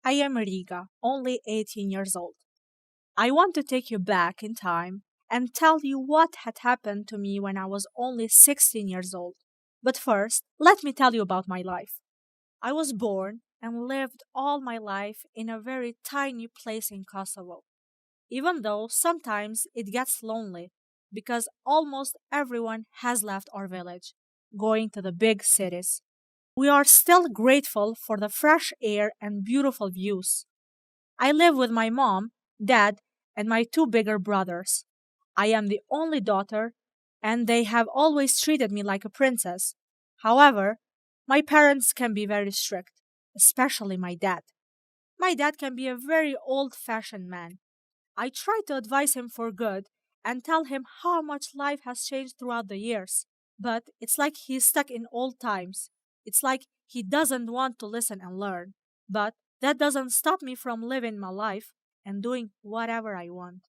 I am Riga, only 18 years old. I want to take you back in time and tell you what had happened to me when I was only 16 years old. But first, let me tell you about my life. I was born and lived all my life in a very tiny place in Kosovo, even though sometimes it gets lonely because almost everyone has left our village, going to the big cities. We are still grateful for the fresh air and beautiful views. I live with my mom, dad, and my two bigger brothers. I am the only daughter, and they have always treated me like a princess. However, my parents can be very strict, especially my dad. My dad can be a very old fashioned man. I try to advise him for good and tell him how much life has changed throughout the years. But it's like he's stuck in old times. It's like he doesn't want to listen and learn. But that doesn't stop me from living my life and doing whatever I want.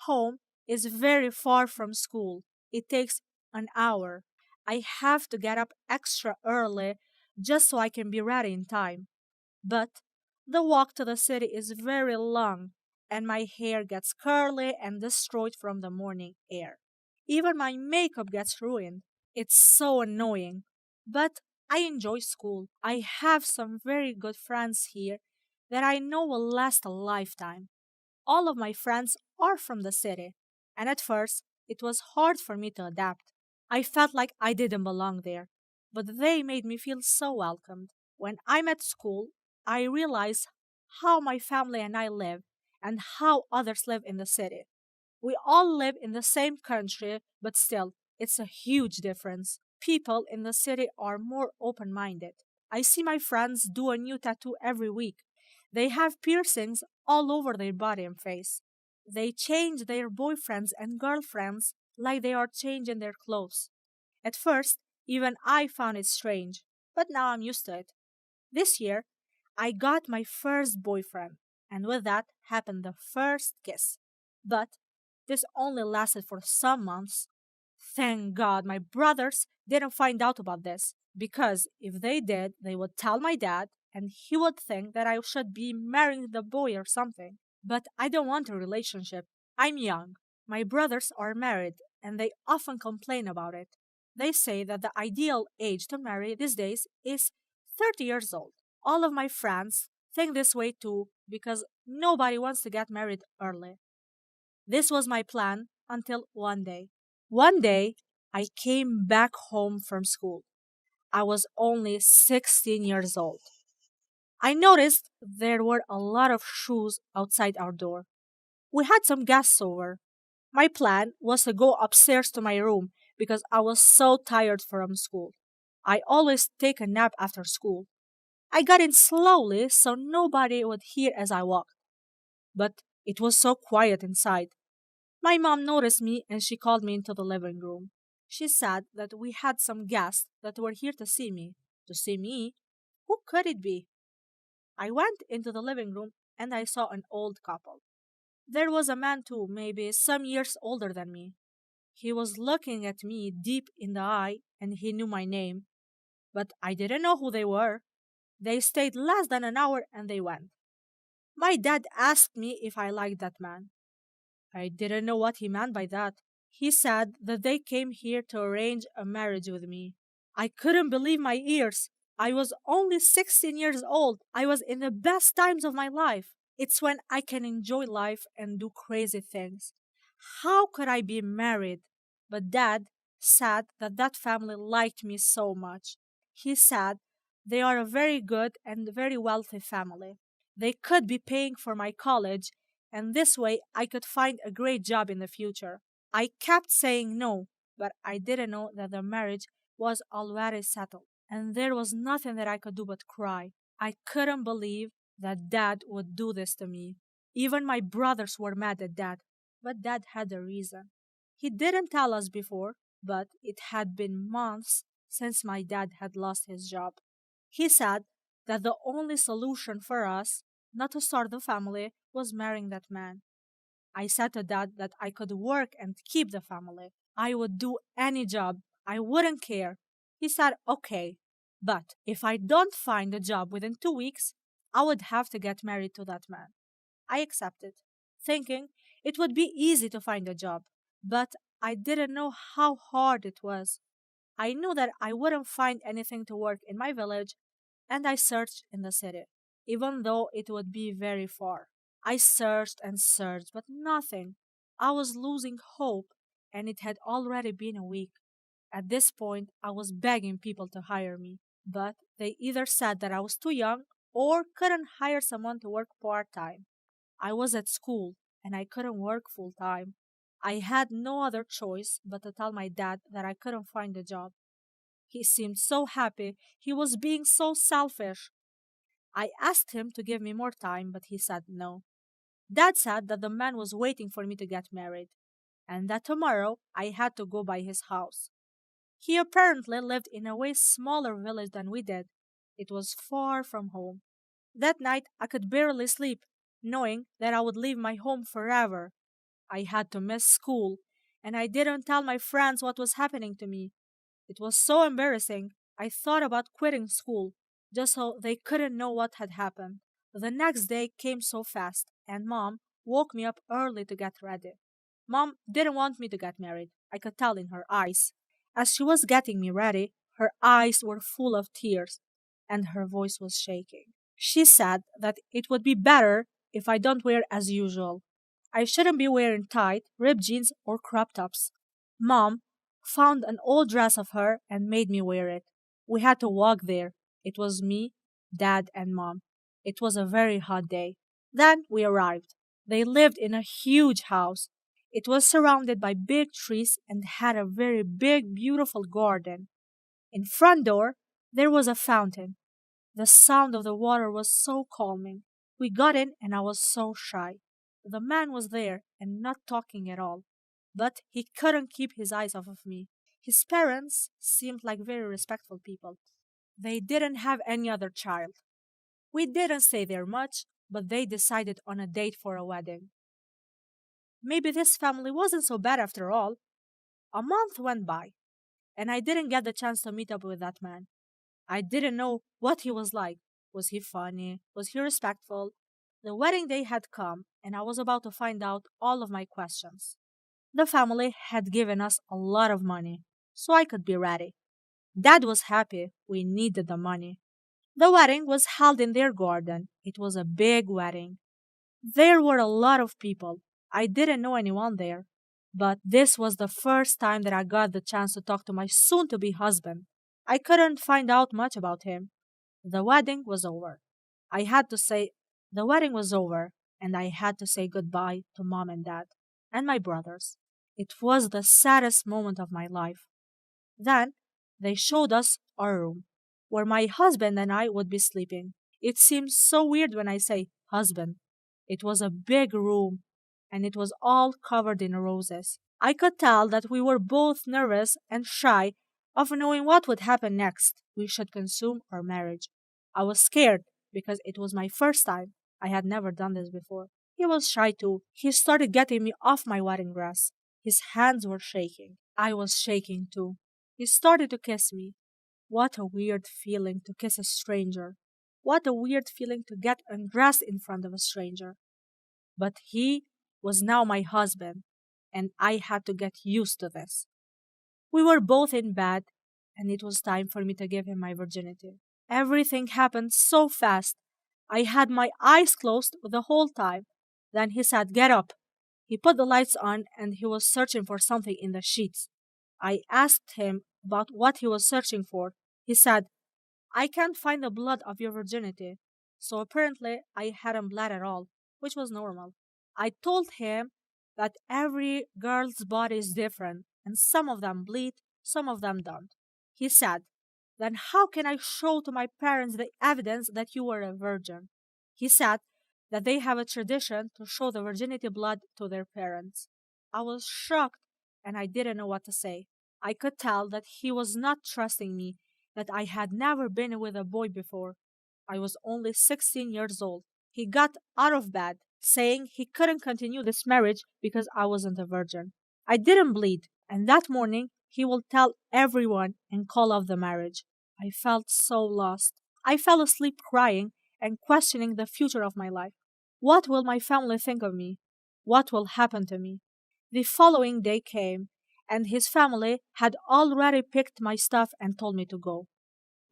Home is very far from school. It takes an hour. I have to get up extra early just so I can be ready in time. But the walk to the city is very long, and my hair gets curly and destroyed from the morning air. Even my makeup gets ruined. It's so annoying. But I enjoy school. I have some very good friends here that I know will last a lifetime. All of my friends are from the city, and at first it was hard for me to adapt. I felt like I didn't belong there, but they made me feel so welcomed. When I'm at school, I realize how my family and I live and how others live in the city. We all live in the same country, but still, it's a huge difference. People in the city are more open minded. I see my friends do a new tattoo every week. They have piercings all over their body and face. They change their boyfriends and girlfriends like they are changing their clothes. At first, even I found it strange, but now I'm used to it. This year, I got my first boyfriend, and with that happened the first kiss. But this only lasted for some months. Thank God my brothers didn't find out about this, because if they did, they would tell my dad, and he would think that I should be marrying the boy or something. But I don't want a relationship. I'm young. My brothers are married, and they often complain about it. They say that the ideal age to marry these days is 30 years old. All of my friends think this way too because nobody wants to get married early. This was my plan until one day. One day, I came back home from school. I was only 16 years old. I noticed there were a lot of shoes outside our door. We had some guests over. My plan was to go upstairs to my room because I was so tired from school. I always take a nap after school. I got in slowly so nobody would hear as I walked, but it was so quiet inside. My mom noticed me and she called me into the living room. She said that we had some guests that were here to see me. To see me? Who could it be? I went into the living room and I saw an old couple. There was a man too, maybe some years older than me. He was looking at me deep in the eye and he knew my name, but I didn't know who they were. They stayed less than an hour and they went. My dad asked me if I liked that man. I didn't know what he meant by that. He said that they came here to arrange a marriage with me. I couldn't believe my ears. I was only 16 years old. I was in the best times of my life. It's when I can enjoy life and do crazy things. How could I be married? But Dad said that that family liked me so much. He said they are a very good and very wealthy family. They could be paying for my college, and this way I could find a great job in the future. I kept saying no, but I didn't know that the marriage was already settled, and there was nothing that I could do but cry. I couldn't believe that Dad would do this to me. Even my brothers were mad at Dad, but Dad had a reason. He didn't tell us before, but it had been months since my dad had lost his job. He said that the only solution for us not to start the family was marrying that man. I said to Dad that I could work and keep the family. I would do any job. I wouldn't care. He said, okay, but if I don't find a job within 2 weeks, I would have to get married to that man. I accepted, thinking it would be easy to find a job, but I didn't know how hard it was. I knew that I wouldn't find anything to work in my village, and I searched in the city, even though it would be very far. I searched and searched, but nothing. I was losing hope, and it had already been a week. At this point, I was begging people to hire me, but they either said that I was too young or couldn't hire someone to work part time. I was at school and I couldn't work full time. I had no other choice but to tell my dad that I couldn't find a job. He seemed so happy. He was being so selfish. I asked him to give me more time, but he said no. Dad said that the man was waiting for me to get married and that tomorrow I had to go by his house. He apparently lived in a way smaller village than we did. It was far from home. That night I could barely sleep, knowing that I would leave my home forever. I had to miss school, and I didn't tell my friends what was happening to me. It was so embarrassing. I thought about quitting school, just so they couldn't know what had happened. The next day came so fast, and Mom woke me up early to get ready. Mom didn't want me to get married. I could tell in her eyes. As she was getting me ready, her eyes were full of tears, and her voice was shaking. She said that it would be better if I don't wear as usual. I shouldn't be wearing tight, ripped jeans, or crop tops. Mom found an old dress of her and made me wear it. We had to walk there. It was me, Dad, and Mom. It was a very hot day. Then we arrived. They lived in a huge house. It was surrounded by big trees and had a very big, beautiful garden. In front door, there was a fountain. The sound of the water was so calming. We got in and I was so shy. The man was there and not talking at all, but he couldn't keep his eyes off of me. His parents seemed like very respectful people. They didn't have any other child. We didn't stay there much, but they decided on a date for a wedding. Maybe this family wasn't so bad after all. A month went by, and I didn't get the chance to meet up with that man. I didn't know what he was like. Was he funny? Was he respectful? The wedding day had come, and I was about to find out all of my questions. The family had given us a lot of money, so I could be ready. Dad was happy. We needed the money. The wedding was held in their garden. It was a big wedding. There were a lot of people. I didn't know anyone there. But this was the first time that I got the chance to talk to my soon to be husband. I couldn't find out much about him. The wedding was over. I had to say, the wedding was over, and I had to say goodbye to Mom and Dad and my brothers. It was the saddest moment of my life. Then they showed us our room, where my husband and I would be sleeping. It seems so weird when I say husband. It was a big room, and it was all covered in roses. I could tell that we were both nervous and shy of knowing what would happen next. We should consume our marriage. I was scared because it was my first time. I had never done this before. He was shy too. He started getting me off my wedding dress. His hands were shaking. I was shaking too. He started to kiss me. What a weird feeling to kiss a stranger. What a weird feeling to get undressed in front of a stranger. But he was now my husband, and I had to get used to this. We were both in bed, and it was time for me to give him my virginity. Everything happened so fast. I had my eyes closed the whole time. Then he said, "Get up." He put the lights on and he was searching for something in the sheets. I asked him about what he was searching for. He said, "I can't find the blood of your virginity." So apparently I hadn't bled at all, which was normal. I told him that every girl's body is different, and some of them bleed, some of them don't. He said, "Then how can I show to my parents the evidence that you were a virgin?" He said that they have a tradition to show the virginity blood to their parents. I was shocked and I didn't know what to say. I could tell that he was not trusting me, that I had never been with a boy before. I was only 16 years old. He got out of bed, saying he couldn't continue this marriage because I wasn't a virgin. I didn't bleed, and that morning he will tell everyone and call off the marriage. I felt so lost. I fell asleep crying, and questioning the future of my life. What will my family think of me? What will happen to me? The following day came, and his family had already picked my stuff and told me to go.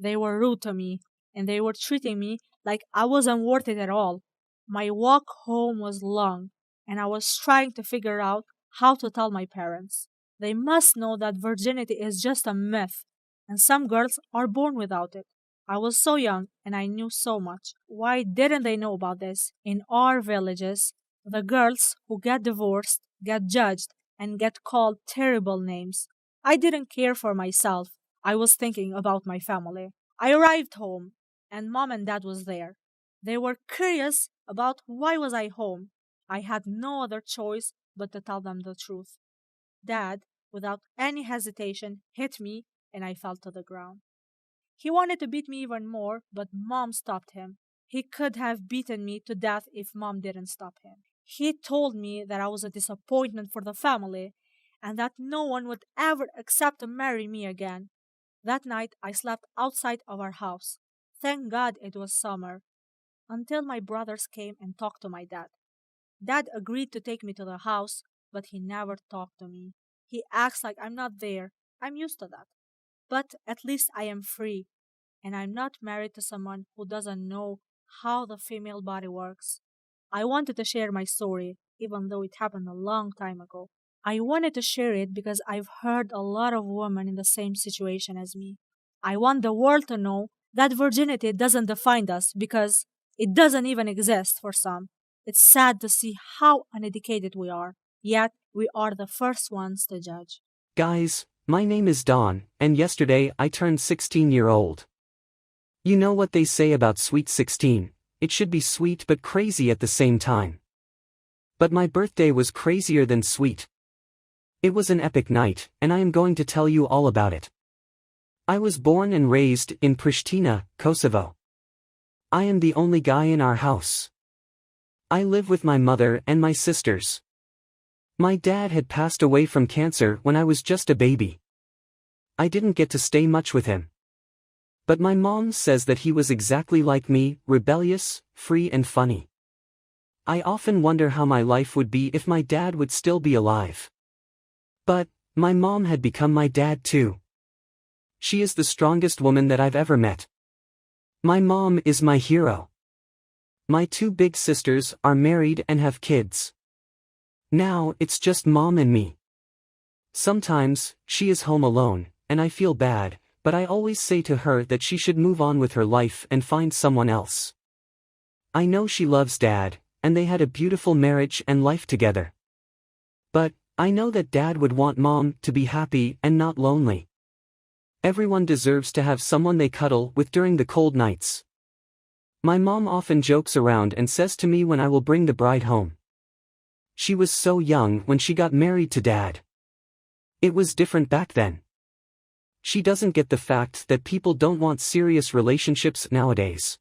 They were rude to me, and they were treating me like I wasn't worth it at all. My walk home was long, and I was trying to figure out how to tell my parents. They must know that virginity is just a myth, and some girls are born without it. I was so young, and I knew so much. Why didn't they know about this? In our villages, the girls who get divorced get judged and get called terrible names. I didn't care for myself. I was thinking about my family. I arrived home, and mom and dad was there. They were curious about why was I home. I had no other choice but to tell them the truth. Dad, without any hesitation, hit me and I fell to the ground. He wanted to beat me even more, but mom stopped him. He could have beaten me to death if mom didn't stop him. He told me that I was a disappointment for the family and that no one would ever accept to marry me again. That night I slept outside of our house. Thank God it was summer. Until my brothers came and talked to my dad. Dad agreed to take me to the house, but he never talked to me. He acts like I'm not there. I'm used to that. But at least I am free, and I'm not married to someone who doesn't know how the female body works. I wanted to share my story, even though it happened a long time ago. I wanted to share it because I've heard a lot of women in the same situation as me. I want the world to know that virginity doesn't define us because it doesn't even exist for some. It's sad to see how uneducated we are, yet we are the first ones to judge. Guys, my name is Dawn, and yesterday I turned 16-year-old. You know what they say about sweet 16, it should be sweet but crazy at the same time. But my birthday was crazier than sweet. It was an epic night, and I am going to tell you all about it. I was born and raised in Pristina, Kosovo. I am the only guy in our house. I live with my mother and my sisters. My dad had passed away from cancer when I was just a baby. I didn't get to stay much with him. But my mom says that he was exactly like me, rebellious, free and funny. I often wonder how my life would be if my dad would still be alive. But, my mom had become my dad too. She is the strongest woman that I've ever met. My mom is my hero. My two big sisters are married and have kids. Now it's just mom and me. Sometimes, she is home alone, and I feel bad, but I always say to her that she should move on with her life and find someone else. I know she loves dad, and they had a beautiful marriage and life together. But, I know that dad would want mom to be happy and not lonely. Everyone deserves to have someone they cuddle with during the cold nights. My mom often jokes around and says to me when I will bring the bride home. She was so young when she got married to dad. It was different back then. She doesn't get the fact that people don't want serious relationships nowadays.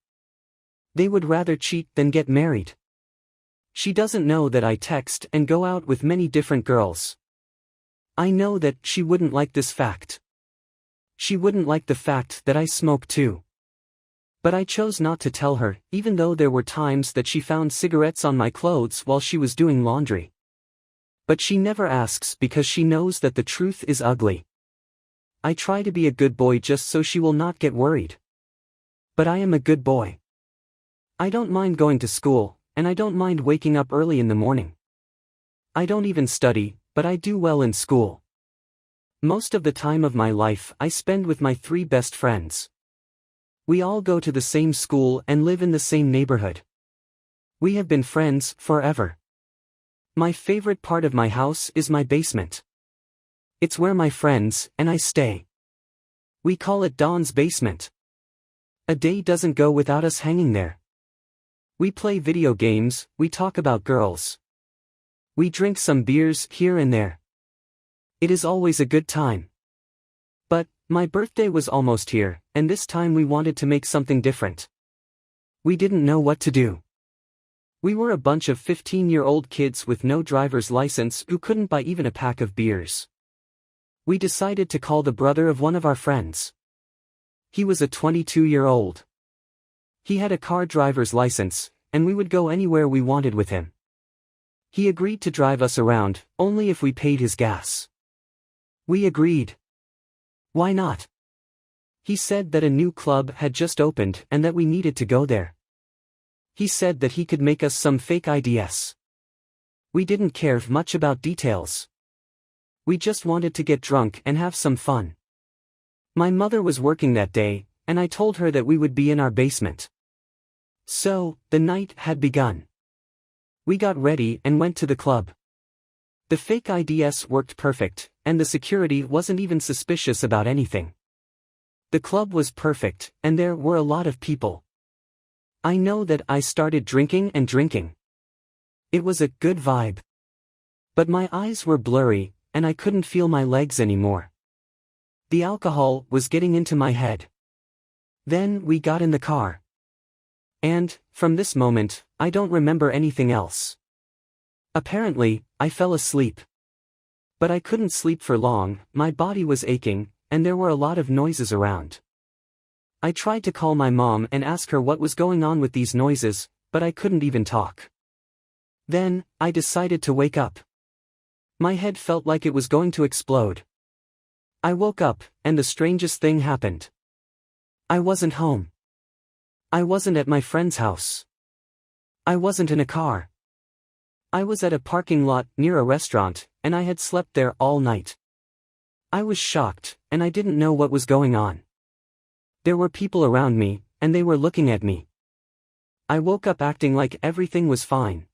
They would rather cheat than get married. She doesn't know that I text and go out with many different girls. I know that she wouldn't like this fact. She wouldn't like the fact that I smoke too. But I chose not to tell her, even though there were times that she found cigarettes on my clothes while she was doing laundry. But she never asks because she knows that the truth is ugly. I try to be a good boy just so she will not get worried. But I am a good boy. I don't mind going to school, and I don't mind waking up early in the morning. I don't even study, but I do well in school. Most of the time of my life I spend with my 3 best friends. We all go to the same school and live in the same neighborhood. We have been friends forever. My favorite part of my house is my basement. It's where my friends and I stay. We call it Dawn's basement. A day doesn't go without us hanging there. We play video games, we talk about girls. We drink some beers here and there. It is always a good time. But, my birthday was almost here, and this time we wanted to make something different. We didn't know what to do. We were a bunch of 15-year-old kids with no driver's license who couldn't buy even a pack of beers. We decided to call the brother of one of our friends. He was a 22-year-old. He had a car driver's license, and we would go anywhere we wanted with him. He agreed to drive us around, only if we paid his gas. We agreed. Why not? He said that a new club had just opened and that we needed to go there. He said that he could make us some fake IDs. We didn't care much about details. We just wanted to get drunk and have some fun. My mother was working that day, and I told her that we would be in our basement. So, the night had begun. We got ready and went to the club. The fake IDs worked perfect, and the security wasn't even suspicious about anything. The club was perfect, and there were a lot of people. I know that I started drinking and drinking. It was a good vibe. But my eyes were blurry, and I couldn't feel my legs anymore. The alcohol was getting into my head. Then we got in the car. And, from this moment, I don't remember anything else. Apparently, I fell asleep. But I couldn't sleep for long, my body was aching, and there were a lot of noises around. I tried to call my mom and ask her what was going on with these noises, but I couldn't even talk. Then, I decided to wake up. My head felt like it was going to explode. I woke up, and the strangest thing happened. I wasn't home. I wasn't at my friend's house. I wasn't in a car. I was at a parking lot near a restaurant, and I had slept there all night. I was shocked, and I didn't know what was going on. There were people around me, and they were looking at me. I woke up acting like everything was fine.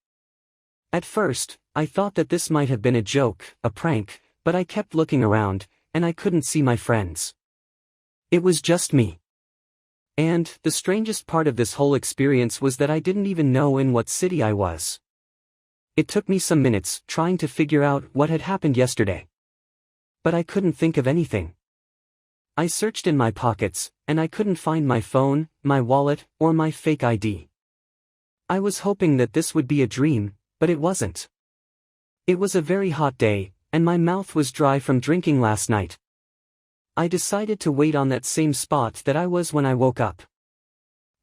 At first, I thought that this might have been a joke, a prank, but I kept looking around, and I couldn't see my friends. It was just me. And, the strangest part of this whole experience was that I didn't even know in what city I was. It took me some minutes trying to figure out what had happened yesterday. But I couldn't think of anything. I searched in my pockets, and I couldn't find my phone, my wallet, or my fake ID. I was hoping that this would be a dream, but it wasn't. It was a very hot day, and my mouth was dry from drinking last night. I decided to wait on that same spot that I was when I woke up.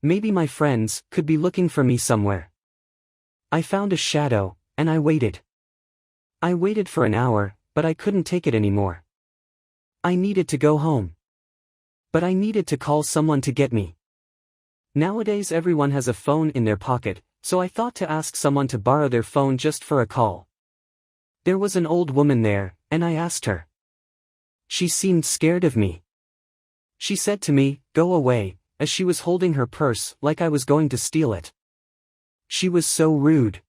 Maybe my friends could be looking for me somewhere. I found a shadow, and I waited. I waited for an hour, but I couldn't take it anymore. I needed to go home. But I needed to call someone to get me. Nowadays everyone has a phone in their pocket, so I thought to ask someone to borrow their phone just for a call. There was an old woman there, and I asked her. She seemed scared of me. She said to me, "Go away," as she was holding her purse like I was going to steal it. She was so rude.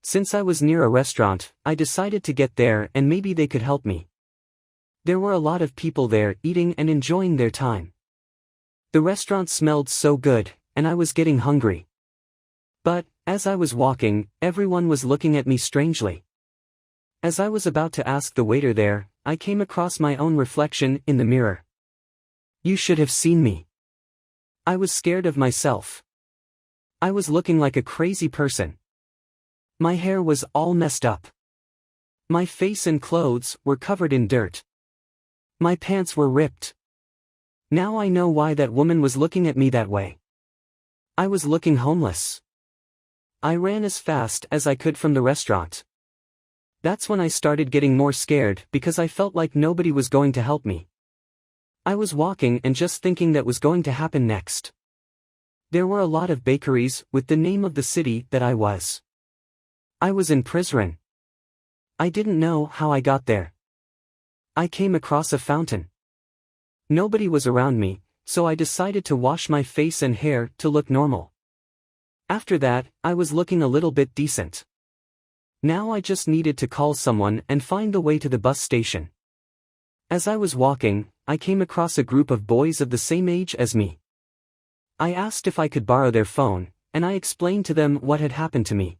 Since I was near a restaurant, I decided to get there and maybe they could help me. There were a lot of people there eating and enjoying their time. The restaurant smelled so good, and I was getting hungry. But, as I was walking, everyone was looking at me strangely. As I was about to ask the waiter there, I came across my own reflection in the mirror. You should have seen me. I was scared of myself. I was looking like a crazy person. My hair was all messed up. My face and clothes were covered in dirt. My pants were ripped. Now I know why that woman was looking at me that way. I was looking homeless. I ran as fast as I could from the restaurant. That's when I started getting more scared because I felt like nobody was going to help me. I was walking and just thinking that was going to happen next. There were a lot of bakeries with the name of the city that I was. I was in Prizren. I didn't know how I got there. I came across a fountain. Nobody was around me, so I decided to wash my face and hair to look normal. After that, I was looking a little bit decent. Now I just needed to call someone and find the way to the bus station. As I was walking, I came across a group of boys of the same age as me. I asked if I could borrow their phone, and I explained to them what had happened to me.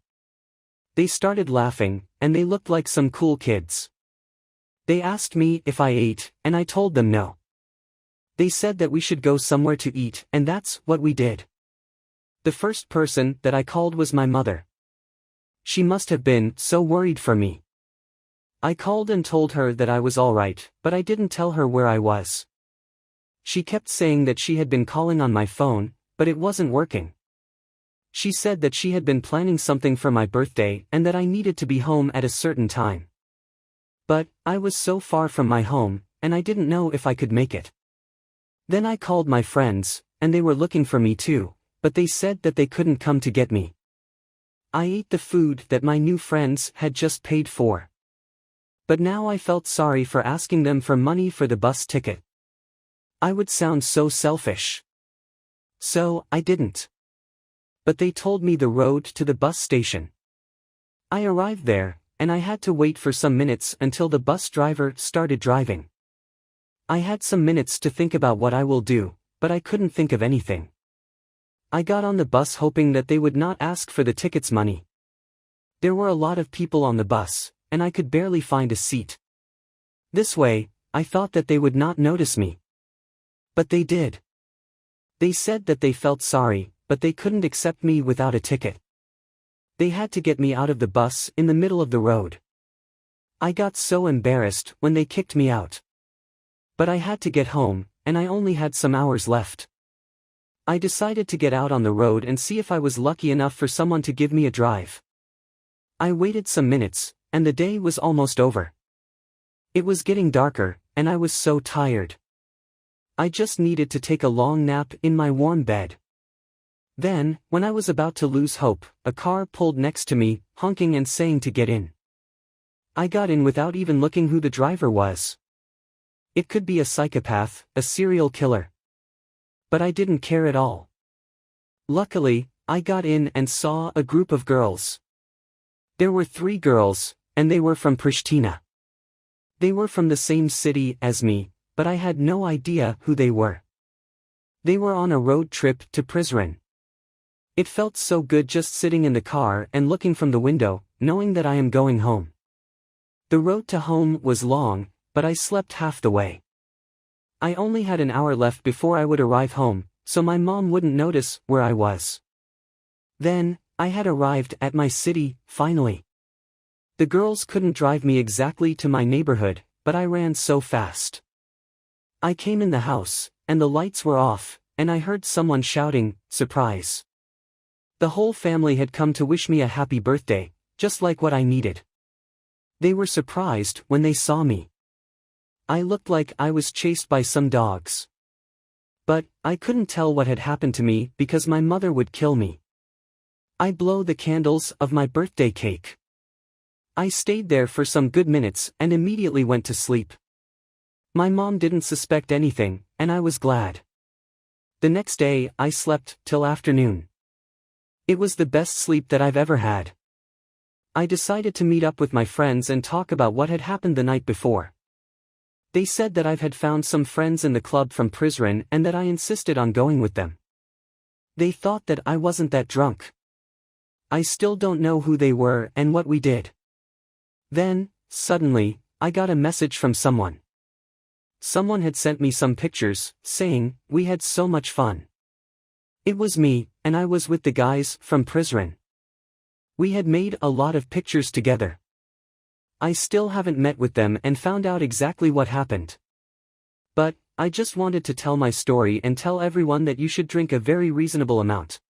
They started laughing, and they looked like some cool kids. They asked me if I ate, and I told them no. They said that we should go somewhere to eat, and that's what we did. The first person that I called was my mother. She must have been so worried for me. I called and told her that I was all right, but I didn't tell her where I was. She kept saying that she had been calling on my phone, but it wasn't working. She said that she had been planning something for my birthday and that I needed to be home at a certain time. But I was so far from my home, and I didn't know if I could make it. Then I called my friends, and they were looking for me too, but they said that they couldn't come to get me. I ate the food that my new friends had just paid for. But now I felt sorry for asking them for money for the bus ticket. I would sound so selfish. So, I didn't. But they told me the road to the bus station. I arrived there, and I had to wait for some minutes until the bus driver started driving. I had some minutes to think about what I will do, but I couldn't think of anything. I got on the bus hoping that they would not ask for the ticket's money. There were a lot of people on the bus, and I could barely find a seat. This way, I thought that they would not notice me. But they did. They said that they felt sorry, but they couldn't accept me without a ticket. They had to get me out of the bus in the middle of the road. I got so embarrassed when they kicked me out. But I had to get home, and I only had some hours left. I decided to get out on the road and see if I was lucky enough for someone to give me a drive. I waited some minutes, and the day was almost over. It was getting darker, and I was so tired. I just needed to take a long nap in my warm bed. Then, when I was about to lose hope, a car pulled next to me, honking and saying to get in. I got in without even looking who the driver was. It could be a psychopath, a serial killer. But I didn't care at all. Luckily, I got in and saw a group of girls. There were 3 girls, and they were from Pristina. They were from the same city as me, but I had no idea who they were. They were on a road trip to Prizren. It felt so good just sitting in the car and looking from the window, knowing that I am going home. The road to home was long, but I slept half the way. I only had an hour left before I would arrive home, so my mom wouldn't notice where I was. Then, I had arrived at my city, finally. The girls couldn't drive me exactly to my neighborhood, but I ran so fast. I came in the house, and the lights were off, and I heard someone shouting, "Surprise!" The whole family had come to wish me a happy birthday, just like what I needed. They were surprised when they saw me. I looked like I was chased by some dogs. But, I couldn't tell what had happened to me because my mother would kill me. I blew the candles of my birthday cake. I stayed there for some good minutes and immediately went to sleep. My mom didn't suspect anything, and I was glad. The next day, I slept till afternoon. It was the best sleep that I've ever had. I decided to meet up with my friends and talk about what had happened the night before. They said that I've had found some friends in the club from Prizren and that I insisted on going with them. They thought that I wasn't that drunk. I still don't know who they were and what we did. Then, suddenly, I got a message from someone. Someone had sent me some pictures, saying, "We had so much fun." It was me, and I was with the guys from Prizren. We had made a lot of pictures together. I still haven't met with them and found out exactly what happened. But, I just wanted to tell my story and tell everyone that you should drink a very reasonable amount.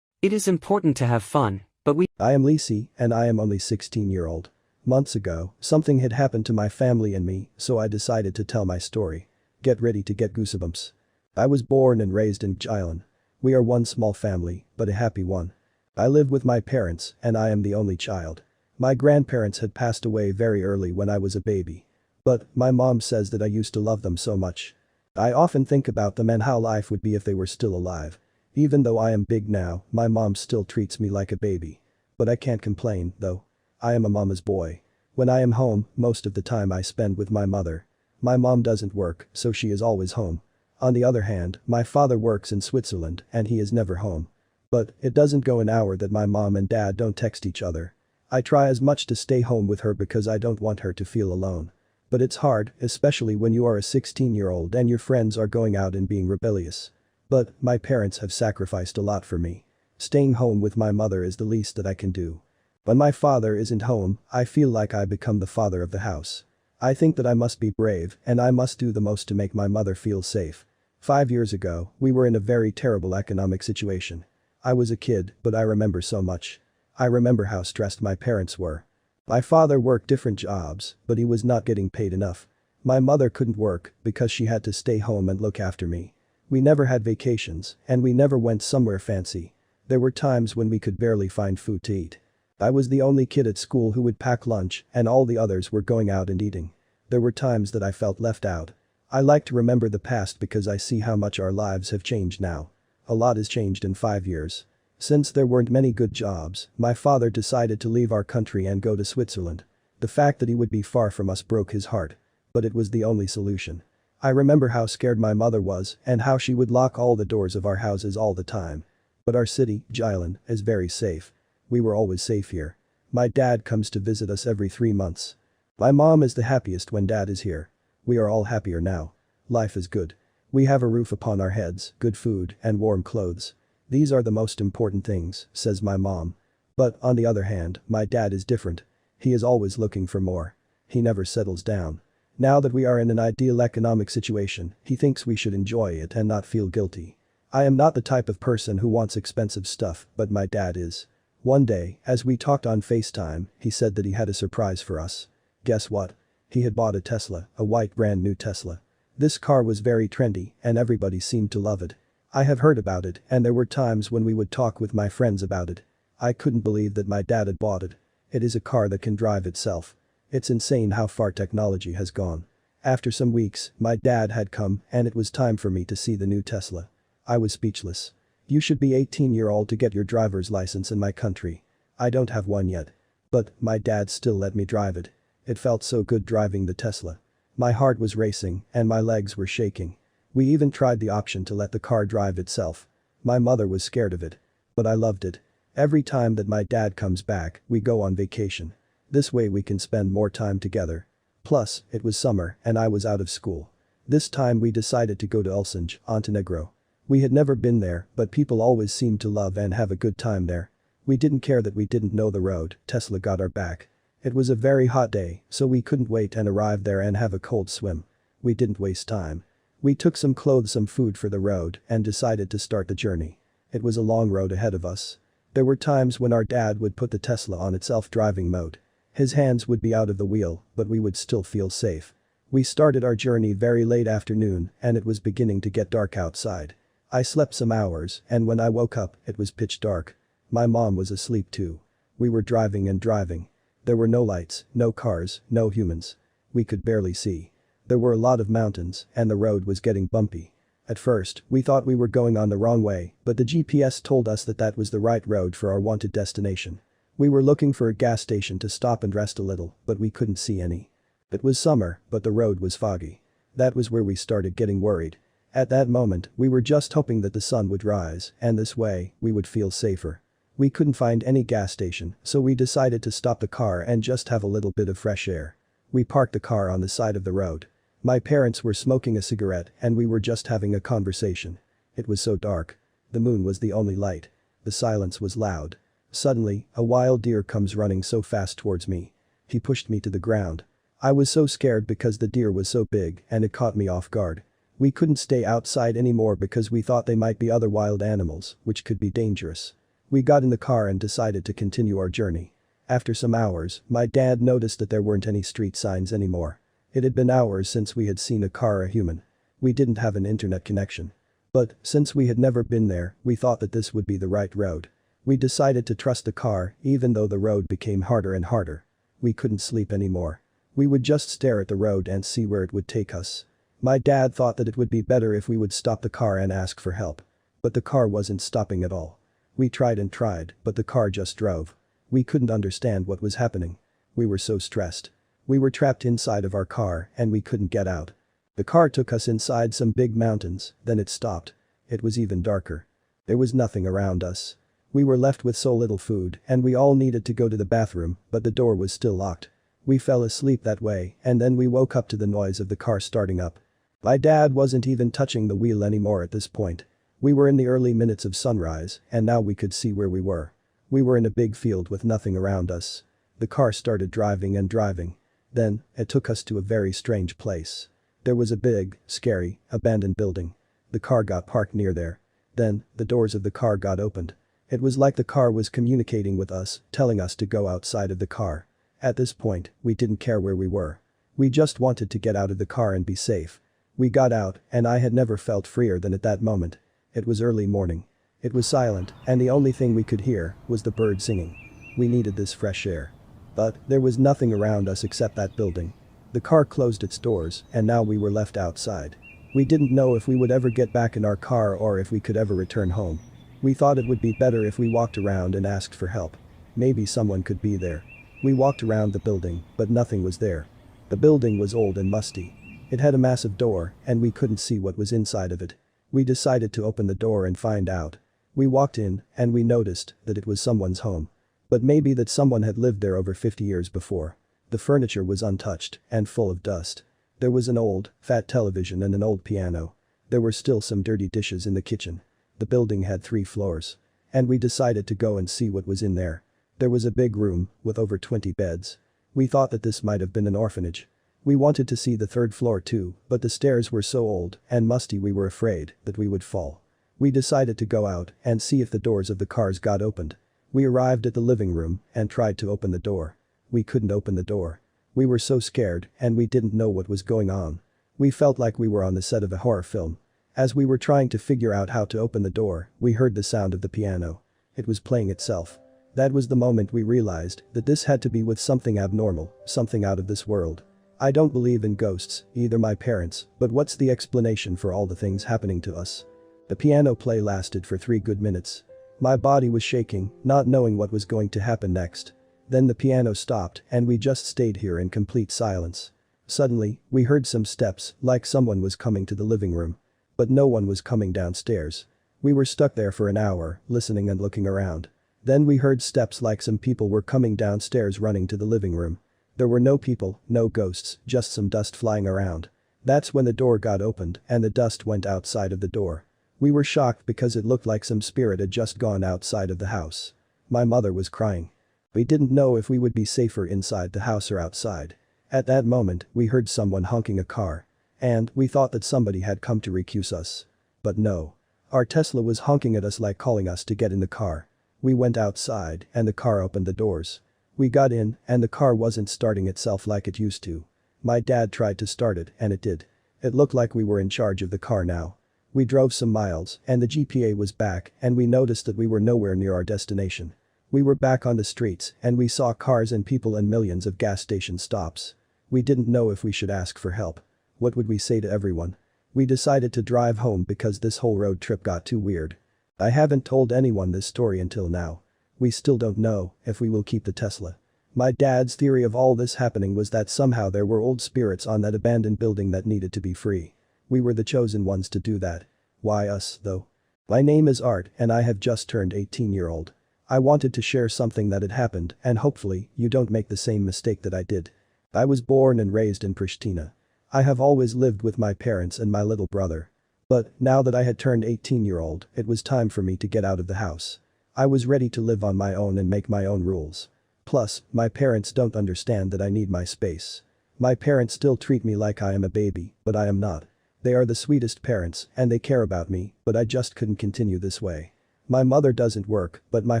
It is important to have fun, but I am Lisi, and I am only 16-year-old. Months ago, something had happened to my family and me, so I decided to tell my story. Get ready to get goosebumps. I was born and raised in Jylland. We are one small family, but a happy one. I live with my parents, and I am the only child. My grandparents had passed away very early when I was a baby. But, my mom says that I used to love them so much. I often think about them and how life would be if they were still alive. Even though I am big now, my mom still treats me like a baby. But I can't complain, though. I am a mama's boy. When I am home, most of the time I spend with my mother. My mom doesn't work, so she is always home. On the other hand, my father works in Switzerland and he is never home. But, it doesn't go an hour that my mom and dad don't text each other. I try as much to stay home with her because I don't want her to feel alone. But it's hard, especially when you are a 16-year-old and your friends are going out and being rebellious. But, my parents have sacrificed a lot for me. Staying home with my mother is the least that I can do. When my father isn't home, I feel like I become the father of the house. I think that I must be brave and I must do the most to make my mother feel safe. 5 years ago, we were in a very terrible economic situation. I was a kid, but I remember so much. I remember how stressed my parents were. My father worked different jobs, but he was not getting paid enough. My mother couldn't work because she had to stay home and look after me. We never had vacations, and we never went somewhere fancy. There were times when we could barely find food to eat. I was the only kid at school who would pack lunch, and all the others were going out and eating. There were times that I felt left out. I like to remember the past because I see how much our lives have changed now. A lot has changed in 5 years. Since there weren't many good jobs, my father decided to leave our country and go to Switzerland. The fact that he would be far from us broke his heart. But it was the only solution. I remember how scared my mother was and how she would lock all the doors of our houses all the time. But our city, Jylland, is very safe. We were always safe here. My dad comes to visit us every 3 months. My mom is the happiest when dad is here. We are all happier now. Life is good. We have a roof upon our heads, good food, and warm clothes. These are the most important things, says my mom. But, on the other hand, my dad is different. He is always looking for more. He never settles down. Now that we are in an ideal economic situation, he thinks we should enjoy it and not feel guilty. I am not the type of person who wants expensive stuff, but my dad is. One day, as we talked on FaceTime, he said that he had a surprise for us. Guess what? He had bought a Tesla, a white brand new Tesla. This car was very trendy and everybody seemed to love it. I have heard about it and there were times when we would talk with my friends about it. I couldn't believe that my dad had bought it. It is a car that can drive itself. It's insane how far technology has gone. After some weeks, my dad had come and it was time for me to see the new Tesla. I was speechless. You should be 18-year-old to get your driver's license in my country. I don't have one yet. But my dad still let me drive it. It felt so good driving the Tesla. My heart was racing and my legs were shaking. We even tried the option to let the car drive itself. My mother was scared of it. But I loved it. Every time that my dad comes back, we go on vacation. This way we can spend more time together. Plus, it was summer and I was out of school. This time we decided to go to Ulsange, Montenegro. We had never been there, but people always seemed to love and have a good time there. We didn't care that we didn't know the road, Tesla got our back. It was a very hot day, so we couldn't wait and arrived there and have a cold swim. We didn't waste time. We took some clothes, some food for the road and decided to start the journey. It was a long road ahead of us. There were times when our dad would put the Tesla on its self-driving mode. His hands would be out of the wheel, but we would still feel safe. We started our journey very late afternoon and it was beginning to get dark outside. I slept some hours and when I woke up, it was pitch dark. My mom was asleep too. We were driving and driving. There were no lights, no cars, no humans. We could barely see. There were a lot of mountains and the road was getting bumpy. At first, we thought we were going on the wrong way, but the GPS told us that that was the right road for our wanted destination. We were looking for a gas station to stop and rest a little, but we couldn't see any. It was summer, but the road was foggy. That was where we started getting worried. At that moment, we were just hoping that the sun would rise, and this way, we would feel safer. We couldn't find any gas station, so we decided to stop the car and just have a little bit of fresh air. We parked the car on the side of the road. My parents were smoking a cigarette and we were just having a conversation. It was so dark. The moon was the only light. The silence was loud. Suddenly, a wild deer comes running so fast towards me. He pushed me to the ground. I was so scared because the deer was so big and it caught me off guard. We couldn't stay outside anymore because we thought they might be other wild animals, which could be dangerous. We got in the car and decided to continue our journey. After some hours, my dad noticed that there weren't any street signs anymore. It had been hours since we had seen a car or a human. We didn't have an internet connection. But, since we had never been there, we thought that this would be the right road. We decided to trust the car even though the road became harder and harder. We couldn't sleep anymore. We would just stare at the road and see where it would take us. My dad thought that it would be better if we would stop the car and ask for help. But the car wasn't stopping at all. We tried and tried, but the car just drove. We couldn't understand what was happening. We were so stressed. We were trapped inside of our car and we couldn't get out. The car took us inside some big mountains, then it stopped. It was even darker. There was nothing around us. We were left with so little food and we all needed to go to the bathroom, but the door was still locked. We fell asleep that way and then we woke up to the noise of the car starting up. My dad wasn't even touching the wheel anymore at this point. We were in the early minutes of sunrise and now we could see where we were. We were in a big field with nothing around us. The car started driving and driving. Then, it took us to a very strange place. There was a big, scary, abandoned building. The car got parked near there. Then, the doors of the car got opened. It was like the car was communicating with us, telling us to go outside of the car. At this point, we didn't care where we were. We just wanted to get out of the car and be safe. We got out, and I had never felt freer than at that moment. It was early morning. It was silent, and the only thing we could hear was the bird singing. We needed this fresh air. But there was nothing around us except that building. The car closed its doors, and now we were left outside. We didn't know if we would ever get back in our car or if we could ever return home. We thought it would be better if we walked around and asked for help. Maybe someone could be there. We walked around the building, but nothing was there. The building was old and musty. It had a massive door, and we couldn't see what was inside of it. We decided to open the door and find out. We walked in, and we noticed that it was someone's home. But maybe that someone had lived there over 50 years before. The furniture was untouched and full of dust. There was an old, fat television and an old piano. There were still some dirty dishes in the kitchen. The building had 3 floors. And we decided to go and see what was in there. There was a big room with over 20 beds. We thought that this might have been an orphanage. We wanted to see the 3rd floor too, but the stairs were so old and musty we were afraid that we would fall. We decided to go out and see if the doors of the cars got opened. We arrived at the living room and tried to open the door. We couldn't open the door. We were so scared and we didn't know what was going on. We felt like we were on the set of a horror film. As we were trying to figure out how to open the door, we heard the sound of the piano. It was playing itself. That was the moment we realized that this had to be with something abnormal, something out of this world. I don't believe in ghosts, either my parents, but what's the explanation for all the things happening to us? The piano play lasted for 3 good minutes. My body was shaking, not knowing what was going to happen next. Then the piano stopped and we just stayed here in complete silence. Suddenly, we heard some steps, like someone was coming to the living room. But no one was coming downstairs. We were stuck there for an hour, listening and looking around. Then we heard steps like some people were coming downstairs running to the living room. There were no people, no ghosts, just some dust flying around. That's when the door got opened and the dust went outside of the door. We were shocked because it looked like some spirit had just gone outside of the house. My mother was crying. We didn't know if we would be safer inside the house or outside. At that moment, we heard someone honking a car. And we thought that somebody had come to recuse us. But no. Our Tesla was honking at us like calling us to get in the car. We went outside and the car opened the doors. We got in and the car wasn't starting itself like it used to. My dad tried to start it and it did. It looked like we were in charge of the car now. We drove some miles and the GPA was back and we noticed that we were nowhere near our destination. We were back on the streets and we saw cars and people and millions of gas station stops. We didn't know if we should ask for help. What would we say to everyone? We decided to drive home because this whole road trip got too weird. I haven't told anyone this story until now. We still don't know if we will keep the Tesla. My dad's theory of all this happening was that somehow there were old spirits on that abandoned building that needed to be free. We were the chosen ones to do that. Why us, though? My name is Art and I have just turned 18-year-old. I wanted to share something that had happened and hopefully you don't make the same mistake that I did. I was born and raised in Pristina. I have always lived with my parents and my little brother. But now that I had turned 18-year-old, it was time for me to get out of the house. I was ready to live on my own and make my own rules. Plus, my parents don't understand that I need my space. My parents still treat me like I am a baby, but I am not. They are the sweetest parents and they care about me, but I just couldn't continue this way. My mother doesn't work, but my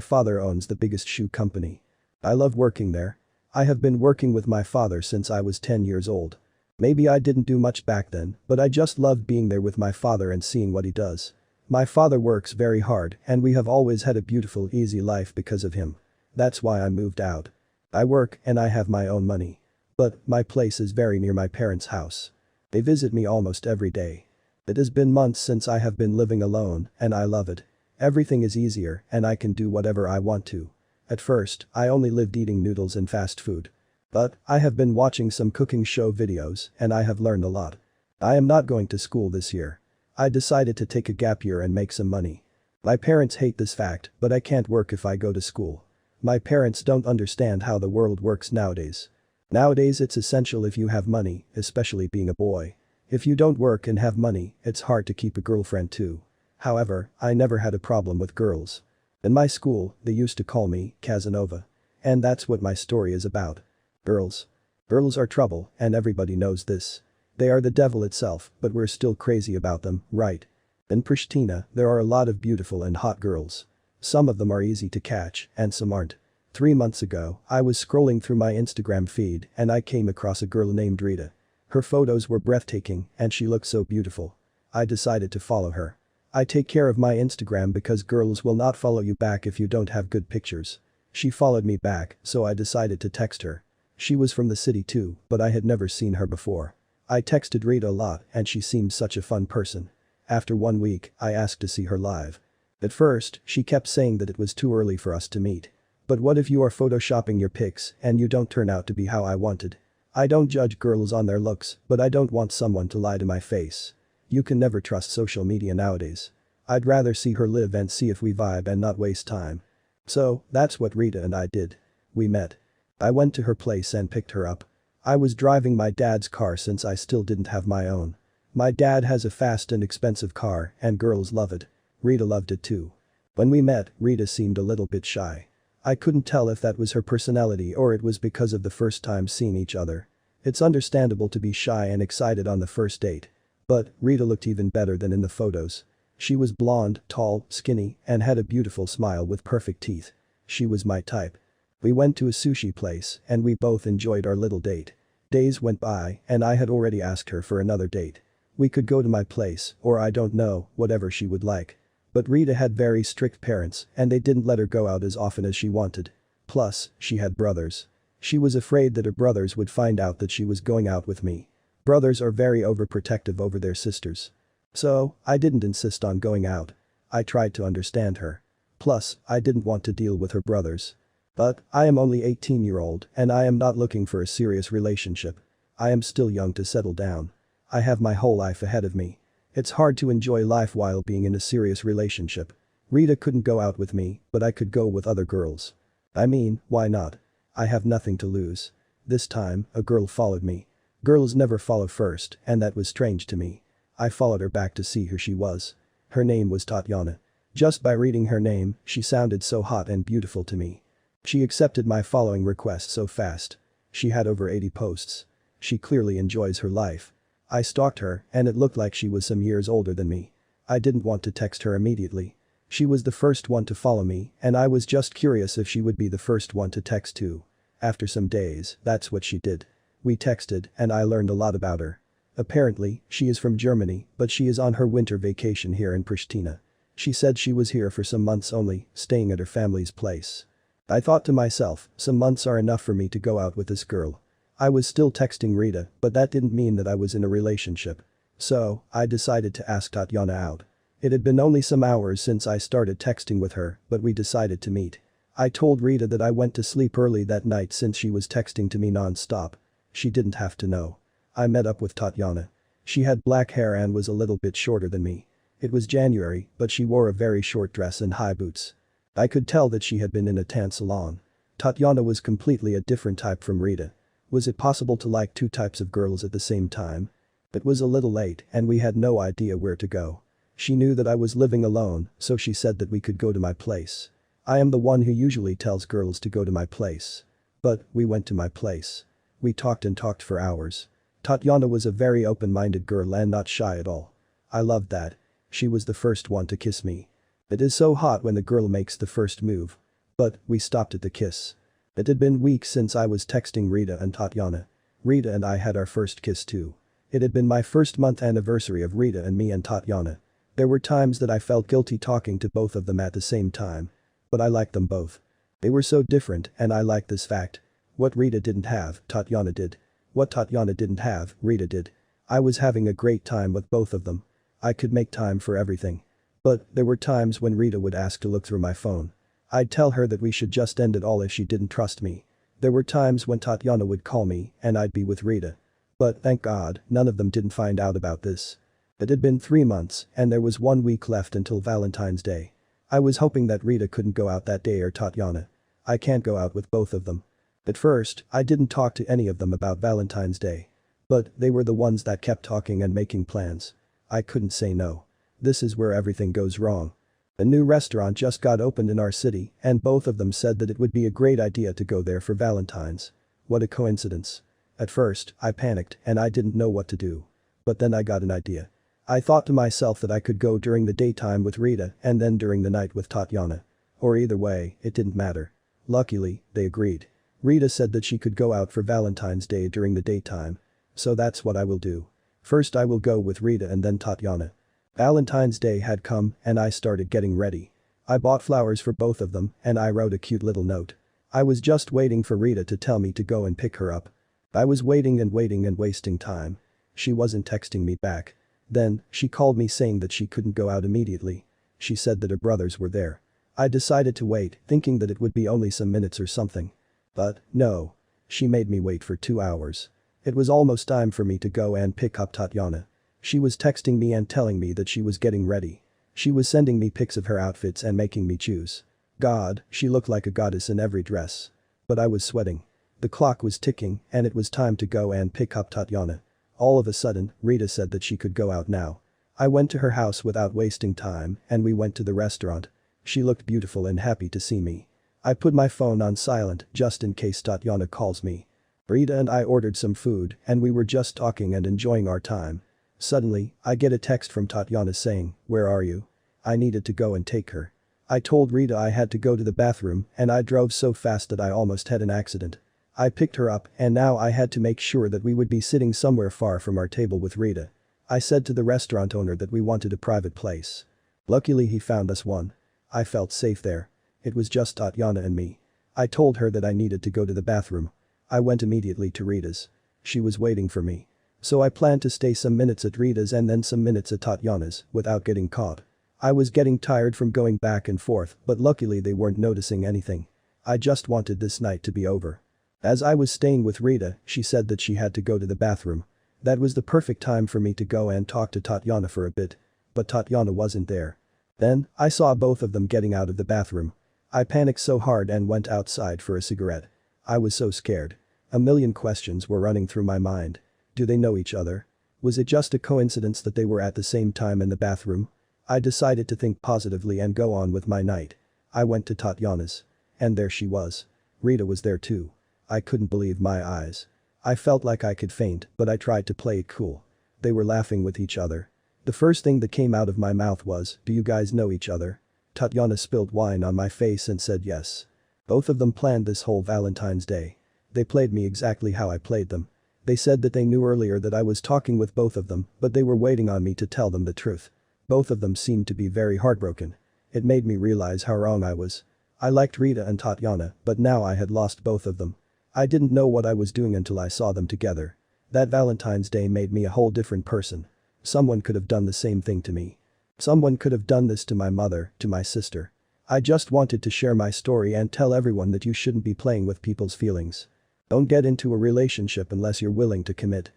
father owns the biggest shoe company. I love working there. I have been working with my father since I was 10 years old. Maybe I didn't do much back then, but I just loved being there with my father and seeing what he does. My father works very hard and we have always had a beautiful, easy life because of him. That's why I moved out. I work and I have my own money. But my place is very near my parents' house. They visit me almost every day. It has been months since I have been living alone and I love it. Everything is easier and I can do whatever I want to. At first, I only lived eating noodles and fast food. But I have been watching some cooking show videos and I have learned a lot. I am not going to school this year. I decided to take a gap year and make some money. My parents hate this fact, but I can't work if I go to school. My parents don't understand how the world works nowadays. Nowadays it's essential if you have money, especially being a boy. If you don't work and have money, it's hard to keep a girlfriend too. However, I never had a problem with girls. In my school, they used to call me Casanova. And that's what my story is about. Girls. Girls are trouble, and everybody knows this. They are the devil itself, but we're still crazy about them, right? In Pristina, there are a lot of beautiful and hot girls. Some of them are easy to catch, and some aren't. 3 months ago, I was scrolling through my Instagram feed and I came across a girl named Rita. Her photos were breathtaking and she looked so beautiful. I decided to follow her. I take care of my Instagram because girls will not follow you back if you don't have good pictures. She followed me back, so I decided to text her. She was from the city too, but I had never seen her before. I texted Rita a lot and she seemed such a fun person. After 1 week, I asked to see her live. At first, she kept saying that it was too early for us to meet. But what if you are photoshopping your pics and you don't turn out to be how I wanted? I don't judge girls on their looks, but I don't want someone to lie to my face. You can never trust social media nowadays. I'd rather see her live and see if we vibe and not waste time. So, that's what Rita and I did. We met. I went to her place and picked her up. I was driving my dad's car since I still didn't have my own. My dad has a fast and expensive car and girls love it. Rita loved it too. When we met, Rita seemed a little bit shy. I couldn't tell if that was her personality or it was because of the first time seeing each other. It's understandable to be shy and excited on the first date. But Rita looked even better than in the photos. She was blonde, tall, skinny, and had a beautiful smile with perfect teeth. She was my type. We went to a sushi place and we both enjoyed our little date. Days went by and I had already asked her for another date. We could go to my place or I don't know, whatever she would like. But Rita had very strict parents and they didn't let her go out as often as she wanted. Plus, she had brothers. She was afraid that her brothers would find out that she was going out with me. Brothers are very overprotective over their sisters. So, I didn't insist on going out. I tried to understand her. Plus, I didn't want to deal with her brothers. But, I am only 18-year-old and I am not looking for a serious relationship. I am still young to settle down. I have my whole life ahead of me. It's hard to enjoy life while being in a serious relationship. Rita couldn't go out with me, but I could go with other girls. I mean, why not? I have nothing to lose. This time, a girl followed me. Girls never follow first, and that was strange to me. I followed her back to see who she was. Her name was Tatiana. Just by reading her name, she sounded so hot and beautiful to me. She accepted my following request so fast. She had over 80 posts. She clearly enjoys her life. I stalked her, and it looked like she was some years older than me. I didn't want to text her immediately. She was the first one to follow me, and I was just curious if she would be the first one to text too. After some days, that's what she did. We texted, and I learned a lot about her. Apparently, she is from Germany, but she is on her winter vacation here in Pristina. She said she was here for some months only, staying at her family's place. I thought to myself, some months are enough for me to go out with this girl. I was still texting Rita, but that didn't mean that I was in a relationship. So, I decided to ask Tatiana out. It had been only some hours since I started texting with her, but we decided to meet. I told Rita that I went to sleep early that night since she was texting to me non-stop. She didn't have to know. I met up with Tatiana. She had black hair and was a little bit shorter than me. It was January, but she wore a very short dress and high boots. I could tell that she had been in a tan salon. Tatiana was completely a different type from Rita. Was it possible to like two types of girls at the same time? It was a little late and we had no idea where to go. She knew that I was living alone, so she said that we could go to my place. I am the one who usually tells girls to go to my place. But, we went to my place. We talked and talked for hours. Tatiana was a very open-minded girl and not shy at all. I loved that. She was the first one to kiss me. It is so hot when the girl makes the first move. But, we stopped at the kiss. It had been weeks since I was texting Rita and Tatiana. Rita and I had our first kiss too. It had been my first month anniversary of Rita and me and Tatiana. There were times that I felt guilty talking to both of them at the same time. But I liked them both. They were so different and I liked this fact. What Rita didn't have, Tatiana did. What Tatiana didn't have, Rita did. I was having a great time with both of them. I could make time for everything. But, there were times when Rita would ask to look through my phone. I'd tell her that we should just end it all if she didn't trust me. There were times when Tatiana would call me and I'd be with Rita. But thank God, none of them didn't find out about this. It had been 3 months and there was 1 week left until Valentine's Day. I was hoping that Rita couldn't go out that day or Tatiana. I can't go out with both of them. At first, I didn't talk to any of them about Valentine's Day. But they were the ones that kept talking and making plans. I couldn't say no. This is where everything goes wrong. A new restaurant just got opened in our city and both of them said that it would be a great idea to go there for Valentine's. What a coincidence. At first, I panicked and I didn't know what to do. But then I got an idea. I thought to myself that I could go during the daytime with Rita and then during the night with Tatiana. Or either way, it didn't matter. Luckily, they agreed. Rita said that she could go out for Valentine's Day during the daytime. So that's what I will do. First I will go with Rita and then Tatiana. Valentine's Day had come and I started getting ready. I bought flowers for both of them and I wrote a cute little note. I was just waiting for Rita to tell me to go and pick her up. I was waiting and wasting time. She wasn't texting me back. Then, she called me saying that she couldn't go out immediately. She said that her brothers were there. I decided to wait, thinking that it would be only some minutes or something. But, no. She made me wait for 2 hours. It was almost time for me to go and pick up Tatiana. She was texting me and telling me that she was getting ready. She was sending me pics of her outfits and making me choose. God, she looked like a goddess in every dress. But I was sweating. The clock was ticking and it was time to go and pick up Tatiana. All of a sudden, Rita said that she could go out now. I went to her house without wasting time and we went to the restaurant. She looked beautiful and happy to see me. I put my phone on silent just in case Tatiana calls me. Rita and I ordered some food and we were just talking and enjoying our time. Suddenly, I get a text from Tatiana saying, "Where are you?" I needed to go and take her. I told Rita I had to go to the bathroom and I drove so fast that I almost had an accident. I picked her up and now I had to make sure that we would be sitting somewhere far from our table with Rita. I said to the restaurant owner that we wanted a private place. Luckily he found us one. I felt safe there. It was just Tatiana and me. I told her that I needed to go to the bathroom. I went immediately to Rita's. She was waiting for me. So I planned to stay some minutes at Rita's and then some minutes at Tatiana's without getting caught. I was getting tired from going back and forth, but luckily they weren't noticing anything. I just wanted this night to be over. As I was staying with Rita, she said that she had to go to the bathroom. That was the perfect time for me to go and talk to Tatiana for a bit. But Tatiana wasn't there. Then, I saw both of them getting out of the bathroom. I panicked so hard and went outside for a cigarette. I was so scared. A million questions were running through my mind. Do they know each other? Was it just a coincidence that they were at the same time in the bathroom? I decided to think positively and go on with my night. I went to Tatiana's. And there she was. Rita was there too. I couldn't believe my eyes. I felt like I could faint, but I tried to play it cool. They were laughing with each other. The first thing that came out of my mouth was, "Do you guys know each other?" Tatiana spilled wine on my face and said yes. Both of them planned this whole Valentine's Day. They played me exactly how I played them. They said that they knew earlier that I was talking with both of them, but they were waiting on me to tell them the truth. Both of them seemed to be very heartbroken. It made me realize how wrong I was. I liked Rita and Tatiana, but now I had lost both of them. I didn't know what I was doing until I saw them together. That Valentine's Day made me a whole different person. Someone could have done the same thing to me. Someone could have done this to my mother, to my sister. I just wanted to share my story and tell everyone that you shouldn't be playing with people's feelings. Don't get into a relationship unless you're willing to commit.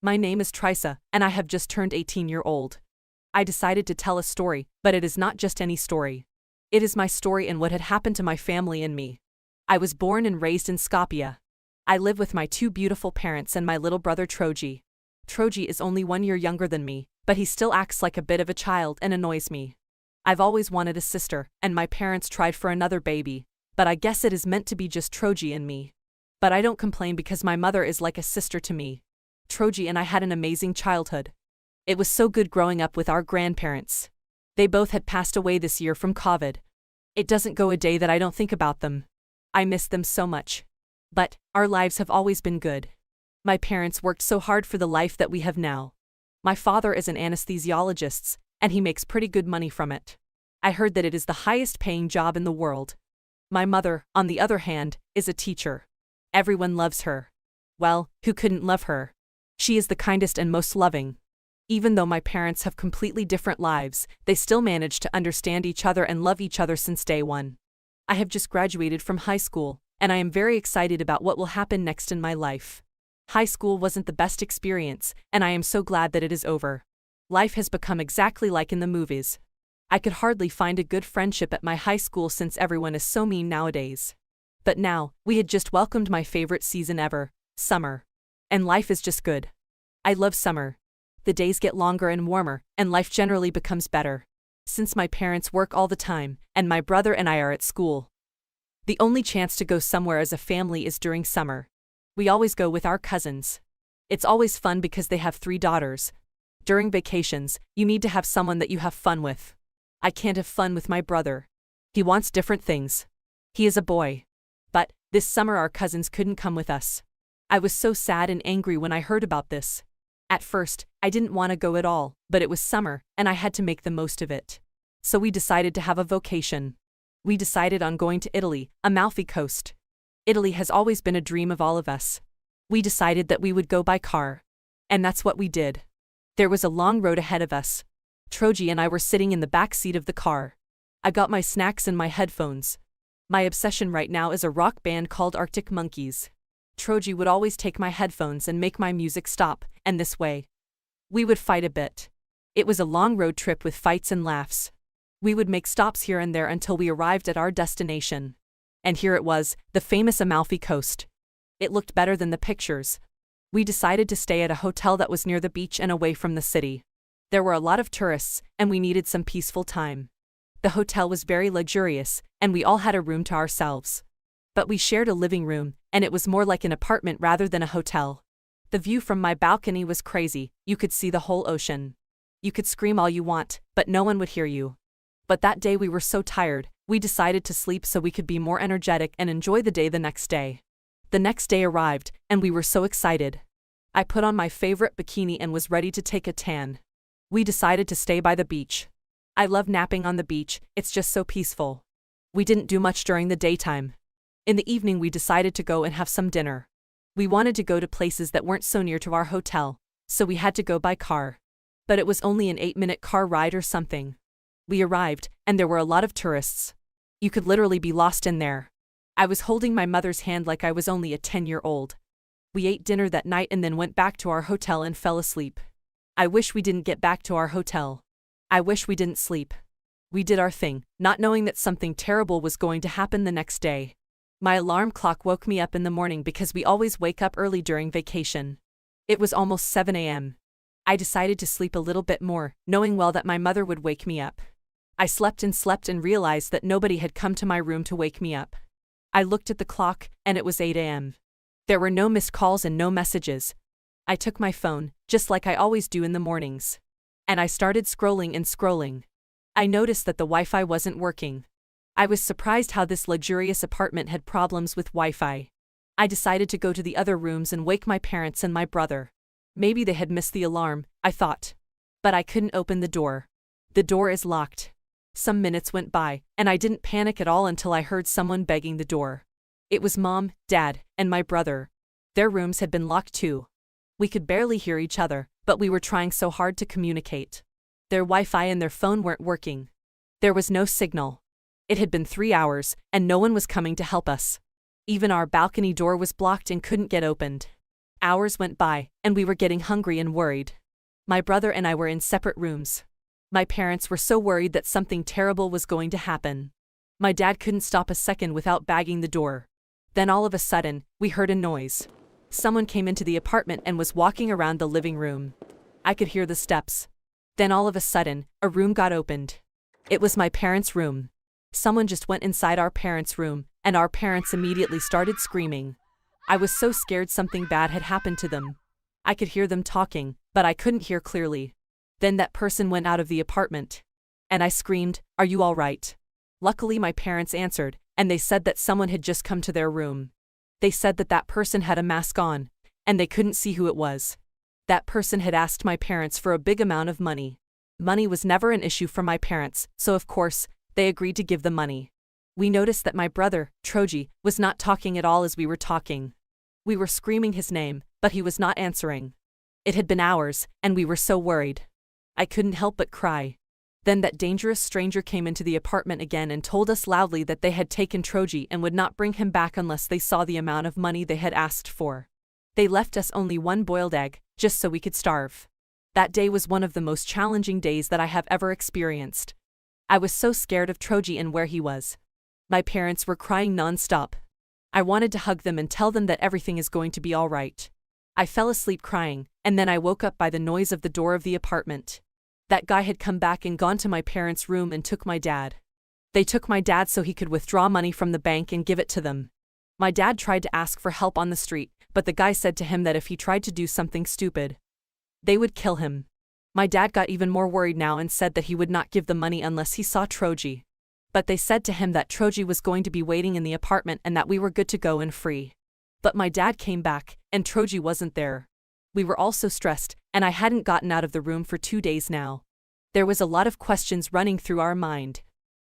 My name is Trisa, and I have just turned 18-year-old. I decided to tell a story, but it is not just any story. It is my story and what had happened to my family and me. I was born and raised in Skopje. I live with my two beautiful parents and my little brother Troji. Troji is only 1 year younger than me, but he still acts like a bit of a child and annoys me. I've always wanted a sister, and my parents tried for another baby, but I guess it is meant to be just Troji and me. But I don't complain because my mother is like a sister to me. Troji and I had an amazing childhood. It was so good growing up with our grandparents. They both had passed away this year from COVID. It doesn't go a day that I don't think about them. I miss them so much. But our lives have always been good. My parents worked so hard for the life that we have now. My father is an anesthesiologist, and he makes pretty good money from it. I heard that it is the highest paying job in the world. My mother, on the other hand, is a teacher. Everyone loves her. Well, who couldn't love her? She is the kindest and most loving. Even though my parents have completely different lives, they still manage to understand each other and love each other since day one. I have just graduated from high school, and I am very excited about what will happen next in my life. High school wasn't the best experience, and I am so glad that it is over. Life has become exactly like in the movies. I could hardly find a good friendship at my high school since everyone is so mean nowadays. But now, we had just welcomed my favorite season ever, summer. And life is just good. I love summer. The days get longer and warmer, and life generally becomes better. Since my parents work all the time, and my brother and I are at school. The only chance to go somewhere as a family is during summer. We always go with our cousins. It's always fun because they have 3 daughters. During vacations, you need to have someone that you have fun with. I can't have fun with my brother. He wants different things. He is a boy. But, this summer our cousins couldn't come with us. I was so sad and angry when I heard about this. At first, I didn't want to go at all, but it was summer, and I had to make the most of it. So we decided to have a vacation. We decided on going to Italy, Amalfi Coast. Italy has always been a dream of all of us. We decided that we would go by car. And that's what we did. There was a long road ahead of us. Troji and I were sitting in the back seat of the car. I got my snacks and my headphones. My obsession right now is a rock band called Arctic Monkeys. Troji would always take my headphones and make my music stop, and this way. We would fight a bit. It was a long road trip with fights and laughs. We would make stops here and there until we arrived at our destination. And here it was, the famous Amalfi Coast. It looked better than the pictures. We decided to stay at a hotel that was near the beach and away from the city. There were a lot of tourists, and we needed some peaceful time. The hotel was very luxurious, and we all had a room to ourselves. But we shared a living room, and it was more like an apartment rather than a hotel. The view from my balcony was crazy. You could see the whole ocean. You could scream all you want, but no one would hear you. But that day we were so tired, we decided to sleep so we could be more energetic and enjoy the day the next day. The next day arrived, and we were so excited. I put on my favorite bikini and was ready to take a tan. We decided to stay by the beach. I love napping on the beach, it's just so peaceful. We didn't do much during the daytime. In the evening we decided to go and have some dinner. We wanted to go to places that weren't so near to our hotel, so we had to go by car. But it was only an 8-minute car ride or something. We arrived, and there were a lot of tourists. You could literally be lost in there. I was holding my mother's hand like I was only a 10-year-old. We ate dinner that night and then went back to our hotel and fell asleep. I wish we didn't get back to our hotel. I wish we didn't sleep. We did our thing, not knowing that something terrible was going to happen the next day. My alarm clock woke me up in the morning because we always wake up early during vacation. It was almost 7 a.m. I decided to sleep a little bit more, knowing well that my mother would wake me up. I slept and realized that nobody had come to my room to wake me up. I looked at the clock, and it was 8 a.m. There were no missed calls and no messages. I took my phone, just like I always do in the mornings. And I started scrolling. I noticed that the Wi-Fi wasn't working. I was surprised how this luxurious apartment had problems with Wi-Fi. I decided to go to the other rooms and wake my parents and my brother. Maybe they had missed the alarm, I thought. But I couldn't open the door. The door is locked. Some minutes went by, and I didn't panic at all until I heard someone begging the door. It was Mom, Dad, and my brother. Their rooms had been locked too. We could barely hear each other, but we were trying so hard to communicate. Their Wi-Fi and their phone weren't working. There was no signal. It had been 3 hours, and no one was coming to help us. Even our balcony door was blocked and couldn't get opened. Hours went by, and we were getting hungry and worried. My brother and I were in separate rooms. My parents were so worried that something terrible was going to happen. My dad couldn't stop a second without bagging the door. Then all of a sudden, we heard a noise. Someone came into the apartment and was walking around the living room. I could hear the steps. Then all of a sudden, a room got opened. It was my parents' room. Someone just went inside our parents' room, and our parents immediately started screaming. I was so scared something bad had happened to them. I could hear them talking, but I couldn't hear clearly. Then that person went out of the apartment. And I screamed, "Are you all right?" Luckily my parents answered, and they said that someone had just come to their room. They said that that person had a mask on, and they couldn't see who it was. That person had asked my parents for a big amount of money. Money was never an issue for my parents, so of course, they agreed to give the money. We noticed that my brother, Troji, was not talking at all as we were talking. We were screaming his name, but he was not answering. It had been hours, and we were so worried. I couldn't help but cry. Then that dangerous stranger came into the apartment again and told us loudly that they had taken Troji and would not bring him back unless they saw the amount of money they had asked for. They left us only one boiled egg, just so we could starve. That day was one of the most challenging days that I have ever experienced. I was so scared of Troji and where he was. My parents were crying non-stop. I wanted to hug them and tell them that everything is going to be all right. I fell asleep crying, and then I woke up by the noise of the door of the apartment. That guy had come back and gone to my parents' room and took my dad. They took my dad so he could withdraw money from the bank and give it to them. My dad tried to ask for help on the street, but the guy said to him that if he tried to do something stupid, they would kill him. My dad got even more worried now and said that he would not give the money unless he saw Troji. But they said to him that Troji was going to be waiting in the apartment and that we were good to go and free. But my dad came back, and Troji wasn't there. We were all so stressed, and I hadn't gotten out of the room for 2 days now. There was a lot of questions running through our mind.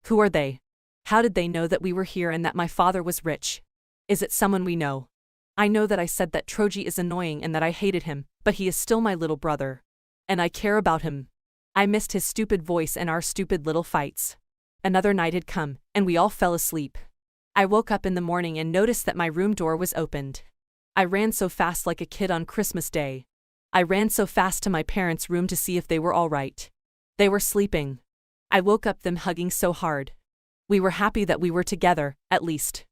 Who are they? How did they know that we were here and that my father was rich? Is it someone we know? I know that I said that Troji is annoying and that I hated him, but he is still my little brother. And I care about him. I missed his stupid voice and our stupid little fights. Another night had come, and we all fell asleep. I woke up in the morning and noticed that my room door was opened. I ran so fast like a kid on Christmas Day. I ran so fast to my parents' room to see if they were all right. They were sleeping. I woke up them hugging so hard. We were happy that we were together, at least.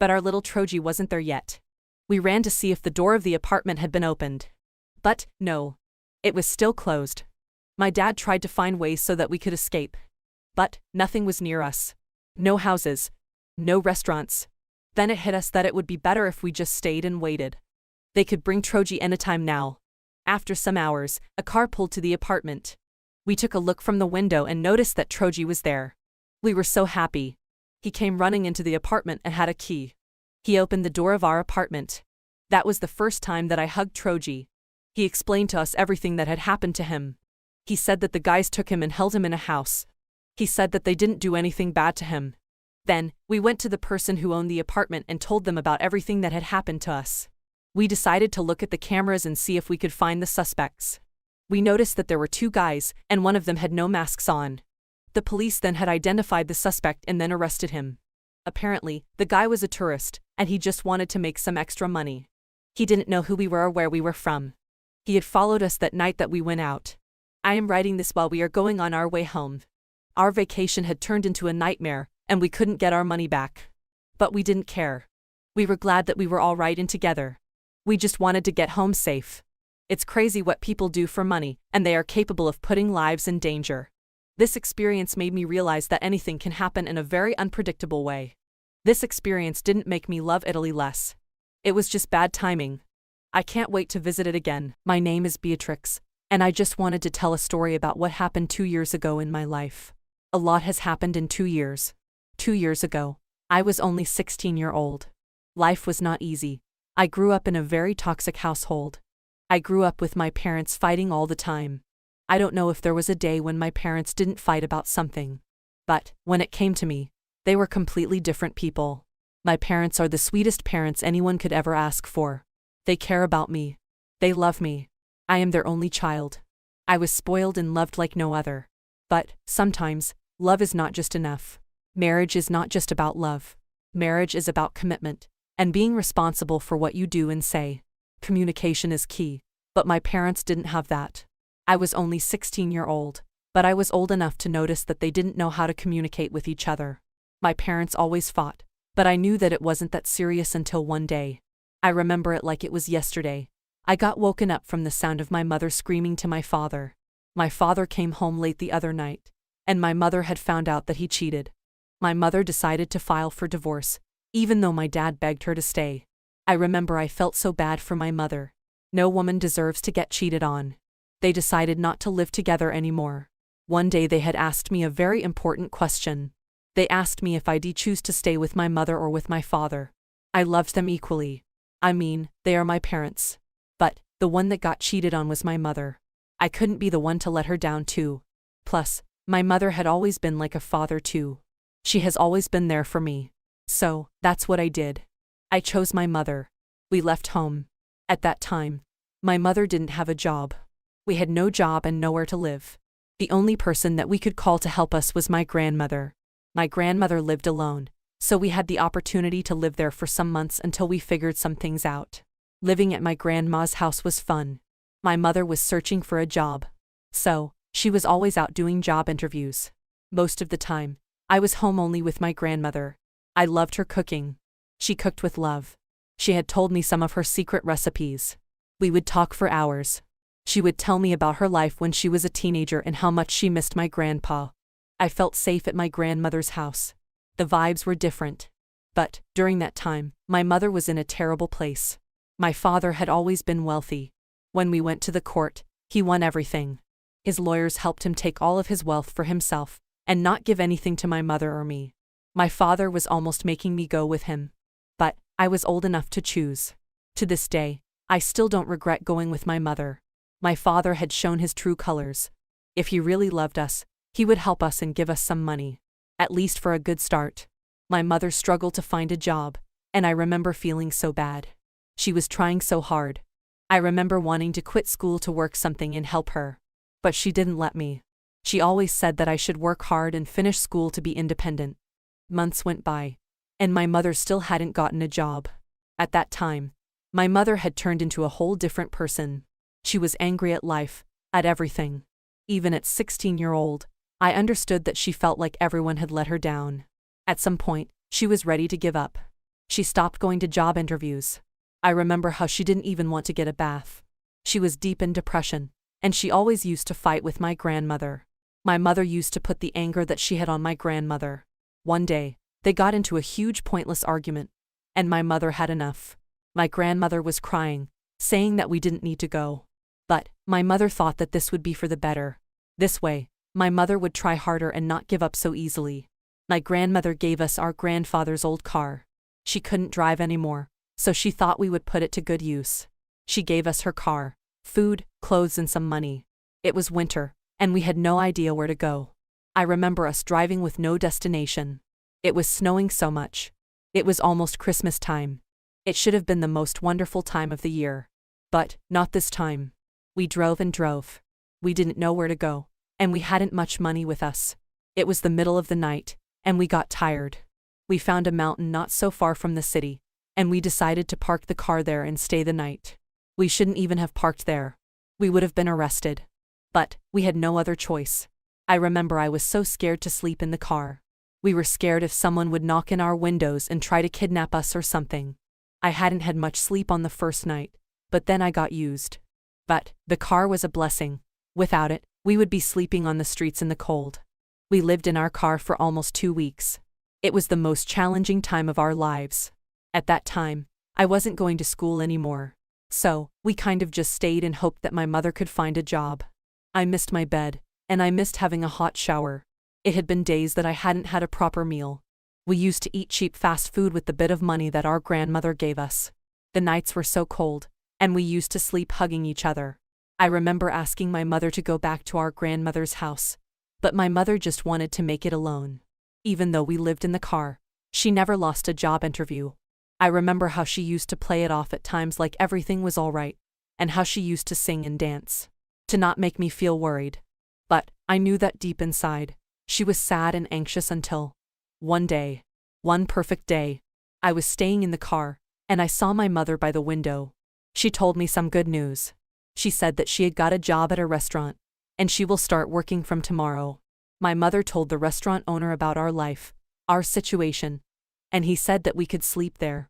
But our little Troji wasn't there yet. We ran to see if the door of the apartment had been opened. But, no. It was still closed. My dad tried to find ways so that we could escape. But, nothing was near us. No houses. No restaurants. Then it hit us that it would be better if we just stayed and waited. They could bring Troji anytime now. After some hours, a car pulled to the apartment. We took a look from the window and noticed that Troji was there. We were so happy. He came running into the apartment and had a key. He opened the door of our apartment. That was the first time that I hugged Troji. He explained to us everything that had happened to him. He said that the guys took him and held him in a house. He said that they didn't do anything bad to him. Then, we went to the person who owned the apartment and told them about everything that had happened to us. We decided to look at the cameras and see if we could find the suspects. We noticed that there were 2 guys, and one of them had no masks on. The police then had identified the suspect and then arrested him. Apparently, the guy was a tourist, and he just wanted to make some extra money. He didn't know who we were or where we were from. He had followed us that night that we went out. I am writing this while we are going on our way home. Our vacation had turned into a nightmare, and we couldn't get our money back. But we didn't care. We were glad that we were all right and together. We just wanted to get home safe. It's crazy what people do for money, and they are capable of putting lives in danger. This experience made me realize that anything can happen in a very unpredictable way. This experience didn't make me love Italy less. It was just bad timing. I can't wait to visit it again. My name is Beatrix, and I just wanted to tell a story about what happened 2 years ago in my life. A lot has happened in 2 years. 2 years ago, I was only 16-year-old. Life was not easy. I grew up in a very toxic household. I grew up with my parents fighting all the time. I don't know if there was a day when my parents didn't fight about something. But, when it came to me, they were completely different people. My parents are the sweetest parents anyone could ever ask for. They care about me. They love me. I am their only child. I was spoiled and loved like no other. But, sometimes, love is not just enough. Marriage is not just about love. Marriage is about commitment, and being responsible for what you do and say. Communication is key, but my parents didn't have that. I was only 16-year-old, but I was old enough to notice that they didn't know how to communicate with each other. My parents always fought, but I knew that it wasn't that serious until one day. I remember it like it was yesterday. I got woken up from the sound of my mother screaming to my father. My father came home late the other night, and my mother had found out that he cheated. My mother decided to file for divorce, even though my dad begged her to stay. I remember I felt so bad for my mother. No woman deserves to get cheated on. They decided not to live together anymore. One day they had asked me a very important question. They asked me if I'd choose to stay with my mother or with my father. I loved them equally. I mean, they are my parents. But, the one that got cheated on was my mother. I couldn't be the one to let her down too. Plus, my mother had always been like a father too. She has always been there for me. So, that's what I did. I chose my mother. We left home. At that time, my mother didn't have a job. We had no job and nowhere to live. The only person that we could call to help us was my grandmother. My grandmother lived alone, so we had the opportunity to live there for some months until we figured some things out. Living at my grandma's house was fun. My mother was searching for a job. So, she was always out doing job interviews. Most of the time, I was home only with my grandmother. I loved her cooking. She cooked with love. She had told me some of her secret recipes. We would talk for hours. She would tell me about her life when she was a teenager and how much she missed my grandpa. I felt safe at my grandmother's house. The vibes were different. But, during that time, my mother was in a terrible place. My father had always been wealthy. When we went to the court, he won everything. His lawyers helped him take all of his wealth for himself and not give anything to my mother or me. My father was almost making me go with him. But I was old enough to choose. To this day, I still don't regret going with my mother. My father had shown his true colors. If he really loved us, he would help us and give us some money. At least for a good start. My mother struggled to find a job, and I remember feeling so bad. She was trying so hard. I remember wanting to quit school to work something and help her. But she didn't let me. She always said that I should work hard and finish school to be independent. Months went by, and my mother still hadn't gotten a job. At that time, my mother had turned into a whole different person. She was angry at life, at everything. Even at 16-year-old, I understood that she felt like everyone had let her down. At some point, she was ready to give up. She stopped going to job interviews. I remember how she didn't even want to get a bath. She was deep in depression, and she always used to fight with my grandmother. My mother used to put the anger that she had on my grandmother. One day, they got into a huge pointless argument, and my mother had enough. My grandmother was crying, saying that we didn't need to go. But my mother thought that this would be for the better. This way, my mother would try harder and not give up so easily. My grandmother gave us our grandfather's old car. She couldn't drive anymore, so she thought we would put it to good use. She gave us her car, food, clothes, and some money. It was winter, and we had no idea where to go. I remember us driving with no destination. It was snowing so much. It was almost Christmas time. It should have been the most wonderful time of the year. But not this time. We drove and drove. We didn't know where to go, and we hadn't much money with us. It was the middle of the night, and we got tired. We found a mountain not so far from the city, and we decided to park the car there and stay the night. We shouldn't even have parked there. We would have been arrested. But we had no other choice. I remember I was so scared to sleep in the car. We were scared if someone would knock in our windows and try to kidnap us or something. I hadn't had much sleep on the first night, but then I got used. But the car was a blessing. Without it, we would be sleeping on the streets in the cold. We lived in our car for almost 2 weeks. It was the most challenging time of our lives. At that time, I wasn't going to school anymore. So, we kind of just stayed and hoped that my mother could find a job. I missed my bed, and I missed having a hot shower. It had been days that I hadn't had a proper meal. We used to eat cheap fast food with the bit of money that our grandmother gave us. The nights were so cold, and we used to sleep hugging each other. I remember asking my mother to go back to our grandmother's house, but my mother just wanted to make it alone. Even though we lived in the car, she never lost a job interview. I remember how she used to play it off at times like everything was all right, and how she used to sing and dance, to not make me feel worried. But I knew that deep inside, she was sad and anxious until one day, one perfect day, I was staying in the car, and I saw my mother by the window. She told me some good news. She said that she had got a job at a restaurant, and she will start working from tomorrow. My mother told the restaurant owner about our life, our situation, and he said that we could sleep there.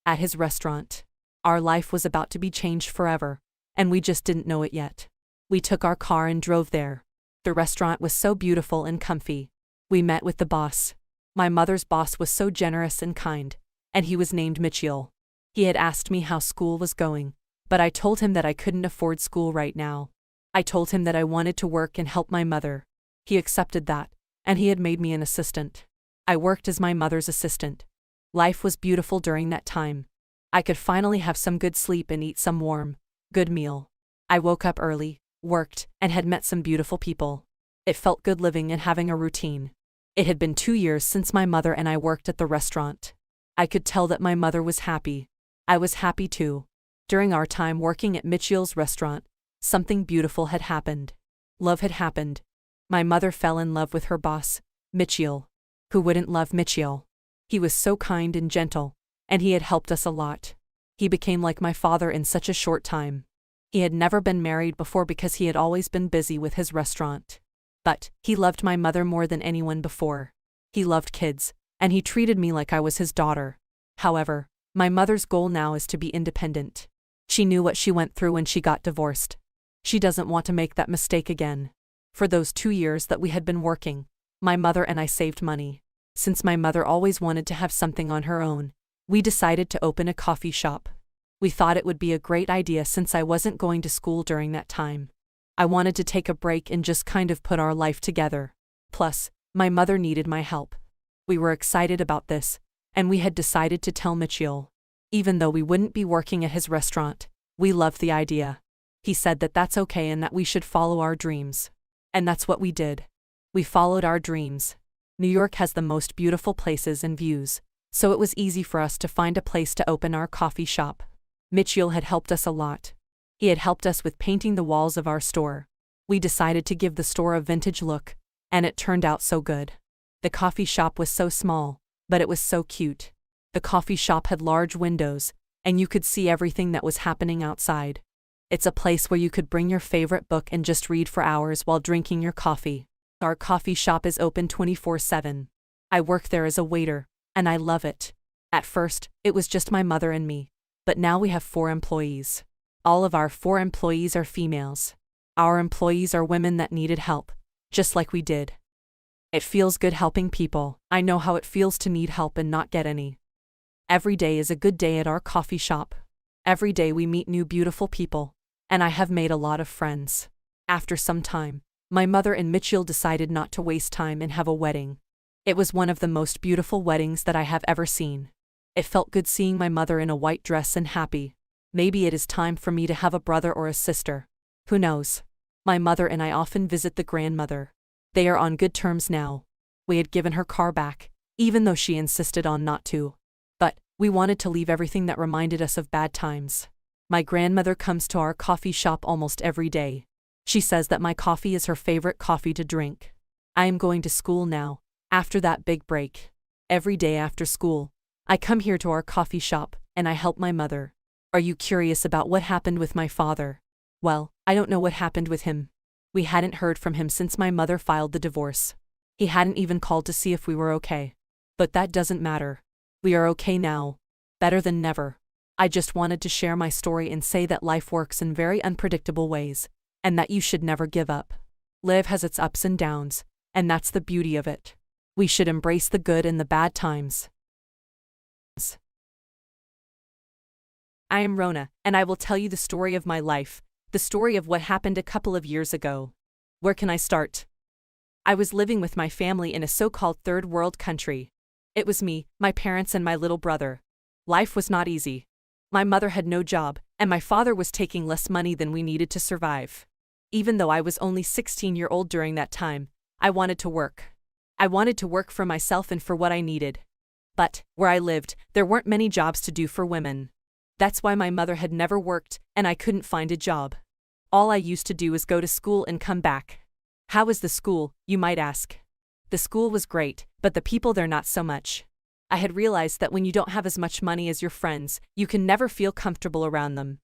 At his restaurant. Our life was about to be changed forever, and we just didn't know it yet. We took our car and drove there. The restaurant was so beautiful and comfy. We met with the boss. My mother's boss was so generous and kind, and he was named Mitchell. He had asked me how school was going, but I told him that I couldn't afford school right now. I told him that I wanted to work and help my mother. He accepted that, and he had made me an assistant. I worked as my mother's assistant. Life was beautiful during that time. I could finally have some good sleep and eat some warm, good meal. I woke up early, worked, and had met some beautiful people. It felt good living and having a routine. It had been 2 years since my mother and I worked at the restaurant. I could tell that my mother was happy. I was happy too. During our time working at Mitchell's restaurant, something beautiful had happened. Love had happened. My mother fell in love with her boss, Mitchell. Who wouldn't love Mitchell? He was so kind and gentle, and he had helped us a lot. He became like my father in such a short time. He had never been married before because he had always been busy with his restaurant. But he loved my mother more than anyone before. He loved kids, and he treated me like I was his daughter. However, my mother's goal now is to be independent. She knew what she went through when she got divorced. She doesn't want to make that mistake again. For those 2 years that we had been working, my mother and I saved money. Since my mother always wanted to have something on her own, we decided to open a coffee shop. We thought it would be a great idea since I wasn't going to school during that time. I wanted to take a break and just kind of put our life together. Plus, my mother needed my help. We were excited about this, and we had decided to tell Mitchell. Even though we wouldn't be working at his restaurant, we loved the idea. He said that that's okay and that we should follow our dreams. And that's what we did. We followed our dreams. New York has the most beautiful places and views, so it was easy for us to find a place to open our coffee shop. Mitchell had helped us a lot. He had helped us with painting the walls of our store. We decided to give the store a vintage look, and it turned out so good. The coffee shop was so small, but it was so cute. The coffee shop had large windows, and you could see everything that was happening outside. It's a place where you could bring your favorite book and just read for hours while drinking your coffee. Our coffee shop is open 24/7. I work there as a waiter, and I love it. At first, it was just my mother and me, but now we have 4 employees. All of our 4 employees are females. Our employees are women that needed help, just like we did. It feels good helping people. I know how it feels to need help and not get any. Every day is a good day at our coffee shop. Every day we meet new beautiful people, and I have made a lot of friends. After some time, my mother and Mitchell decided not to waste time and have a wedding. It was one of the most beautiful weddings that I have ever seen. It felt good seeing my mother in a white dress and happy. Maybe it is time for me to have a brother or a sister. Who knows? My mother and I often visit the grandmother. They are on good terms now. We had given her car back, even though she insisted on not to. But we wanted to leave everything that reminded us of bad times. My grandmother comes to our coffee shop almost every day. She says that my coffee is her favorite coffee to drink. I am going to school now, after that big break. Every day after school, I come here to our coffee shop, and I help my mother. Are you curious about what happened with my father? Well, I don't know what happened with him. We hadn't heard from him since my mother filed the divorce. He hadn't even called to see if we were okay. But that doesn't matter. We are okay now. Better than never. I just wanted to share my story and say that life works in very unpredictable ways, and that you should never give up. Life has its ups and downs, and that's the beauty of it. We should embrace the good and the bad times. I am Rona, and I will tell you the story of my life, the story of what happened a couple of years ago. Where can I start? I was living with my family in a so-called third world country. It was me, my parents, and my little brother. Life was not easy. My mother had no job, and my father was taking less money than we needed to survive. Even though I was only 16-year-old during that time, I wanted to work. I wanted to work for myself and for what I needed. But, where I lived, there weren't many jobs to do for women. That's why my mother had never worked, and I couldn't find a job. All I used to do was go to school and come back. How was the school, you might ask? The school was great, but the people there not so much. I had realized that when you don't have as much money as your friends, you can never feel comfortable around them.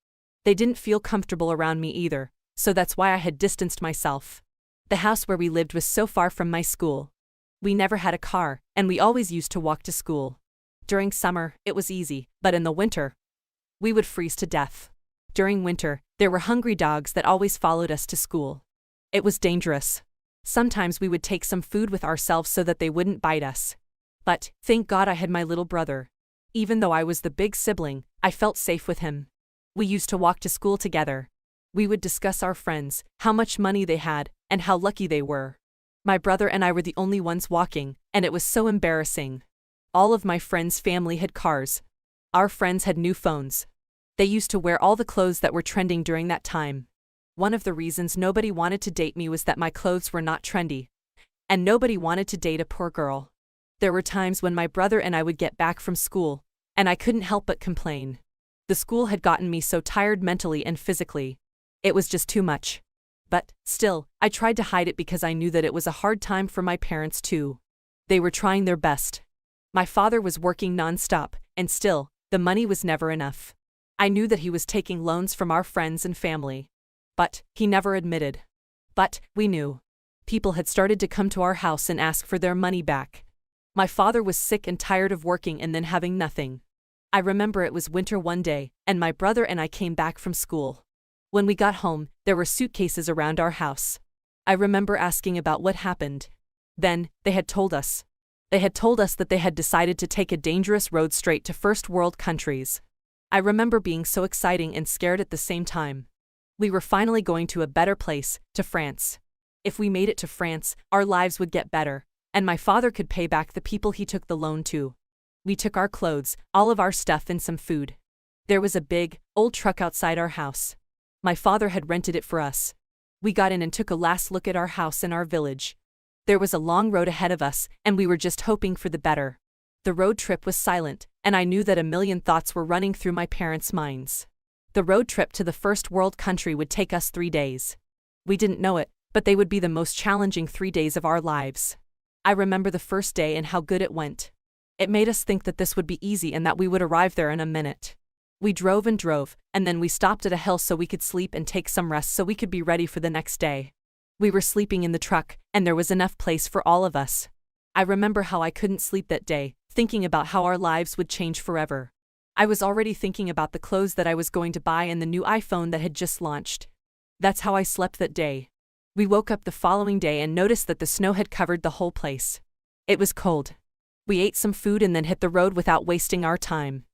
They didn't feel comfortable around me either, so that's why I had distanced myself. The house where we lived was so far from my school. We never had a car, and we always used to walk to school. During summer, it was easy, but in the winter, we would freeze to death. During winter, there were hungry dogs that always followed us to school. It was dangerous. Sometimes we would take some food with ourselves so that they wouldn't bite us. But, thank God I had my little brother. Even though I was the big sibling, I felt safe with him. We used to walk to school together. We would discuss our friends, how much money they had, and how lucky they were. My brother and I were the only ones walking, and it was so embarrassing. All of my friends' family had cars. Our friends had new phones. They used to wear all the clothes that were trending during that time. One of the reasons nobody wanted to date me was that my clothes were not trendy. And nobody wanted to date a poor girl. There were times when my brother and I would get back from school, and I couldn't help but complain. The school had gotten me so tired mentally and physically. It was just too much. But, still, I tried to hide it because I knew that it was a hard time for my parents too. They were trying their best. My father was working non-stop, and still, the money was never enough. I knew that he was taking loans from our friends and family. But, he never admitted. But, we knew. People had started to come to our house and ask for their money back. My father was sick and tired of working and then having nothing. I remember it was winter one day, and my brother and I came back from school. When we got home, there were suitcases around our house. I remember asking about what happened. Then, they had told us. They had told us that they had decided to take a dangerous road straight to first world countries. I remember being so exciting and scared at the same time. We were finally going to a better place, to France. If we made it to France, our lives would get better, and my father could pay back the people he took the loan to. We took our clothes, all of our stuff, and some food. There was a big, old truck outside our house. My father had rented it for us. We got in and took a last look at our house and our village. There was a long road ahead of us, and we were just hoping for the better. The road trip was silent, and I knew that a million thoughts were running through my parents' minds. The road trip to the first world country would take us 3 days. We didn't know it, but they would be the most challenging 3 days of our lives. I remember the first day and how good it went. It made us think that this would be easy and that we would arrive there in a minute. We drove and drove, and then we stopped at a hill so we could sleep and take some rest so we could be ready for the next day. We were sleeping in the truck, and there was enough place for all of us. I remember how I couldn't sleep that day, thinking about how our lives would change forever. I was already thinking about the clothes that I was going to buy and the new iPhone that had just launched. That's how I slept that day. We woke up the following day and noticed that the snow had covered the whole place. It was cold. We ate some food and then hit the road without wasting our time.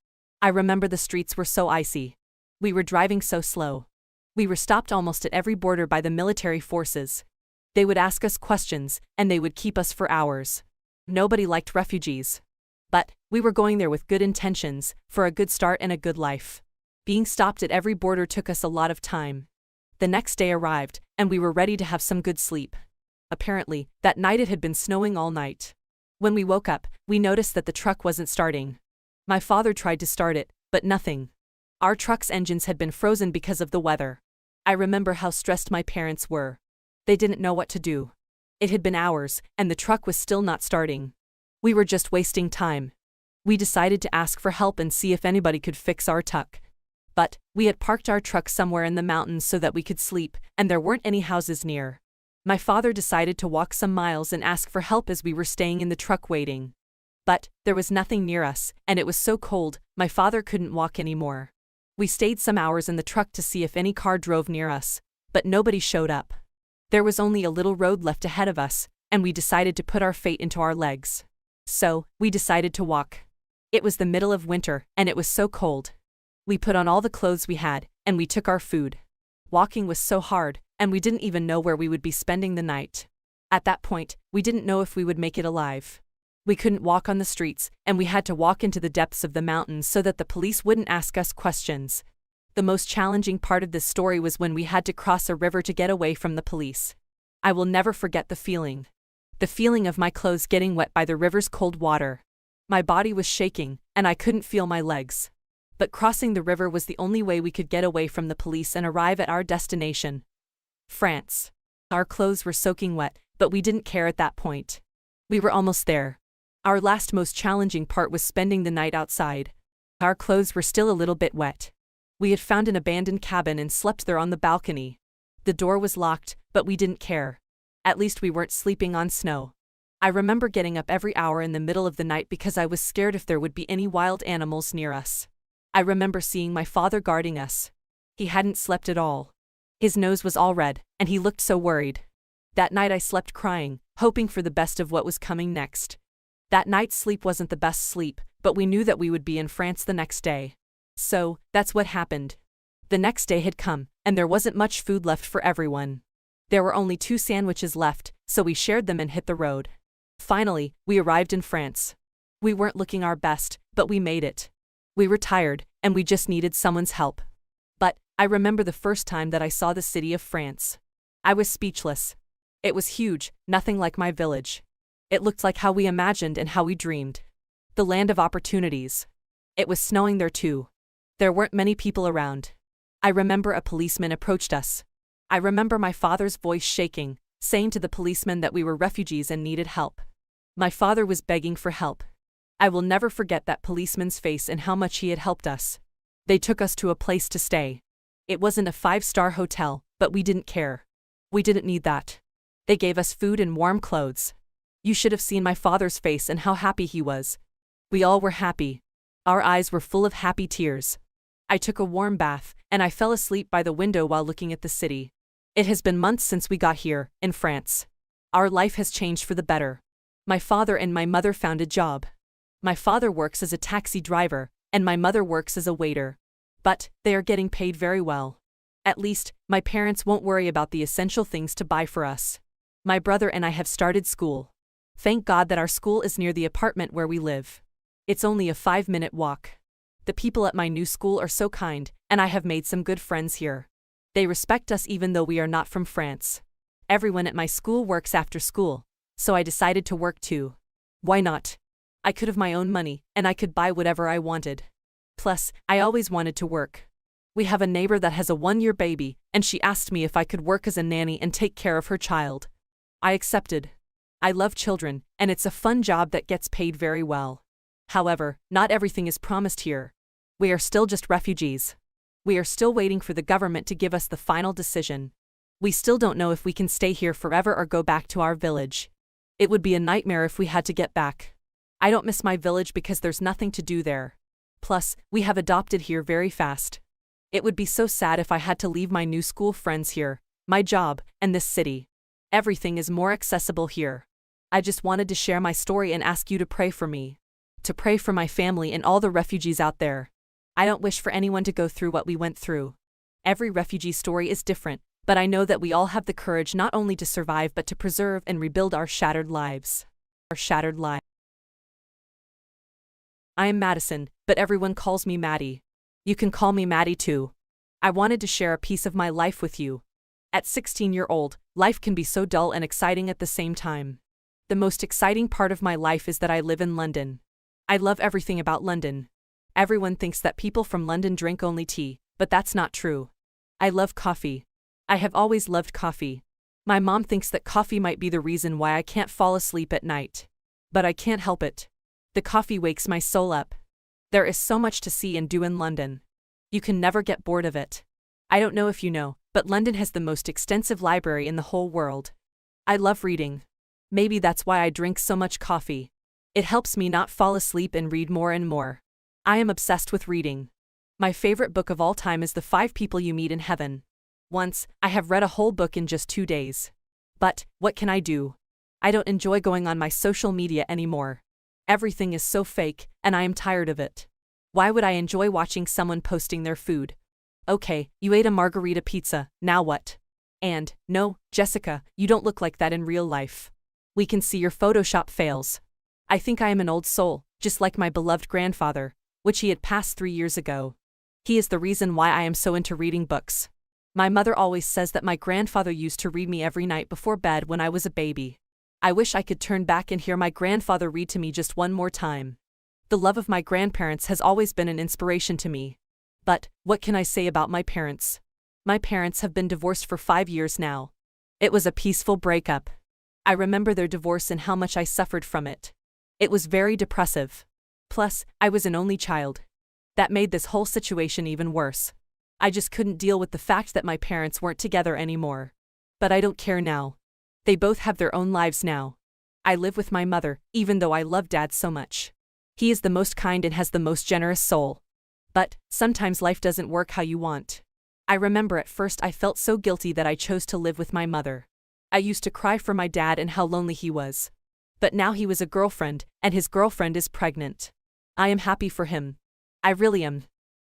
I remember the streets were so icy. We were driving so slow. We were stopped almost at every border by the military forces. They would ask us questions, and they would keep us for hours. Nobody liked refugees. But we were going there with good intentions, for a good start and a good life. Being stopped at every border took us a lot of time. The next day arrived, and we were ready to have some good sleep. Apparently, that night it had been snowing all night. When we woke up, we noticed that the truck wasn't starting. My father tried to start it, but nothing. Our truck's engines had been frozen because of the weather. I remember how stressed my parents were. They didn't know what to do. It had been hours, and the truck was still not starting. We were just wasting time. We decided to ask for help and see if anybody could fix our truck. But we had parked our truck somewhere in the mountains so that we could sleep, and there weren't any houses near. My father decided to walk some miles and ask for help as we were staying in the truck waiting. But there was nothing near us, and it was so cold, my father couldn't walk anymore. We stayed some hours in the truck to see if any car drove near us, but nobody showed up. There was only a little road left ahead of us, and we decided to put our fate into our legs. So, we decided to walk. It was the middle of winter, and it was so cold. We put on all the clothes we had, and we took our food. Walking was so hard, and we didn't even know where we would be spending the night. At that point, we didn't know if we would make it alive. We couldn't walk on the streets, and we had to walk into the depths of the mountains so that the police wouldn't ask us questions. The most challenging part of this story was when we had to cross a river to get away from the police. I will never forget the feeling. The feeling of my clothes getting wet by the river's cold water. My body was shaking, and I couldn't feel my legs. But crossing the river was the only way we could get away from the police and arrive at our destination. France. Our clothes were soaking wet, but we didn't care at that point. We were almost there. Our last most challenging part was spending the night outside. Our clothes were still a little bit wet. We had found an abandoned cabin and slept there on the balcony. The door was locked, but we didn't care. At least we weren't sleeping on snow. I remember getting up every hour in the middle of the night because I was scared if there would be any wild animals near us. I remember seeing my father guarding us. He hadn't slept at all. His nose was all red, and he looked so worried. That night I slept crying, hoping for the best of what was coming next. That night's sleep wasn't the best sleep, but we knew that we would be in France the next day. So, that's what happened. The next day had come, and there wasn't much food left for everyone. There were only 2 sandwiches left, so we shared them and hit the road. Finally, we arrived in France. We weren't looking our best, but we made it. We were tired, and we just needed someone's help. But I remember the first time that I saw the city of France. I was speechless. It was huge, nothing like my village. It looked like how we imagined and how we dreamed. The land of opportunities. It was snowing there too. There weren't many people around. I remember a policeman approached us. I remember my father's voice shaking, saying to the policeman that we were refugees and needed help. My father was begging for help. I will never forget that policeman's face and how much he had helped us. They took us to a place to stay. It wasn't a 5-star hotel, but we didn't care. We didn't need that. They gave us food and warm clothes. You should have seen my father's face and how happy he was. We all were happy. Our eyes were full of happy tears. I took a warm bath, and I fell asleep by the window while looking at the city. It has been months since we got here, in France. Our life has changed for the better. My father and my mother found a job. My father works as a taxi driver, and my mother works as a waiter. But they are getting paid very well. At least, my parents won't worry about the essential things to buy for us. My brother and I have started school. Thank God that our school is near the apartment where we live. It's only a 5-minute walk. The people at my new school are so kind, and I have made some good friends here. They respect us even though we are not from France. Everyone at my school works after school, so I decided to work too. Why not? I could have my own money, and I could buy whatever I wanted. Plus, I always wanted to work. We have a neighbor that has a 1-year baby, and she asked me if I could work as a nanny and take care of her child. I accepted. I love children, and it's a fun job that gets paid very well. However, not everything is promised here. We are still just refugees. We are still waiting for the government to give us the final decision. We still don't know if we can stay here forever or go back to our village. It would be a nightmare if we had to get back. I don't miss my village because there's nothing to do there. Plus, we have adopted here very fast. It would be so sad if I had to leave my new school friends here, my job, and this city. Everything is more accessible here. I just wanted to share my story and ask you to pray for me. To pray for my family and all the refugees out there. I don't wish for anyone to go through what we went through. Every refugee story is different, but I know that we all have the courage not only to survive but to preserve and rebuild our shattered lives. I am Madison, but everyone calls me Maddie. You can call me Maddie too. I wanted to share a piece of my life with you. At 16-year-old, life can be so dull and exciting at the same time. The most exciting part of my life is that I live in London. I love everything about London. Everyone thinks that people from London drink only tea, but that's not true. I love coffee. I have always loved coffee. My mom thinks that coffee might be the reason why I can't fall asleep at night. But I can't help it. The coffee wakes my soul up. There is so much to see and do in London. You can never get bored of it. I don't know if you know, but London has the most extensive library in the whole world. I love reading. Maybe that's why I drink so much coffee. It helps me not fall asleep and read more and more. I am obsessed with reading. My favorite book of all time is The 5 People You Meet in Heaven. Once, I have read a whole book in just 2 days. But, what can I do? I don't enjoy going on my social media anymore. Everything is so fake, and I am tired of it. Why would I enjoy watching someone posting their food? Okay, you ate a margarita pizza, now what? And, no, Jessica, you don't look like that in real life. We can see your Photoshop fails. I think I am an old soul, just like my beloved grandfather, which he had passed 3 years ago. He is the reason why I am so into reading books. My mother always says that my grandfather used to read me every night before bed when I was a baby. I wish I could turn back and hear my grandfather read to me just one more time. The love of my grandparents has always been an inspiration to me. But, what can I say about my parents? My parents have been divorced for 5 years now. It was a peaceful breakup. I remember their divorce and how much I suffered from it. It was very depressive. Plus, I was an only child. That made this whole situation even worse. I just couldn't deal with the fact that my parents weren't together anymore. But I don't care now. They both have their own lives now. I live with my mother, even though I love Dad so much. He is the most kind and has the most generous soul. But, sometimes life doesn't work how you want. I remember at first I felt so guilty that I chose to live with my mother. I used to cry for my dad and how lonely he was. But now he was a girlfriend, and his girlfriend is pregnant. I am happy for him. I really am.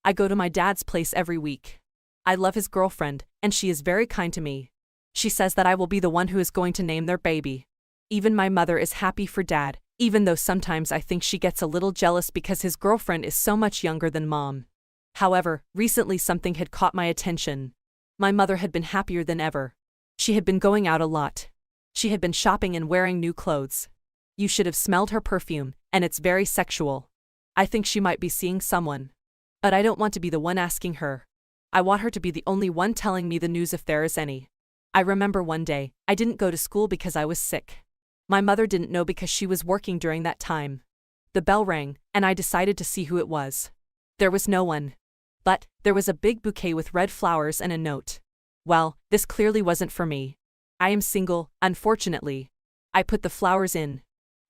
I go to my dad's place every week. I love his girlfriend, and she is very kind to me. She says that I will be the one who is going to name their baby. Even my mother is happy for Dad, even though sometimes I think she gets a little jealous because his girlfriend is so much younger than Mom. However, recently something had caught my attention. My mother had been happier than ever. She had been going out a lot. She had been shopping and wearing new clothes. You should have smelled her perfume, and it's very sexual. I think she might be seeing someone. But I don't want to be the one asking her. I want her to be the only one telling me the news if there is any. I remember one day, I didn't go to school because I was sick. My mother didn't know because she was working during that time. The bell rang, and I decided to see who it was. There was no one. But, there was a big bouquet with red flowers and a note. Well, this clearly wasn't for me. I am single, unfortunately. I put the flowers in.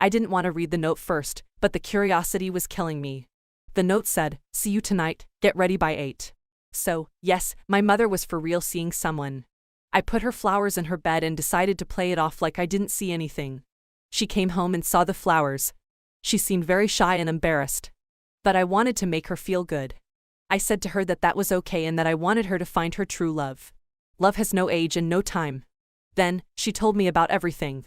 I didn't want to read the note first, but the curiosity was killing me. The note said, "See you tonight, get ready by 8. So, yes, my mother was for real seeing someone. I put her flowers in her bed and decided to play it off like I didn't see anything. She came home and saw the flowers. She seemed very shy and embarrassed. But I wanted to make her feel good. I said to her that that was okay and that I wanted her to find her true love. Love has no age and no time. Then, she told me about everything.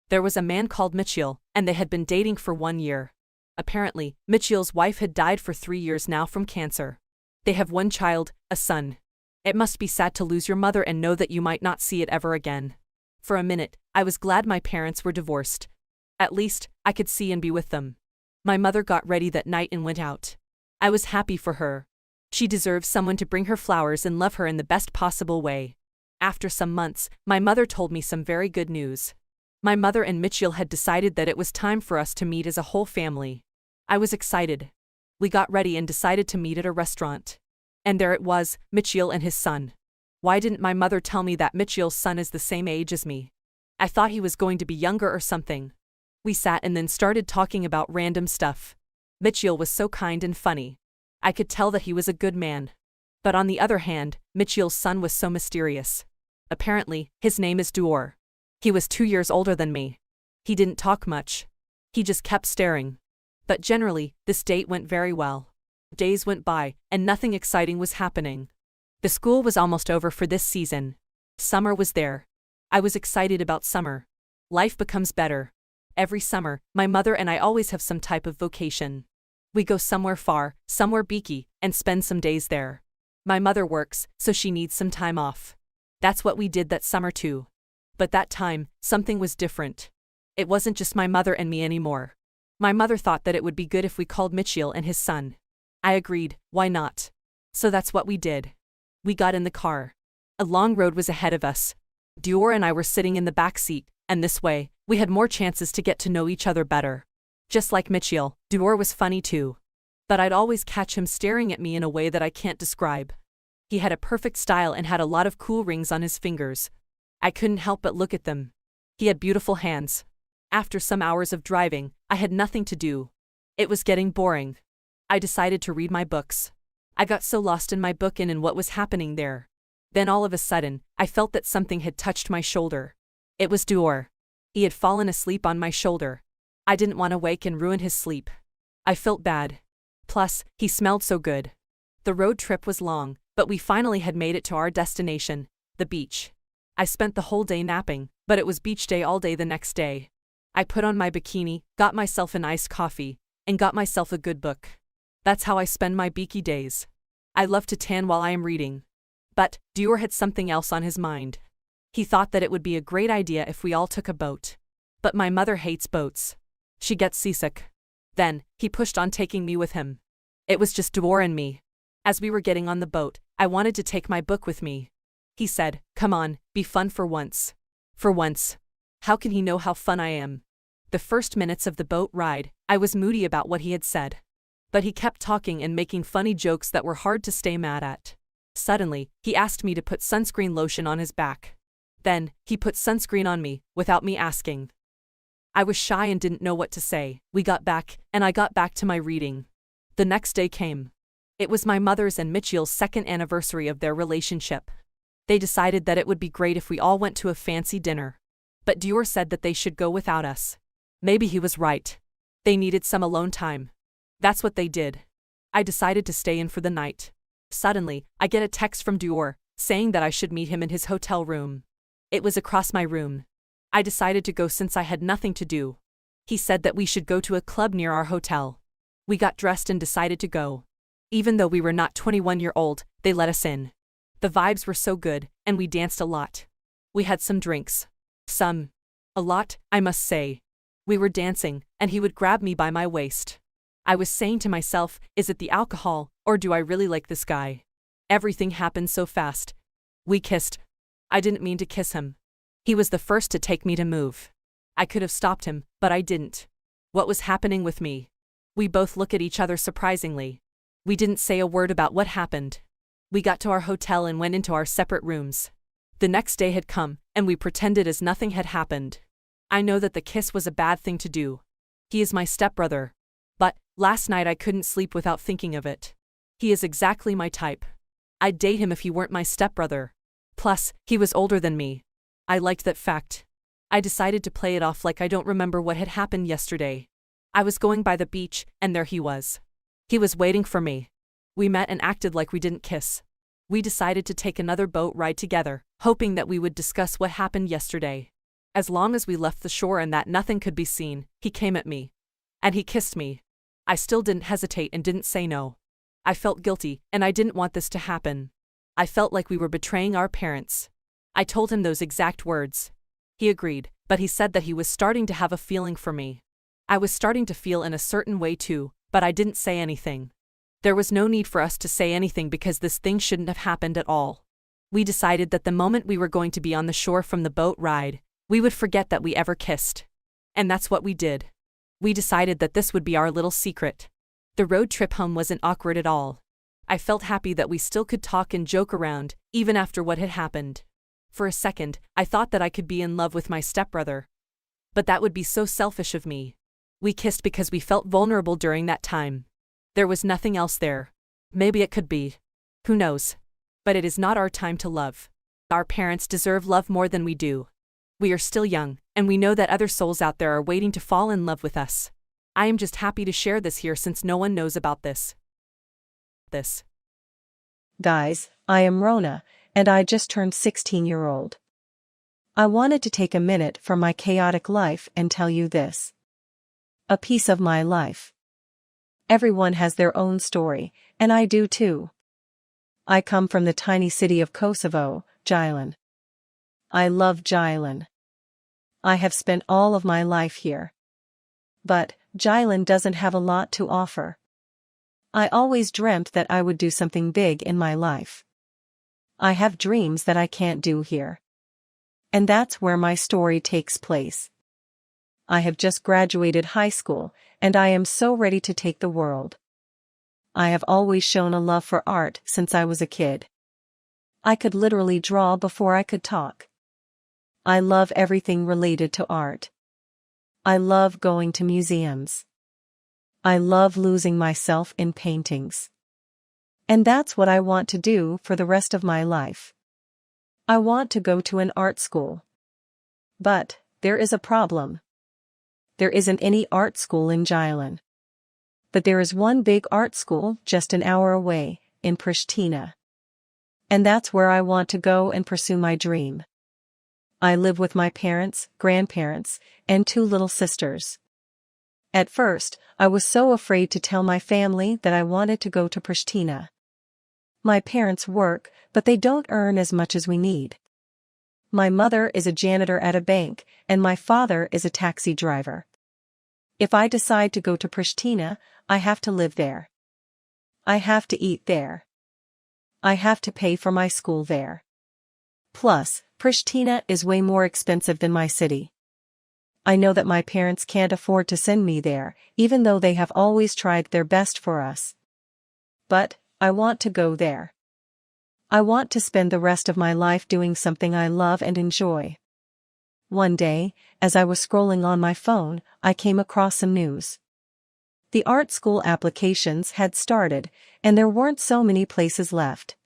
There was a man called Mitchell, and they had been dating for 1 year. Apparently, Mitchell's wife had died for 3 years now from cancer. They have one child, a son. It must be sad to lose your mother and know that you might not see it ever again. For a minute, I was glad my parents were divorced. At least, I could see and be with them. My mother got ready that night and went out. I was happy for her. She deserves someone to bring her flowers and love her in the best possible way. After some months, my mother told me some very good news. My mother and Mitchell had decided that it was time for us to meet as a whole family. I was excited. We got ready and decided to meet at a restaurant. And there it was, Mitchell and his son. Why didn't my mother tell me that Mitchell's son is the same age as me? I thought he was going to be younger or something. We sat and then started talking about random stuff. Mitchell was so kind and funny. I could tell that he was a good man. But on the other hand, Mitchell's son was so mysterious. Apparently, his name is Duor. He was 2 years older than me. He didn't talk much. He just kept staring. But generally, this date went very well. Days went by, and nothing exciting was happening. The school was almost over for this season. Summer was there. I was excited about summer. Life becomes better. Every summer, my mother and I always have some type of vacation. We go somewhere far, somewhere beaky, and spend some days there. My mother works, so she needs some time off. That's what we did that summer too. But that time, something was different. It wasn't just my mother and me anymore. My mother thought that it would be good if we called Mitchell and his son. I agreed, why not? So that's what we did. We got in the car. A long road was ahead of us. Duor and I were sitting in the back seat, and this way, we had more chances to get to know each other better. Just like Mitchell, Duor was funny too. But I'd always catch him staring at me in a way that I can't describe. He had a perfect style and had a lot of cool rings on his fingers. I couldn't help but look at them. He had beautiful hands. After some hours of driving, I had nothing to do. It was getting boring. I decided to read my books. I got so lost in my book and in what was happening there. Then all of a sudden, I felt that something had touched my shoulder. It was Duor. He had fallen asleep on my shoulder. I didn't want to wake and ruin his sleep. I felt bad. Plus, he smelled so good. The road trip was long, but we finally had made it to our destination, the beach. I spent the whole day napping, but it was beach day all day the next day. I put on my bikini, got myself an iced coffee, and got myself a good book. That's how I spend my beaky days. I love to tan while I am reading. But, Duor had something else on his mind. He thought that it would be a great idea if we all took a boat. But my mother hates boats. She gets seasick. Then, he pushed on taking me with him. It was just Duor and me. As we were getting on the boat, I wanted to take my book with me. He said, "Come on, be fun for once." For once. How can he know how fun I am? The first minutes of the boat ride, I was moody about what he had said. But he kept talking and making funny jokes that were hard to stay mad at. Suddenly, he asked me to put sunscreen lotion on his back. Then, he put sunscreen on me, without me asking. I was shy and didn't know what to say. We got back, and I got back to my reading. The next day came. It was my mother's and Mitchell's second anniversary of their relationship. They decided that it would be great if we all went to a fancy dinner. But Duor said that they should go without us. Maybe he was right. They needed some alone time. That's what they did. I decided to stay in for the night. Suddenly, I get a text from Duor, saying that I should meet him in his hotel room. It was across my room. I decided to go since I had nothing to do. He said that we should go to a club near our hotel. We got dressed and decided to go. Even though we were not 21-year-old, they let us in. The vibes were so good, and we danced a lot. We had some drinks. A lot, I must say. We were dancing, and he would grab me by my waist. I was saying to myself, is it the alcohol, or do I really like this guy? Everything happened so fast. We kissed. I didn't mean to kiss him. He was the first to take me to move. I could have stopped him, but I didn't. What was happening with me? We both looked at each other surprisingly. We didn't say a word about what happened. We got to our hotel and went into our separate rooms. The next day had come, and we pretended as nothing had happened. I know that the kiss was a bad thing to do. He is my stepbrother. But, last night I couldn't sleep without thinking of it. He is exactly my type. I'd date him if he weren't my stepbrother. Plus, he was older than me. I liked that fact. I decided to play it off like I don't remember what had happened yesterday. I was going by the beach, and there he was. He was waiting for me. We met and acted like we didn't kiss. We decided to take another boat ride together, hoping that we would discuss what happened yesterday. As long as we left the shore and that nothing could be seen, he came at me. And he kissed me. I still didn't hesitate and didn't say no. I felt guilty, and I didn't want this to happen. I felt like we were betraying our parents. I told him those exact words. He agreed, but he said that he was starting to have a feeling for me. I was starting to feel in a certain way too, but I didn't say anything. There was no need for us to say anything because this thing shouldn't have happened at all. We decided that the moment we were going to be on the shore from the boat ride, we would forget that we ever kissed. And that's what we did. We decided that this would be our little secret. The road trip home wasn't awkward at all. I felt happy that we still could talk and joke around, even after what had happened. For a second, I thought that I could be in love with my stepbrother. But that would be so selfish of me. We kissed because we felt vulnerable during that time. There was nothing else there. Maybe it could be. Who knows? But it is not our time to love. Our parents deserve love more than we do. We are still young, and we know that other souls out there are waiting to fall in love with us. I am just happy to share this here since no one knows about this. Guys, I am Rona, and I just turned 16-year-old. I wanted to take a minute from my chaotic life and tell you this. A piece of my life. Everyone has their own story, and I do too. I come from the tiny city of Kosovo, Gjilin. I love Gjilin. I have spent all of my life here. But Gjilin doesn't have a lot to offer. I always dreamt that I would do something big in my life. I have dreams that I can't do here. And that's where my story takes place. I have just graduated high school, and I am so ready to take the world. I have always shown a love for art since I was a kid. I could literally draw before I could talk. I love everything related to art. I love going to museums. I love losing myself in paintings. And that's what I want to do for the rest of my life. I want to go to an art school. But there is a problem. There isn't any art school in Gjilin. But there is one big art school just an hour away, in Pristina. And that's where I want to go and pursue my dream. I live with my parents, grandparents, and 2 little sisters. At first, I was so afraid to tell my family that I wanted to go to Pristina. My parents work, but they don't earn as much as we need. My mother is a janitor at a bank, and my father is a taxi driver. If I decide to go to Pristina, I have to live there. I have to eat there. I have to pay for my school there. Plus, Pristina is way more expensive than my city. I know that my parents can't afford to send me there, even though they have always tried their best for us. But I want to go there. I want to spend the rest of my life doing something I love and enjoy. One day, as I was scrolling on my phone, I came across some news. The art school applications had started, and there weren't so many places left.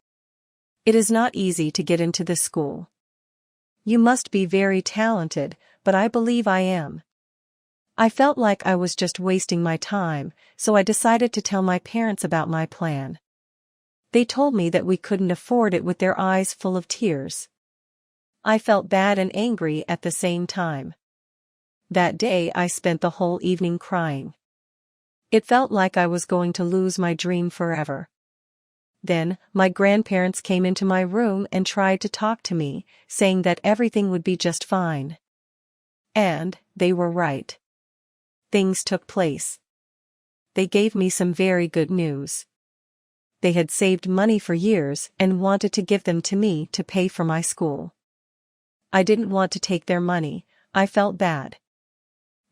It is not easy to get into this school. You must be very talented, but I believe I am. I felt like I was just wasting my time, so I decided to tell my parents about my plan. They told me that we couldn't afford it with their eyes full of tears. I felt bad and angry at the same time. That day I spent the whole evening crying. It felt like I was going to lose my dream forever. Then, my grandparents came into my room and tried to talk to me, saying that everything would be just fine. And they were right. Things took place. They gave me some very good news. They had saved money for years and wanted to give them to me to pay for my school. I didn't want to take their money, I felt bad.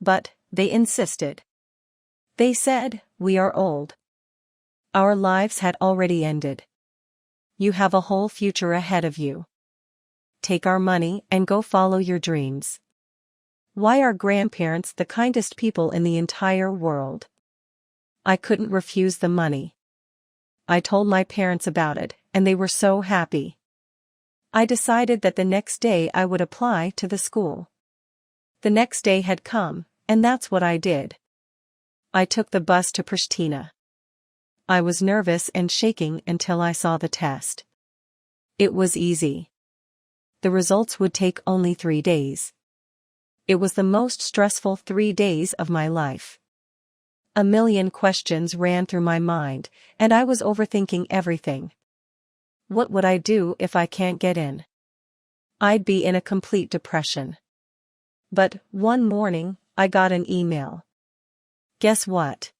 But they insisted. They said, "We are old. Our lives had already ended. You have a whole future ahead of you. Take our money and go follow your dreams." Why are grandparents the kindest people in the entire world? I couldn't refuse the money. I told my parents about it, and they were so happy. I decided that the next day I would apply to the school. The next day had come, and that's what I did. I took the bus to Pristina. I was nervous and shaking until I saw the test. It was easy. The results would take only 3 days. It was the most stressful 3 days of my life. A million questions ran through my mind, and I was overthinking everything. What would I do if I can't get in? I'd be in a complete depression. But one morning, I got an email. Guess what?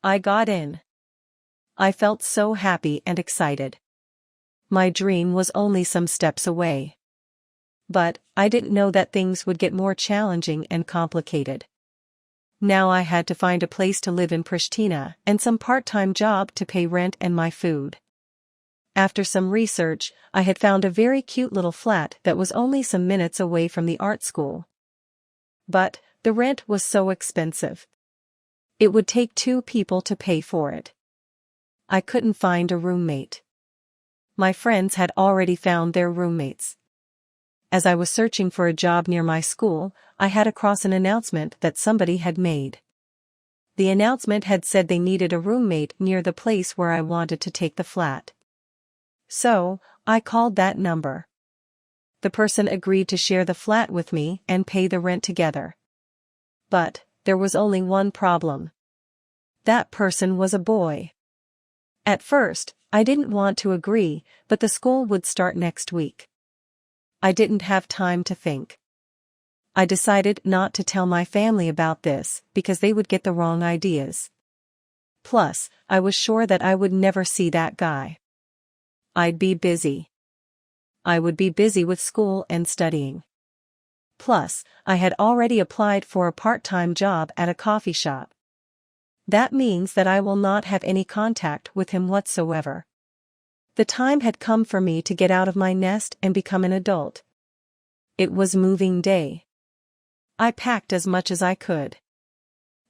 I got in. I felt so happy and excited. My dream was only some steps away. But I didn't know that things would get more challenging and complicated. Now I had to find a place to live in Pristina and some part-time job to pay rent and my food. After some research, I had found a very cute little flat that was only some minutes away from the art school. But the rent was so expensive. It would take 2 people to pay for it. I couldn't find a roommate. My friends had already found their roommates. As I was searching for a job near my school, I had across an announcement that somebody had made. The announcement had said they needed a roommate near the place where I wanted to take the flat. So, I called that number. The person agreed to share the flat with me and pay the rent together. But there was only one problem. That person was a boy. At first, I didn't want to agree, but the school would start next week. I didn't have time to think. I decided not to tell my family about this because they would get the wrong ideas. Plus, I was sure that I would never see that guy. I'd be busy. I would be busy with school and studying. Plus, I had already applied for a part-time job at a coffee shop. That means that I will not have any contact with him whatsoever. The time had come for me to get out of my nest and become an adult. It was moving day. I packed as much as I could.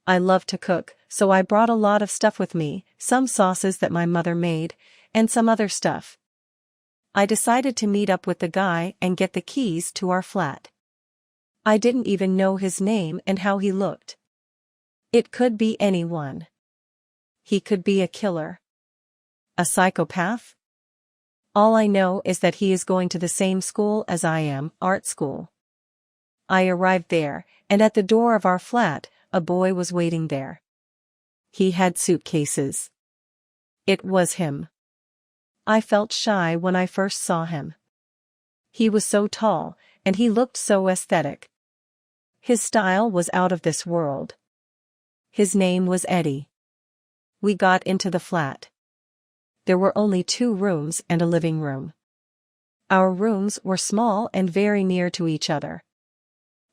I love to cook, so I brought a lot of stuff with me, some sauces that my mother made, and some other stuff. I decided to meet up with the guy and get the keys to our flat. I didn't even know his name and how he looked. It could be anyone. He could be a killer. A psychopath? All I know is that he is going to the same school as I am, art school. I arrived there, and at the door of our flat, a boy was waiting there. He had suitcases. It was him. I felt shy when I first saw him. He was so tall, and he looked so aesthetic. His style was out of this world. His name was Eddie. We got into the flat. There were only 2 rooms and a living room. Our rooms were small and very near to each other.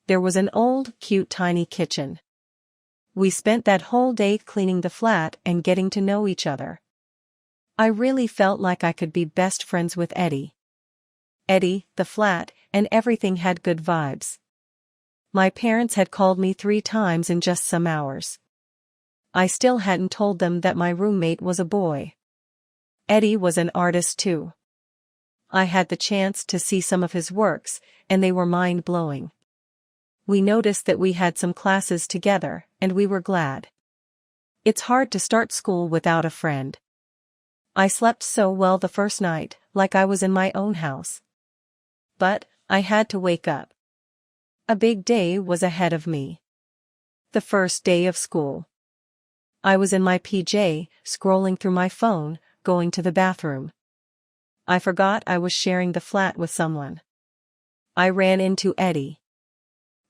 There was an old, cute tiny kitchen. We spent that whole day cleaning the flat and getting to know each other. I really felt like I could be best friends with Eddie. Eddie, the flat, and everything had good vibes. My parents had called me 3 times in just some hours. I still hadn't told them that my roommate was a boy. Eddie was an artist too. I had the chance to see some of his works, and they were mind-blowing. We noticed that we had some classes together, and we were glad. It's hard to start school without a friend. I slept so well the first night, like I was in my own house. But I had to wake up. A big day was ahead of me. The first day of school. I was in my PJ, scrolling through my phone, going to the bathroom. I forgot I was sharing the flat with someone. I ran into Eddie.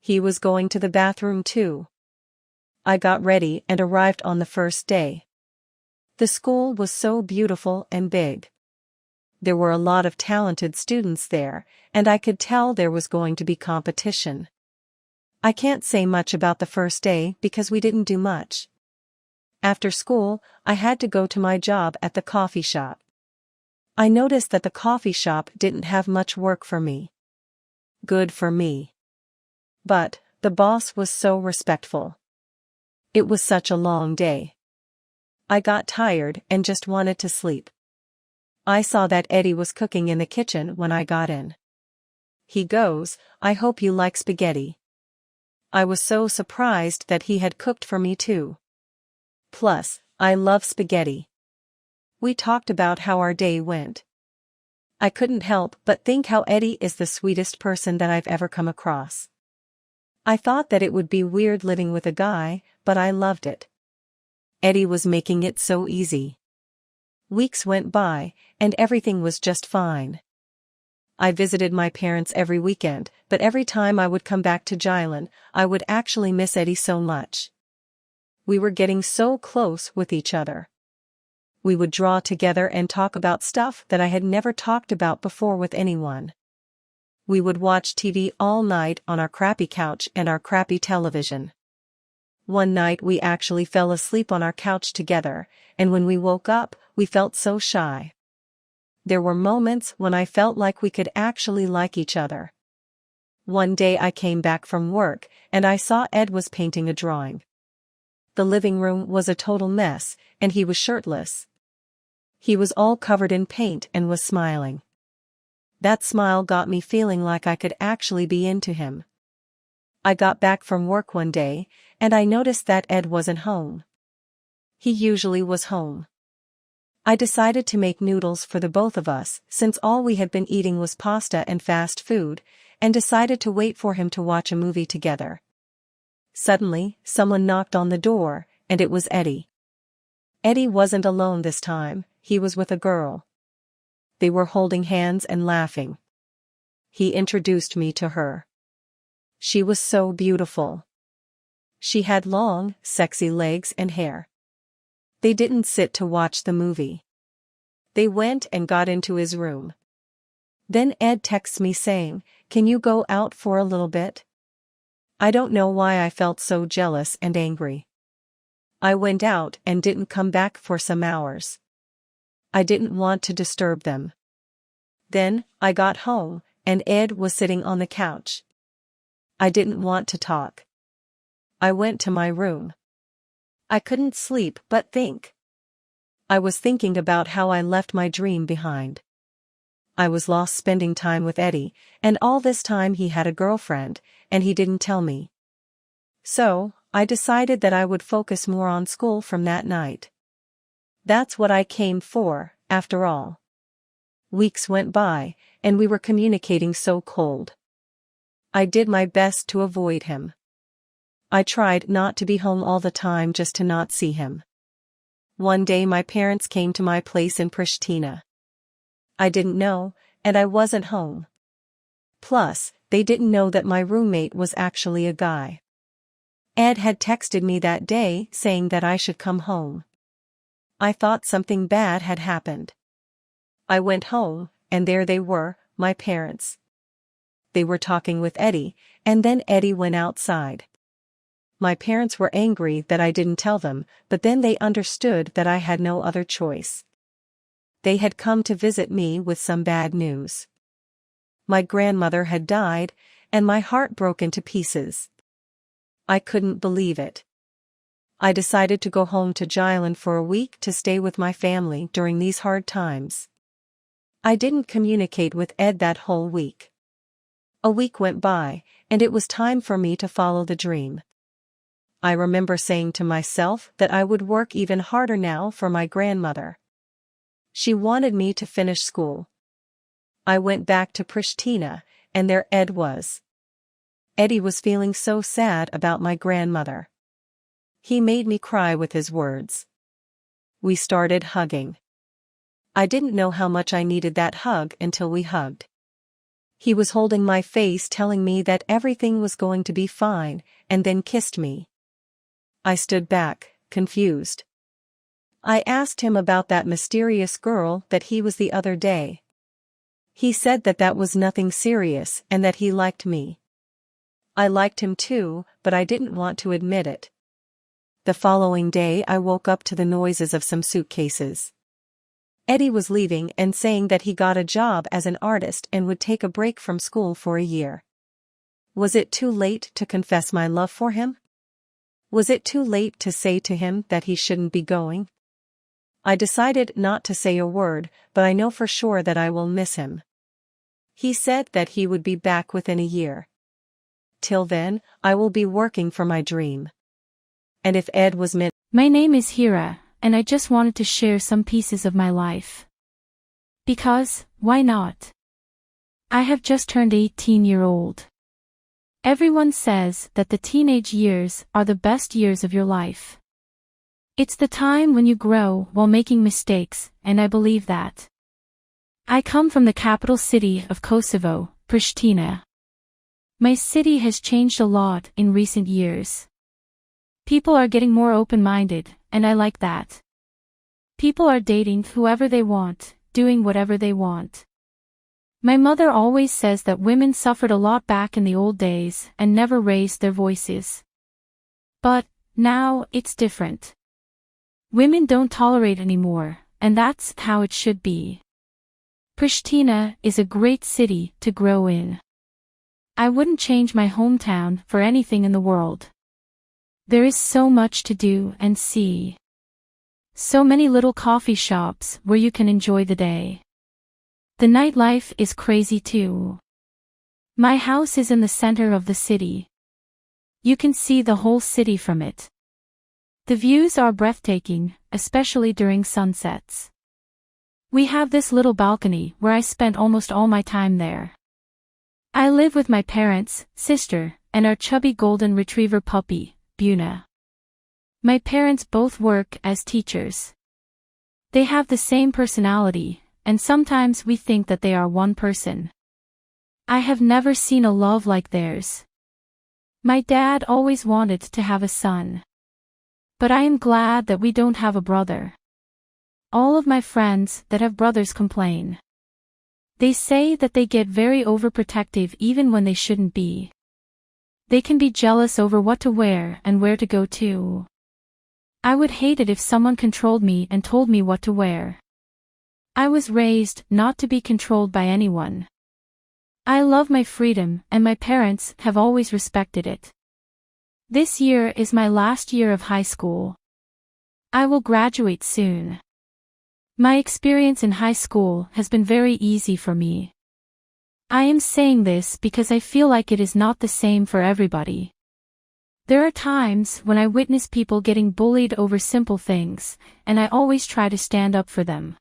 He was going to the bathroom too. I got ready and arrived on the first day. The school was so beautiful and big. There were a lot of talented students there, and I could tell there was going to be competition. I can't say much about the first day because we didn't do much. After school, I had to go to my job at the coffee shop. I noticed that the coffee shop didn't have much work for me. Good for me. But the boss was so respectful. It was such a long day. I got tired and just wanted to sleep. I saw that Eddie was cooking in the kitchen when I got in. He goes, "I hope you like spaghetti." I was so surprised that he had cooked for me too. Plus, I love spaghetti. We talked about how our day went. I couldn't help but think how Eddie is the sweetest person that I've ever come across. I thought that it would be weird living with a guy, but I loved it. Eddie was making it so easy. Weeks went by, and everything was just fine. I visited my parents every weekend, but every time I would come back to Jylin, I would actually miss Eddie so much. We were getting so close with each other. We would draw together and talk about stuff that I had never talked about before with anyone. We would watch TV all night on our crappy couch and our crappy television. One night we actually fell asleep on our couch together, and when we woke up, we felt so shy. There were moments when I felt like we could actually like each other. One day I came back from work, and I saw Ed was painting a drawing. The living room was a total mess, and he was shirtless. He was all covered in paint and was smiling. That smile got me feeling like I could actually be into him. I got back from work one day, and I noticed that Ed wasn't home. He usually was home. I decided to make noodles for the both of us, since all we had been eating was pasta and fast food, and decided to wait for him to watch a movie together. Suddenly, someone knocked on the door, and it was Eddie. Eddie wasn't alone this time, he was with a girl. They were holding hands and laughing. He introduced me to her. She was so beautiful. She had long, sexy legs and hair. They didn't sit to watch the movie. They went and got into his room. Then Ed texts me saying, "Can you go out for a little bit?" I don't know why I felt so jealous and angry. I went out and didn't come back for some hours. I didn't want to disturb them. Then, I got home, and Ed was sitting on the couch. I didn't want to talk. I went to my room. I couldn't sleep but think. I was thinking about how I left my dream behind. I was lost spending time with Eddie, and all this time he had a girlfriend, and he didn't tell me. So, I decided that I would focus more on school from that night. That's what I came for, after all. Weeks went by, and we were communicating so cold. I did my best to avoid him. I tried not to be home all the time just to not see him. One day my parents came to my place in Pristina. I didn't know, and I wasn't home. Plus, they didn't know that my roommate was actually a guy. Ed had texted me that day saying that I should come home. I thought something bad had happened. I went home, and there they were, my parents. They were talking with Eddie, and then Eddie went outside. My parents were angry that I didn't tell them, but then they understood that I had no other choice. They had come to visit me with some bad news. My grandmother had died, and my heart broke into pieces. I couldn't believe it. I decided to go home to Jylin for a week to stay with my family during these hard times. I didn't communicate with Ed that whole week. A week went by, and it was time for me to follow the dream. I remember saying to myself that I would work even harder now for my grandmother. She wanted me to finish school. I went back to Pristina, and there Ed was. Eddie was feeling so sad about my grandmother. He made me cry with his words. We started hugging. I didn't know how much I needed that hug until we hugged. He was holding my face telling me that everything was going to be fine, and then kissed me. I stood back, confused. I asked him about that mysterious girl that he was the other day. He said that that was nothing serious and that he liked me. I liked him too, but I didn't want to admit it. The following day I woke up to the noises of some suitcases. Eddie was leaving and saying that he got a job as an artist and would take a break from school for a year. Was it too late to confess my love for him? Was it too late to say to him that he shouldn't be going? I decided not to say a word, but I know for sure that I will miss him. He said that he would be back within a year. Till then, I will be working for my dream. And if Ed was meant— My name is Hira, and I just wanted to share some pieces of my life. Because, why not? I have just turned 18-year-old. Everyone says that the teenage years are the best years of your life. It's the time when you grow while making mistakes, and I believe that. I come from the capital city of Kosovo, Pristina. My city has changed a lot in recent years. People are getting more open-minded, and I like that. People are dating whoever they want, doing whatever they want. My mother always says that women suffered a lot back in the old days and never raised their voices. But, now, it's different. Women don't tolerate anymore, and that's how it should be. Pristina is a great city to grow in. I wouldn't change my hometown for anything in the world. There is so much to do and see. So many little coffee shops where you can enjoy the day. The nightlife is crazy too. My house is in the center of the city. You can see the whole city from it. The views are breathtaking, especially during sunsets. We have this little balcony where I spent almost all my time there. I live with my parents, sister, and our chubby golden retriever puppy, Buna. My parents both work as teachers. They have the same personality, and sometimes we think that they are one person. I have never seen a love like theirs. My dad always wanted to have a son. But I am glad that we don't have a brother. All of my friends that have brothers complain. They say that they get very overprotective even when they shouldn't be. They can be jealous over what to wear and where to go to. I would hate it if someone controlled me and told me what to wear. I was raised not to be controlled by anyone. I love my freedom, and my parents have always respected it. This year is my last year of high school. I will graduate soon. My experience in high school has been very easy for me. I am saying this because I feel like it is not the same for everybody. There are times when I witness people getting bullied over simple things, and I always try to stand up for them.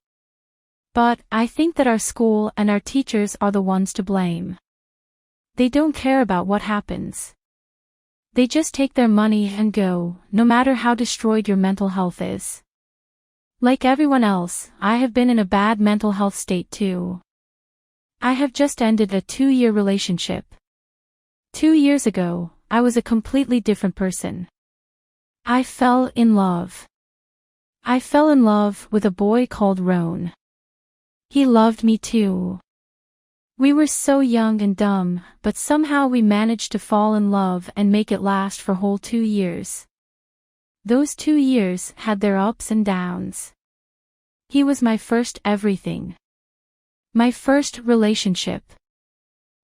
But, I think that our school and our teachers are the ones to blame. They don't care about what happens. They just take their money and go, no matter how destroyed your mental health is. Like everyone else, I have been in a bad mental health state too. I have just ended a 2-year relationship. 2 years ago, I was a completely different person. I fell in love. I fell in love with a boy called Roan. He loved me too. We were so young and dumb, but somehow we managed to fall in love and make it last for whole 2 years. Those 2 years had their ups and downs. He was my first everything. My first relationship.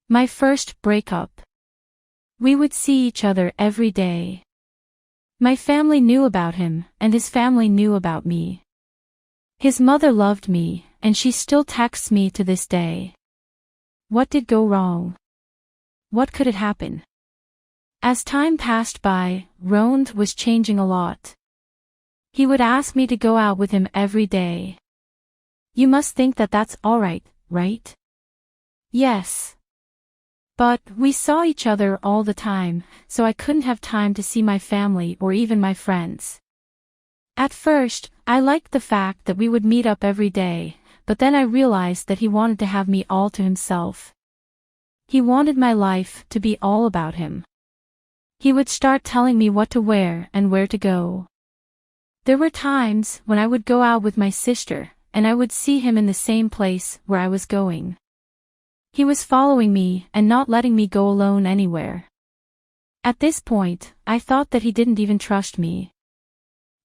My first breakup. We would see each other every day. My family knew about him, and his family knew about me. His mother loved me, and she still texts me to this day. What did go wrong? What could it happen? As time passed by, Roan was changing a lot. He would ask me to go out with him every day. You must think that that's alright, right? Yes. But, we saw each other all the time, so I couldn't have time to see my family or even my friends. At first, I liked the fact that we would meet up every day, but then I realized that he wanted to have me all to himself. He wanted my life to be all about him. He would start telling me what to wear and where to go. There were times when I would go out with my sister, and I would see him in the same place where I was going. He was following me and not letting me go alone anywhere. At this point, I thought that he didn't even trust me.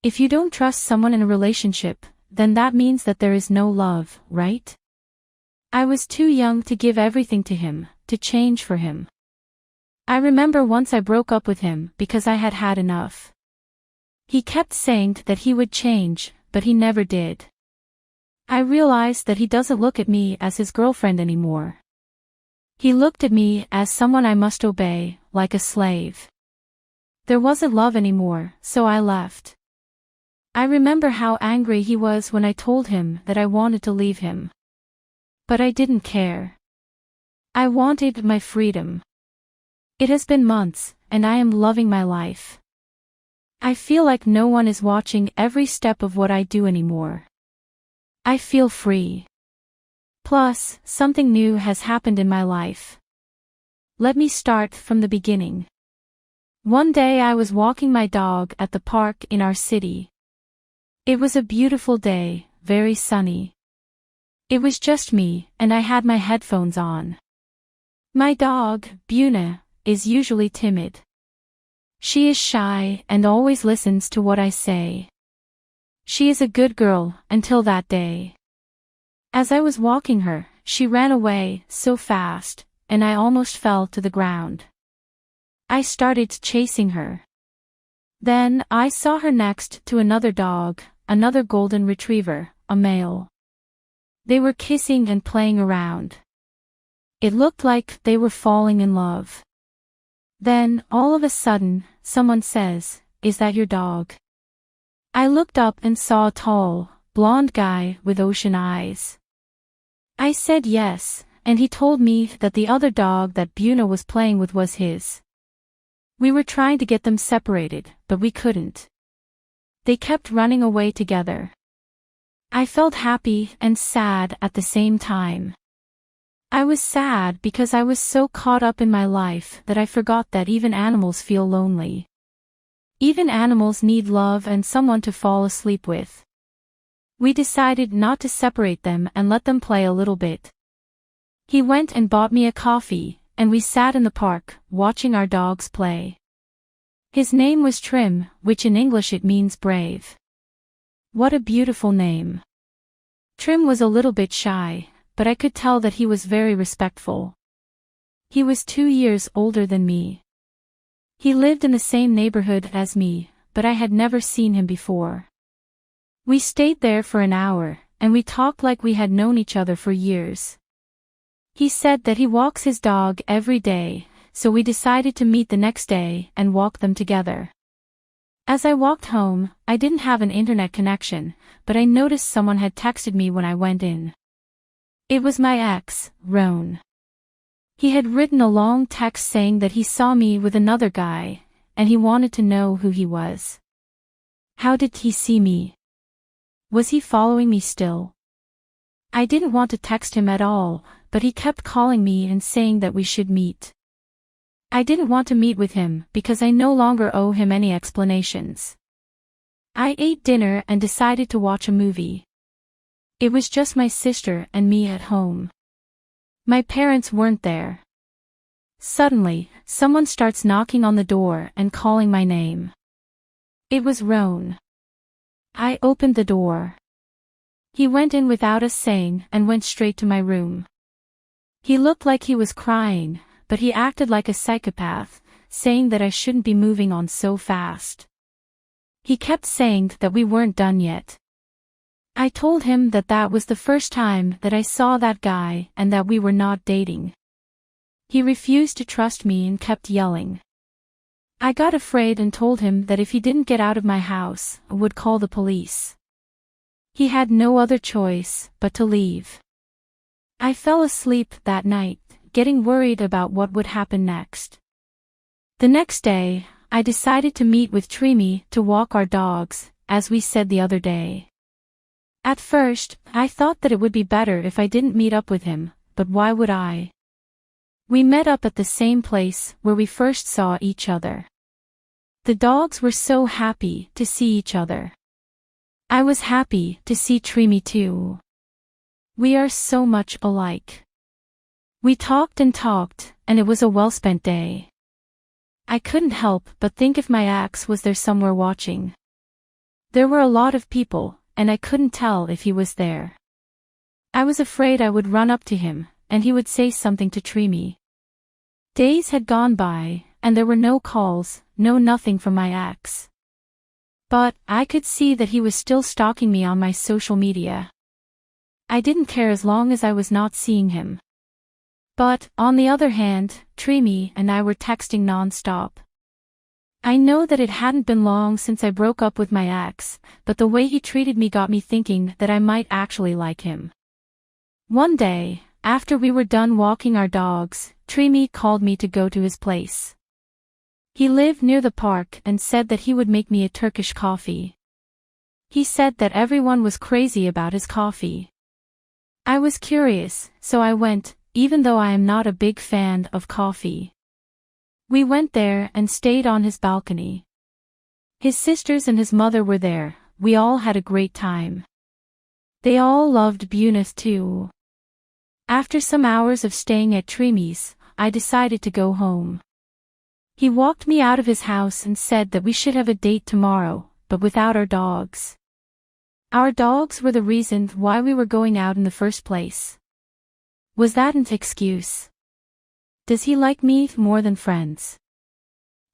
If you don't trust someone in a relationship, then that means that there is no love, right? I was too young to give everything to him, to change for him. I remember once I broke up with him because I had had enough. He kept saying that he would change, but he never did. I realized that he doesn't look at me as his girlfriend anymore. He looked at me as someone I must obey, like a slave. There wasn't love anymore, so I left. I remember how angry he was when I told him that I wanted to leave him. But I didn't care. I wanted my freedom. It has been months, and I am loving my life. I feel like no one is watching every step of what I do anymore. I feel free. Plus, something new has happened in my life. Let me start from the beginning. One day I was walking my dog at the park in our city. It was a beautiful day, very sunny. It was just me, and I had my headphones on. My dog, Buna, is usually timid. She is shy and always listens to what I say. She is a good girl until that day. As I was walking her, she ran away so fast, and I almost fell to the ground. I started chasing her. Then I saw her next to another dog, another golden retriever, a male. They were kissing and playing around. It looked like they were falling in love. Then, all of a sudden, someone says, "Is that your dog?" I looked up and saw a tall, blonde guy with ocean eyes. I said yes, and he told me that the other dog that Buna was playing with was his. We were trying to get them separated, but we couldn't. They kept running away together. I felt happy and sad at the same time. I was sad because I was so caught up in my life that I forgot that even animals feel lonely. Even animals need love and someone to fall asleep with. We decided not to separate them and let them play a little bit. He went and bought me a coffee, and we sat in the park, watching our dogs play. His name was Trim, which in English it means brave. What a beautiful name. Trim was a little bit shy, but I could tell that he was very respectful. He was 2 years older than me. He lived in the same neighborhood as me, but I had never seen him before. We stayed there for an hour, and we talked like we had known each other for years. He said that he walks his dog every day, so we decided to meet the next day and walk them together. As I walked home, I didn't have an internet connection, but I noticed someone had texted me when I went in. It was my ex, Roan. He had written a long text saying that he saw me with another guy, and he wanted to know who he was. How did he see me? Was he following me still? I didn't want to text him at all, but he kept calling me and saying that we should meet. I didn't want to meet with him because I no longer owe him any explanations. I ate dinner and decided to watch a movie. It was just my sister and me at home. My parents weren't there. Suddenly, someone starts knocking on the door and calling my name. It was Roan. I opened the door. He went in without us saying and went straight to my room. He looked like he was crying, but he acted like a psychopath, saying that I shouldn't be moving on so fast. He kept saying that we weren't done yet. I told him that that was the first time that I saw that guy and that we were not dating. He refused to trust me and kept yelling. I got afraid and told him that if he didn't get out of my house, I would call the police. He had no other choice but to leave. I fell asleep that night, getting worried about what would happen next. The next day, I decided to meet with Trimi to walk our dogs, as we said the other day. At first, I thought that it would be better if I didn't meet up with him, but why would I? We met up at the same place where we first saw each other. The dogs were so happy to see each other. I was happy to see Trimi too. We are so much alike. We talked, and it was a well-spent day. I couldn't help but think if my ex was there somewhere watching. There were a lot of people, and I couldn't tell if he was there. I was afraid I would run up to him, and he would say something to Trimi. Days had gone by, and there were no calls, no nothing from my ex. But I could see that he was still stalking me on my social media. I didn't care as long as I was not seeing him. But, on the other hand, Trimi and I were texting non-stop. I know that it hadn't been long since I broke up with my ex, but the way he treated me got me thinking that I might actually like him. One day, after we were done walking our dogs, Trimi called me to go to his place. He lived near the park and said that he would make me a Turkish coffee. He said that everyone was crazy about his coffee. I was curious, so I went, even though I am not a big fan of coffee. We went there and stayed on his balcony. His sisters and his mother were there. We all had a great time. They all loved Bunas too. After some hours of staying at Trimi's, I decided to go home. He walked me out of his house and said that we should have a date tomorrow, but without our dogs. Our dogs were the reason why we were going out in the first place. Was that an excuse? Does he like me more than friends?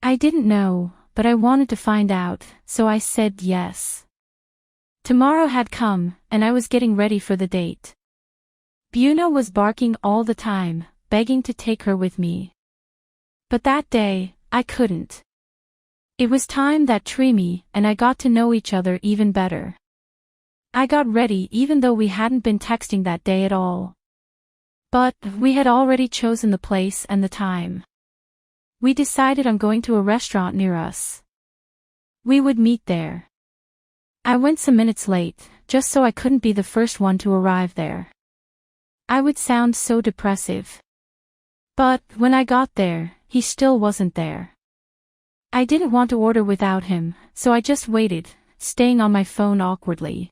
I didn't know, but I wanted to find out, so I said yes. Tomorrow had come, and I was getting ready for the date. Buna was barking all the time, begging to take her with me. But that day, I couldn't. It was time that Trimi and I got to know each other even better. I got ready even though we hadn't been texting that day at all. But we had already chosen the place and the time. We decided on going to a restaurant near us. We would meet there. I went some minutes late, just so I couldn't be the first one to arrive there. I would sound so depressive. But when I got there, he still wasn't there. I didn't want to order without him, so I just waited, staying on my phone awkwardly.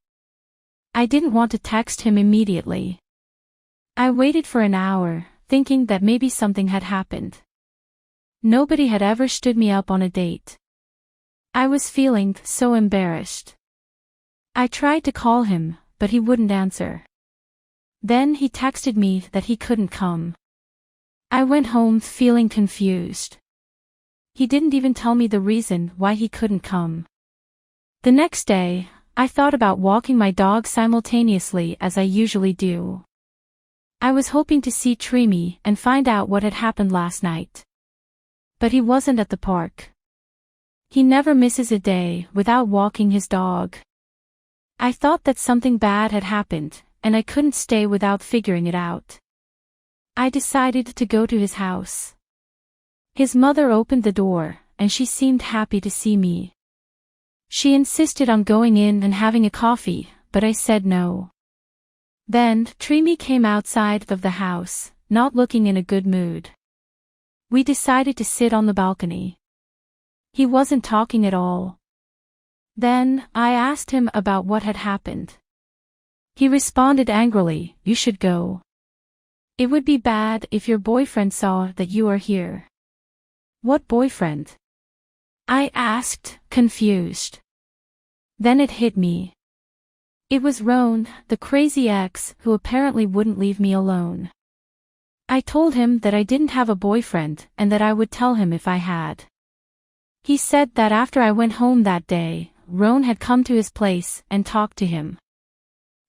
I didn't want to text him immediately. I waited for an hour, thinking that maybe something had happened. Nobody had ever stood me up on a date. I was feeling so embarrassed. I tried to call him, but he wouldn't answer. Then he texted me that he couldn't come. I went home feeling confused. He didn't even tell me the reason why he couldn't come. The next day, I thought about walking my dog simultaneously as I usually do. I was hoping to see Trimi and find out what had happened last night. But he wasn't at the park. He never misses a day without walking his dog. I thought that something bad had happened, and I couldn't stay without figuring it out. I decided to go to his house. His mother opened the door, and she seemed happy to see me. She insisted on going in and having a coffee, but I said no. Then, Trimi came outside of the house, not looking in a good mood. We decided to sit on the balcony. He wasn't talking at all. Then, I asked him about what had happened. He responded angrily, "You should go. It would be bad if your boyfriend saw that you are here." "What boyfriend?" I asked, confused. Then it hit me. It was Roan, the crazy ex who apparently wouldn't leave me alone. I told him that I didn't have a boyfriend and that I would tell him if I had. He said that after I went home that day, Roan had come to his place and talked to him.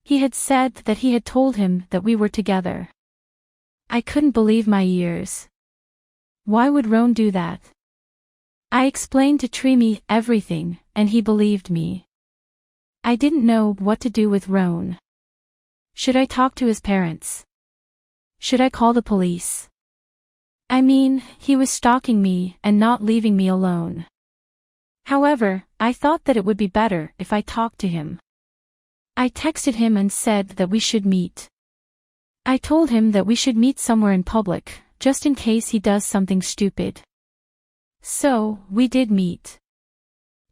He had said that he had told him that we were together. I couldn't believe my ears. Why would Roan do that? I explained to Trimi everything, and he believed me. I didn't know what to do with Roan. Should I talk to his parents? Should I call the police? I mean, he was stalking me and not leaving me alone. However, I thought that it would be better if I talked to him. I texted him and said that we should meet. I told him that we should meet somewhere in public, just in case he does something stupid. So, we did meet.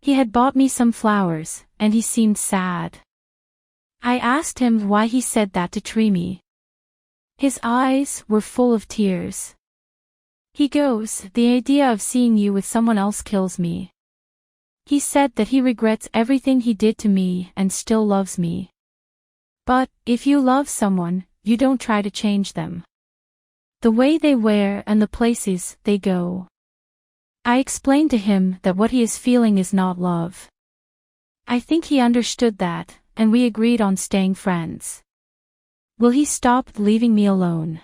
He had bought me some flowers, and he seemed sad. I asked him why he said that to Trimi. His eyes were full of tears. He goes, "The idea of seeing you with someone else kills me." He said that he regrets everything he did to me and still loves me. But, if you love someone, you don't try to change them. The way they wear and the places they go. I explained to him that what he is feeling is not love. I think he understood that, and we agreed on staying friends. Will he stop leaving me alone?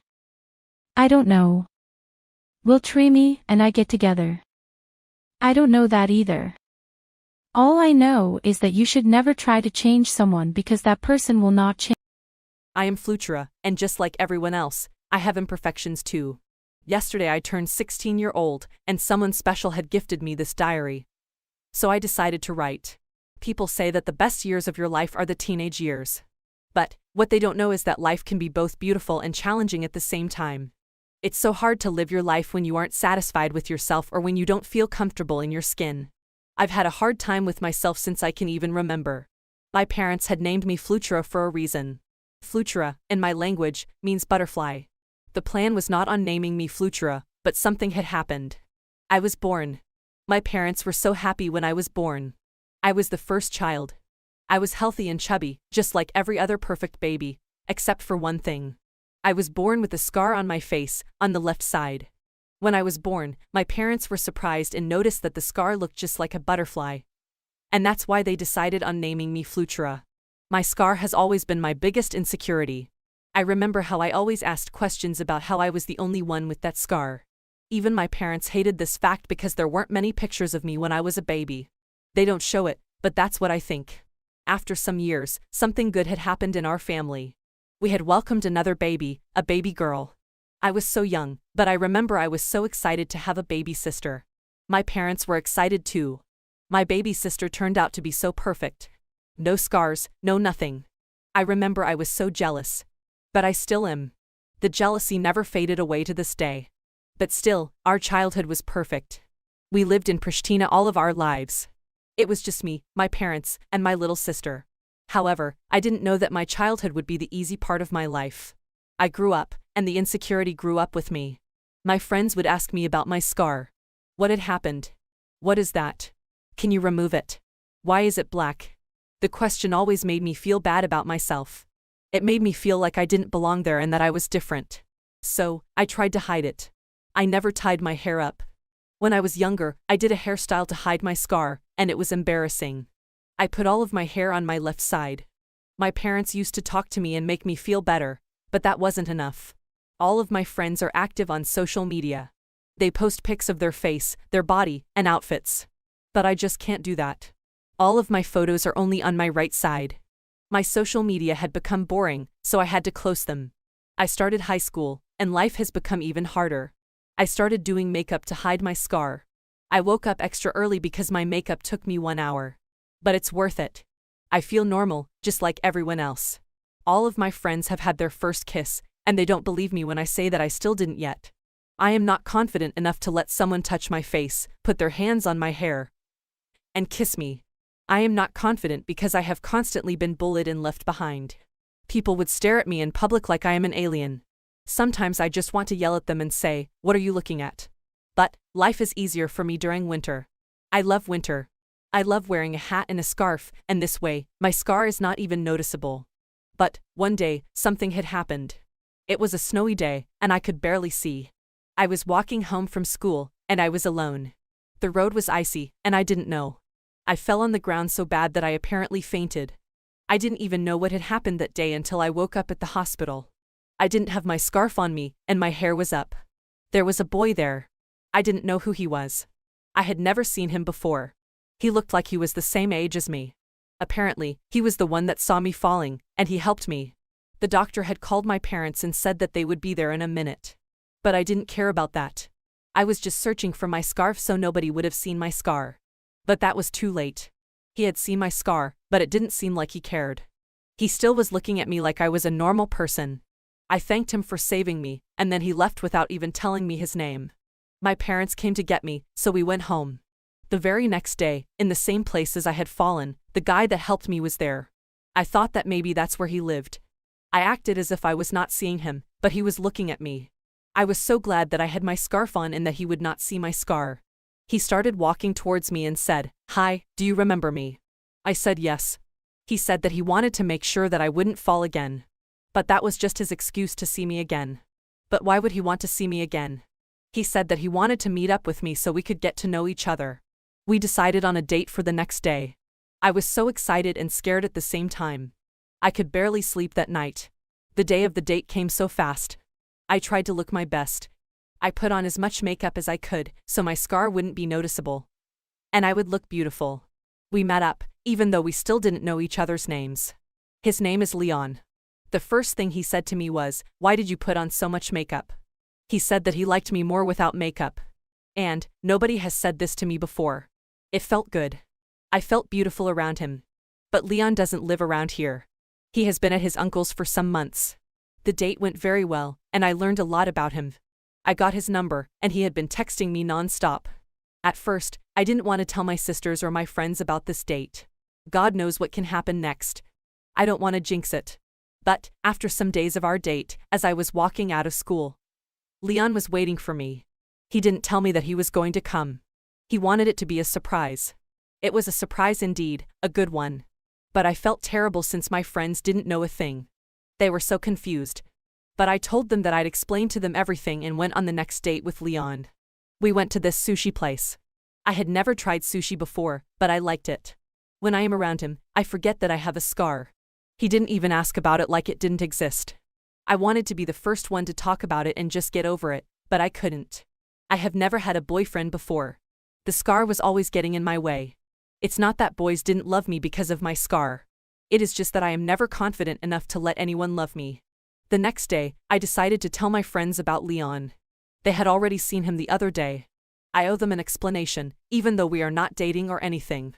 I don't know. Will Trimi and I get together? I don't know that either. All I know is that you should never try to change someone because that person will not change. I am Flutra, and just like everyone else, I have imperfections too. Yesterday I turned 16-year-old, and someone special had gifted me this diary. So I decided to write. People say that the best years of your life are the teenage years. But what they don't know is that life can be both beautiful and challenging at the same time. It's so hard to live your life when you aren't satisfied with yourself or when you don't feel comfortable in your skin. I've had a hard time with myself since I can even remember. My parents had named me Flutra for a reason. Flutura, in my language, means butterfly. The plan was not on naming me Flutura, but something had happened. I was born. My parents were so happy when I was born. I was the first child. I was healthy and chubby, just like every other perfect baby, except for one thing. I was born with a scar on my face, on the left side. When I was born, my parents were surprised and noticed that the scar looked just like a butterfly. And that's why they decided on naming me Flutura. My scar has always been my biggest insecurity. I remember how I always asked questions about how I was the only one with that scar. Even my parents hated this fact because there weren't many pictures of me when I was a baby. They don't show it, but that's what I think. After some years, something good had happened in our family. We had welcomed another baby, a baby girl. I was so young, but I remember I was so excited to have a baby sister. My parents were excited too. My baby sister turned out to be so perfect. No scars, no nothing. I remember I was so jealous. But I still am. The jealousy never faded away to this day. But still, our childhood was perfect. We lived in Pristina all of our lives. It was just me, my parents, and my little sister. However, I didn't know that my childhood would be the easy part of my life. I grew up, and the insecurity grew up with me. My friends would ask me about my scar. What had happened? What is that? Can you remove it? Why is it black? The question always made me feel bad about myself. It made me feel like I didn't belong there and that I was different. So, I tried to hide it. I never tied my hair up. When I was younger, I did a hairstyle to hide my scar, and it was embarrassing. I put all of my hair on my left side. My parents used to talk to me and make me feel better, but that wasn't enough. All of my friends are active on social media. They post pics of their face, their body, and outfits. But I just can't do that. All of my photos are only on my right side. My social media had become boring, so I had to close them. I started high school, and life has become even harder. I started doing makeup to hide my scar. I woke up extra early because my makeup took me 1 hour. But it's worth it. I feel normal, just like everyone else. All of my friends have had their first kiss, and they don't believe me when I say that I still didn't yet. I am not confident enough to let someone touch my face, put their hands on my hair, and kiss me. I am not confident because I have constantly been bullied and left behind. People would stare at me in public like I am an alien. Sometimes I just want to yell at them and say, "What are you looking at?" But life is easier for me during winter. I love winter. I love wearing a hat and a scarf, and this way, my scar is not even noticeable. But one day, something had happened. It was a snowy day, and I could barely see. I was walking home from school, and I was alone. The road was icy, and I didn't know. I fell on the ground so bad that I apparently fainted. I didn't even know what had happened that day until I woke up at the hospital. I didn't have my scarf on me, and my hair was up. There was a boy there. I didn't know who he was. I had never seen him before. He looked like he was the same age as me. Apparently, he was the one that saw me falling, and he helped me. The doctor had called my parents and said that they would be there in a minute. But I didn't care about that. I was just searching for my scarf so nobody would have seen my scar. But that was too late. He had seen my scar, but it didn't seem like he cared. He still was looking at me like I was a normal person. I thanked him for saving me, and then he left without even telling me his name. My parents came to get me, so we went home. The very next day, in the same place as I had fallen, the guy that helped me was there. I thought that maybe that's where he lived. I acted as if I was not seeing him, but he was looking at me. I was so glad that I had my scarf on and that he would not see my scar. He started walking towards me and said, "Hi, do you remember me?" I said yes. He said that he wanted to make sure that I wouldn't fall again. But that was just his excuse to see me again. But why would he want to see me again? He said that he wanted to meet up with me so we could get to know each other. We decided on a date for the next day. I was so excited and scared at the same time. I could barely sleep that night. The day of the date came so fast. I tried to look my best. I put on as much makeup as I could, so my scar wouldn't be noticeable. and I would look beautiful. We met up, even though we still didn't know each other's names. His name is Leon. The first thing he said to me was, "Why did you put on so much makeup?" He said that he liked me more without makeup. And nobody has said this to me before. It felt good. I felt beautiful around him. But Leon doesn't live around here. He has been at his uncle's for some months. The date went very well, and I learned a lot about him. I got his number, and he had been texting me non-stop. At first, I didn't want to tell my sisters or my friends about this date. God knows what can happen next. I don't want to jinx it. But, after some days of our date, as I was walking out of school, Leon was waiting for me. He didn't tell me that he was going to come. He wanted it to be a surprise. It was a surprise indeed, a good one. But I felt terrible since my friends didn't know a thing. They were so confused. But I told them that I'd explain to them everything and went on the next date with Leon. We went to this sushi place. I had never tried sushi before, but I liked it. When I am around him, I forget that I have a scar. He didn't even ask about it like it didn't exist. I wanted to be the first one to talk about it and just get over it, but I couldn't. I have never had a boyfriend before. The scar was always getting in my way. It's not that boys didn't love me because of my scar. It is just that I am never confident enough to let anyone love me. The next day, I decided to tell my friends about Leon. They had already seen him the other day. I owe them an explanation, even though we are not dating or anything.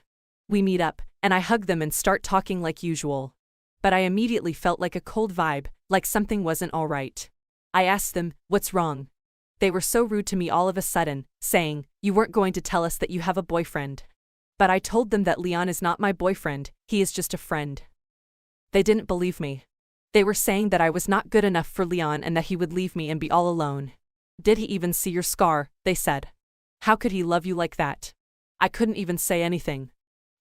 We meet up, and I hug them and start talking like usual. But I immediately felt like a cold vibe, like something wasn't all right. I asked them, "What's wrong?" They were so rude to me all of a sudden, saying, "You weren't going to tell us that you have a boyfriend." But I told them that Leon is not my boyfriend, he is just a friend. They didn't believe me. They were saying that I was not good enough for Leon and that he would leave me and be all alone. "Did he even see your scar?" they said. "How could he love you like that?" I couldn't even say anything.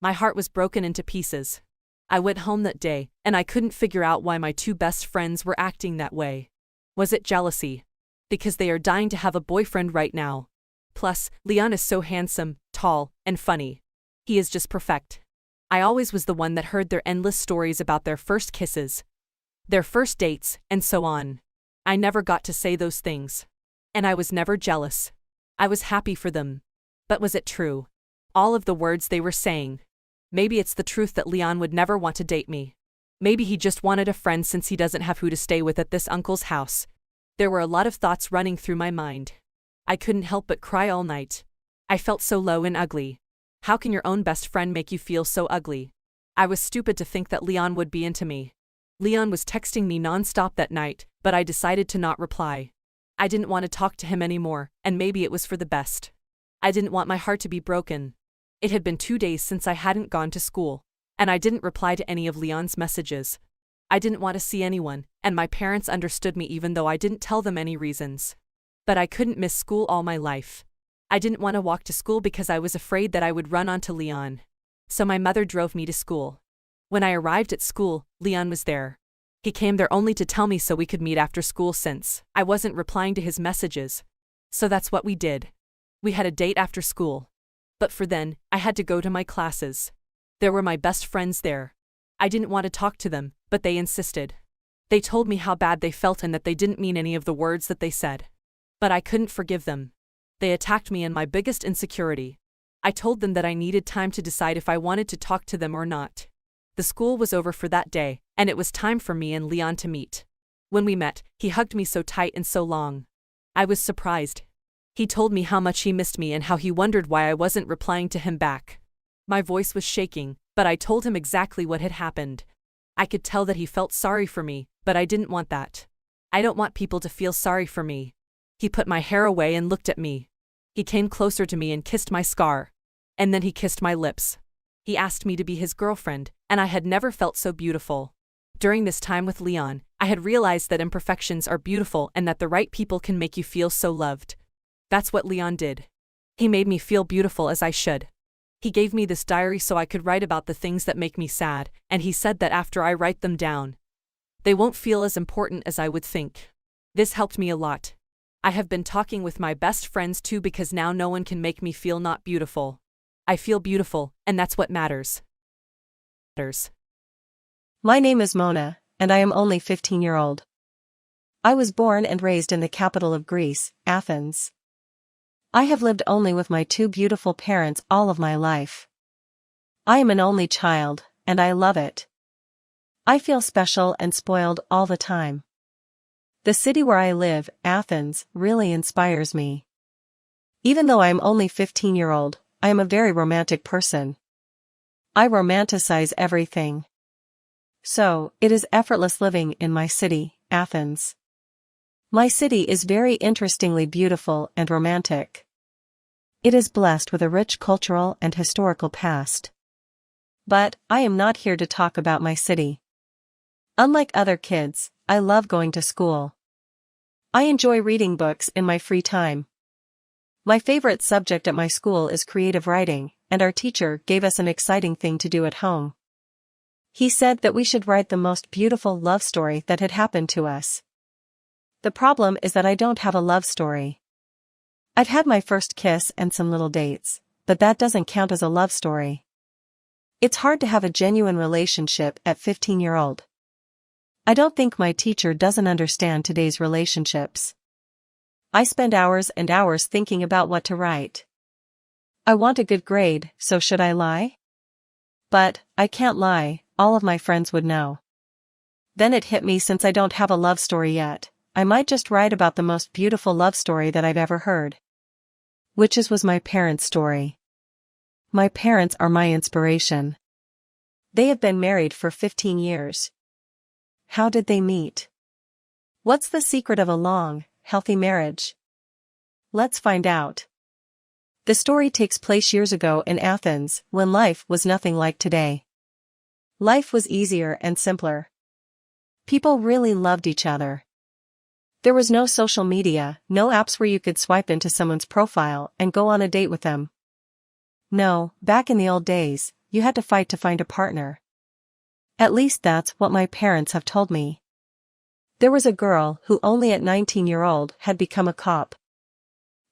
My heart was broken into pieces. I went home that day, and I couldn't figure out why my two best friends were acting that way. Was it jealousy? Because they are dying to have a boyfriend right now. Plus, Leon is so handsome, tall, and funny. He is just perfect. I always was the one that heard their endless stories about their first kisses, their first dates, and so on. I never got to say those things. And I was never jealous. I was happy for them. But was it true? All of the words they were saying. Maybe it's the truth that Leon would never want to date me. Maybe he just wanted a friend since he doesn't have who to stay with at this uncle's house. There were a lot of thoughts running through my mind. I couldn't help but cry all night. I felt so low and ugly. How can your own best friend make you feel so ugly? I was stupid to think that Leon would be into me. Leon was texting me non-stop that night, but I decided to not reply. I didn't want to talk to him anymore, and maybe it was for the best. I didn't want my heart to be broken. It had been 2 days since I hadn't gone to school, and I didn't reply to any of Leon's messages. I didn't want to see anyone, and my parents understood me even though I didn't tell them any reasons. But I couldn't miss school all my life. I didn't want to walk to school because I was afraid that I would run onto Leon. So my mother drove me to school. When I arrived at school, Leon was there. He came there only to tell me so we could meet after school since I wasn't replying to his messages. So that's what we did. We had a date after school. But for then, I had to go to my classes. There were my best friends there. I didn't want to talk to them, but they insisted. They told me how bad they felt and that they didn't mean any of the words that they said. But I couldn't forgive them. They attacked me in my biggest insecurity. I told them that I needed time to decide if I wanted to talk to them or not. The school was over for that day, and it was time for me and Leon to meet. When we met, he hugged me so tight and so long. I was surprised. He told me how much he missed me and how he wondered why I wasn't replying to him back. My voice was shaking, but I told him exactly what had happened. I could tell that he felt sorry for me, but I didn't want that. I don't want people to feel sorry for me. He put my hair away and looked at me. He came closer to me and kissed my scar. And then he kissed my lips. He asked me to be his girlfriend, and I had never felt so beautiful. During this time with Leon, I had realized that imperfections are beautiful and that the right people can make you feel so loved. That's what Leon did. He made me feel beautiful as I should. He gave me this diary so I could write about the things that make me sad, and he said that after I write them down, they won't feel as important as I would think. This helped me a lot. I have been talking with my best friends too because now no one can make me feel not beautiful. I feel beautiful, and that's what matters. My name is Mona, and I am only 15-year-old. I was born and raised in the capital of Greece, Athens. I have lived only with my two beautiful parents all of my life. I am an only child, and I love it. I feel special and spoiled all the time. The city where I live, Athens, really inspires me. Even though I am only 15-year-old, I am a very romantic person. I romanticize everything. So, it is effortless living in my city, Athens. My city is very interestingly beautiful and romantic. It is blessed with a rich cultural and historical past. But, I am not here to talk about my city. Unlike other kids, I love going to school. I enjoy reading books in my free time. My favorite subject at my school is creative writing, and our teacher gave us an exciting thing to do at home. He said that we should write the most beautiful love story that had happened to us. The problem is that I don't have a love story. I've had my first kiss and some little dates, but that doesn't count as a love story. It's hard to have a genuine relationship at 15-year-old. I don't think my teacher doesn't understand today's relationships. I spend hours and hours thinking about what to write. I want a good grade, so should I lie? But, I can't lie, all of my friends would know. Then it hit me, since I don't have a love story yet, I might just write about the most beautiful love story that I've ever heard. Which was my parents' story. My parents are my inspiration. They have been married for 15 years. How did they meet? What's the secret of a long, healthy marriage? Let's find out. The story takes place years ago in Athens, when life was nothing like today. Life was easier and simpler. People really loved each other. There was no social media, no apps where you could swipe into someone's profile and go on a date with them. No, back in the old days, you had to fight to find a partner. At least that's what my parents have told me. There was a girl who only at 19-year-old had become a cop.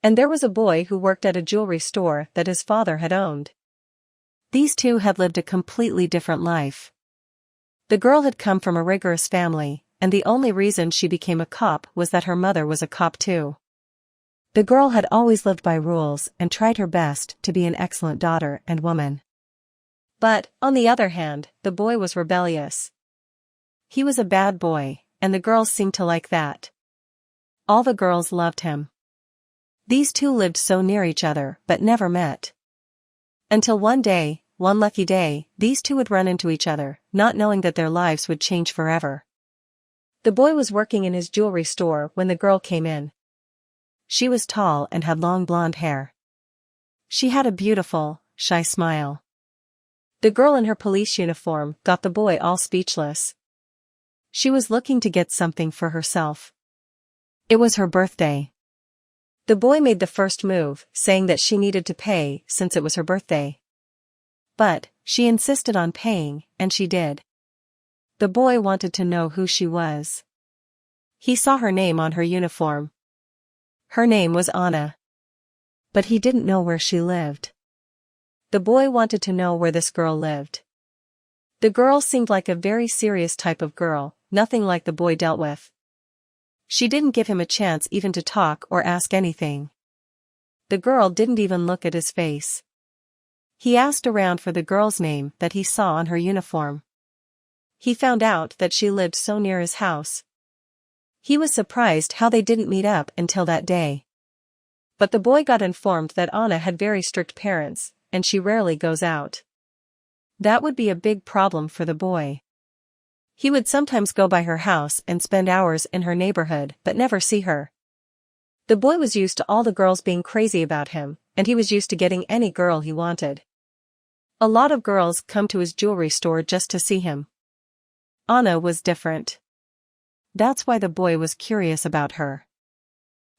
And there was a boy who worked at a jewelry store that his father had owned. These two had lived a completely different life. The girl had come from a rigorous family, and the only reason she became a cop was that her mother was a cop too. The girl had always lived by rules and tried her best to be an excellent daughter and woman. But, on the other hand, the boy was rebellious. He was a bad boy, and the girls seemed to like that. All the girls loved him. These two lived so near each other but never met. Until one day, one lucky day, these two would run into each other, not knowing that their lives would change forever. The boy was working in his jewelry store when the girl came in. She was tall and had long blonde hair. She had a beautiful, shy smile. The girl in her police uniform got the boy all speechless. She was looking to get something for herself. It was her birthday. The boy made the first move, saying that she needed to pay since it was her birthday. But, she insisted on paying, and she did. The boy wanted to know who she was. He saw her name on her uniform. Her name was Anna. But he didn't know where she lived. The boy wanted to know where this girl lived. The girl seemed like a very serious type of girl, nothing like the boy dealt with. She didn't give him a chance even to talk or ask anything. The girl didn't even look at his face. He asked around for the girl's name that he saw on her uniform. He found out that she lived so near his house. He was surprised how they didn't meet up until that day. But the boy got informed that Anna had very strict parents, and she rarely goes out. That would be a big problem for the boy. He would sometimes go by her house and spend hours in her neighborhood but never see her. The boy was used to all the girls being crazy about him, and he was used to getting any girl he wanted. A lot of girls come to his jewelry store just to see him. Anna was different. That's why the boy was curious about her.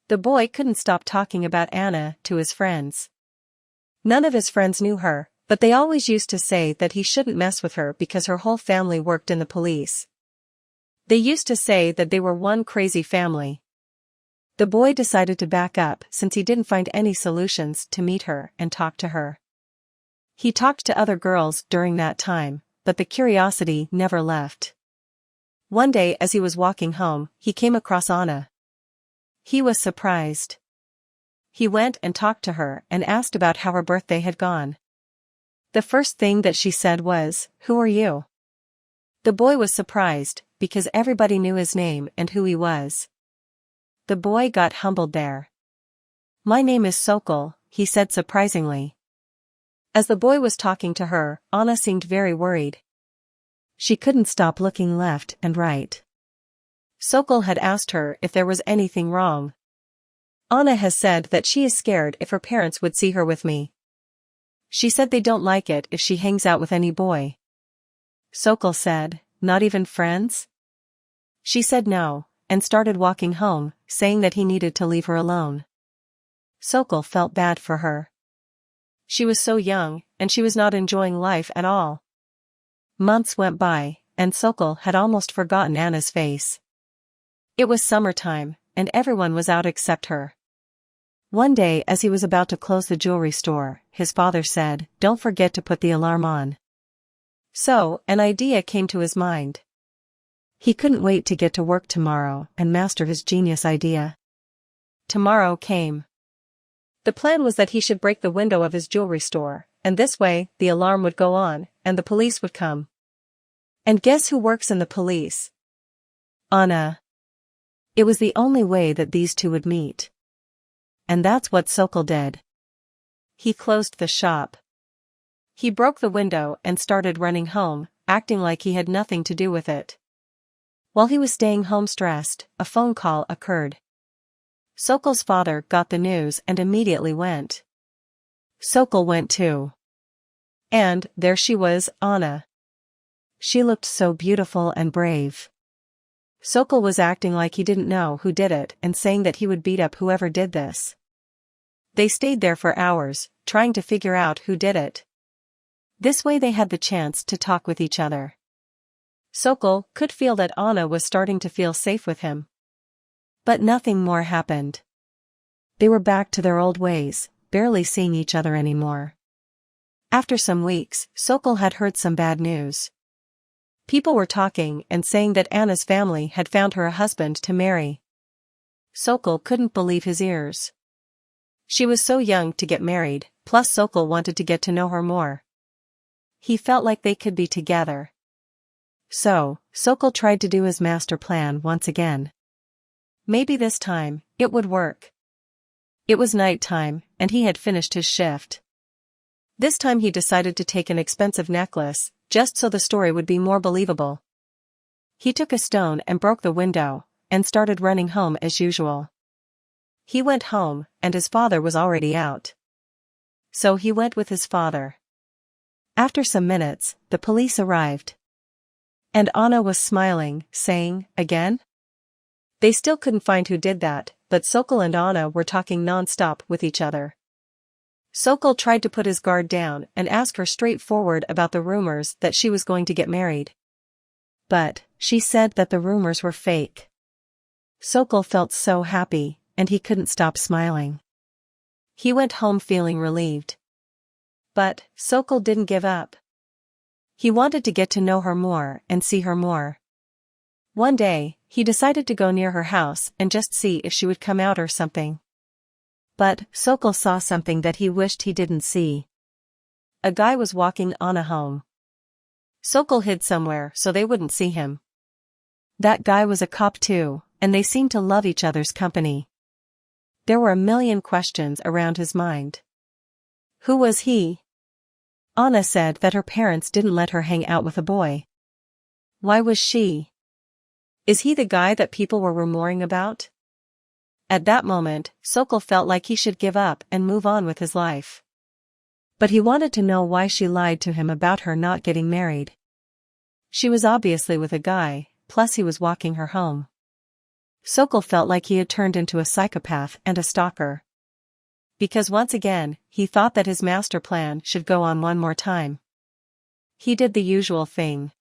The boy couldn't stop talking about Anna to his friends. None of his friends knew her, but they always used to say that he shouldn't mess with her because her whole family worked in the police. They used to say that they were one crazy family. The boy decided to back up since he didn't find any solutions to meet her and talk to her. He talked to other girls during that time, but the curiosity never left. One day as he was walking home, he came across Anna. He was surprised. He went and talked to her and asked about how her birthday had gone. The first thing that she said was, "Who are you?" The boy was surprised, because everybody knew his name and who he was. The boy got humbled there. "My name is Sokol," he said surprisingly. As the boy was talking to her, Anna seemed very worried. She couldn't stop looking left and right. Sokol had asked her if there was anything wrong. "Anna has said that she is scared if her parents would see her with me. She said they don't like it if she hangs out with any boy." Sokol said, "Not even friends?" She said no, and started walking home, saying that he needed to leave her alone. Sokol felt bad for her. She was so young, and she was not enjoying life at all. Months went by, and Sokol had almost forgotten Anna's face. It was summertime, and everyone was out except her. One day as he was about to close the jewelry store, his father said, "Don't forget to put the alarm on." So, an idea came to his mind. He couldn't wait to get to work tomorrow and master his genius idea. Tomorrow came. The plan was that he should break the window of his jewelry store, and this way, the alarm would go on, and the police would come. And guess who works in the police? Anna. It was the only way that these two would meet. And that's what Sokol did. He closed the shop. He broke the window and started running home, acting like he had nothing to do with it. While he was staying home stressed, a phone call occurred. Sokol's father got the news and immediately went. Sokol went too. And there she was, Anna. She looked so beautiful and brave. Sokol was acting like he didn't know who did it and saying that he would beat up whoever did this. They stayed there for hours, trying to figure out who did it. This way they had the chance to talk with each other. Sokol could feel that Anna was starting to feel safe with him. But nothing more happened. They were back to their old ways, barely seeing each other anymore. After some weeks, Sokol had heard some bad news. People were talking and saying that Anna's family had found her a husband to marry. Sokol couldn't believe his ears. She was so young to get married, plus Sokol wanted to get to know her more. He felt like they could be together. So, Sokol tried to do his master plan once again. Maybe this time, it would work. It was night time, and he had finished his shift. This time he decided to take an expensive necklace, just so the story would be more believable. He took a stone and broke the window, and started running home as usual. He went home, and his father was already out. So he went with his father. After some minutes, the police arrived. And Anna was smiling, saying, "Again?" They still couldn't find who did that, but Sokol and Anna were talking non-stop with each other. Sokol tried to put his guard down and ask her straightforward about the rumors that she was going to get married. But she said that the rumors were fake. Sokol felt so happy, and he couldn't stop smiling. He went home feeling relieved. But Sokol didn't give up. He wanted to get to know her more and see her more. One day, he decided to go near her house and just see if she would come out or something. But Sokol saw something that he wished he didn't see. A guy was walking Anna home. Sokol hid somewhere so they wouldn't see him. That guy was a cop too, and they seemed to love each other's company. There were a million questions around his mind. Who was he? Anna said that her parents didn't let her hang out with a boy. Why was she? Is he the guy that people were rumoring about? At that moment, Sokol felt like he should give up and move on with his life. But he wanted to know why she lied to him about her not getting married. She was obviously with a guy, plus he was walking her home. Sokol felt like he had turned into a psychopath and a stalker. Because once again, he thought that his master plan should go on one more time. He did the usual thing.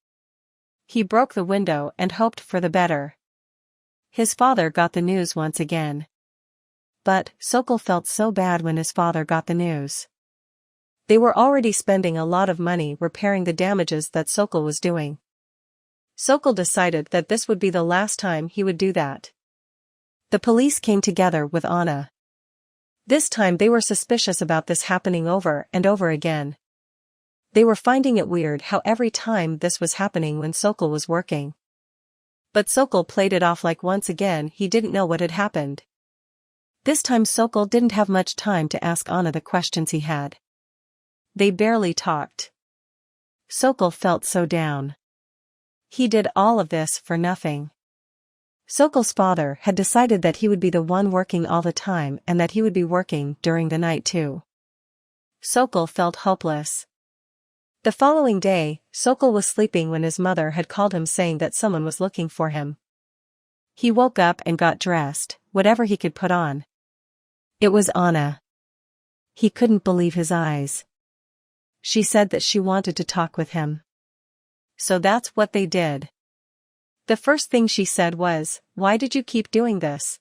He broke the window and hoped for the better. His father got the news once again. But Sokol felt so bad when his father got the news. They were already spending a lot of money repairing the damages that Sokol was doing. Sokol decided that this would be the last time he would do that. The police came together with Anna. This time they were suspicious about this happening over and over again. They were finding it weird how every time this was happening when Sokol was working. But Sokol played it off like once again he didn't know what had happened. This time Sokol didn't have much time to ask Anna the questions he had. They barely talked. Sokol felt so down. He did all of this for nothing. Sokol's father had decided that he would be the one working all the time and that he would be working during the night too. Sokol felt hopeless. The following day, Sokol was sleeping when his mother had called him saying that someone was looking for him. He woke up and got dressed, whatever he could put on. It was Anna. He couldn't believe his eyes. She said that she wanted to talk with him. So that's what they did. The first thing she said was, "Why did you keep doing this?"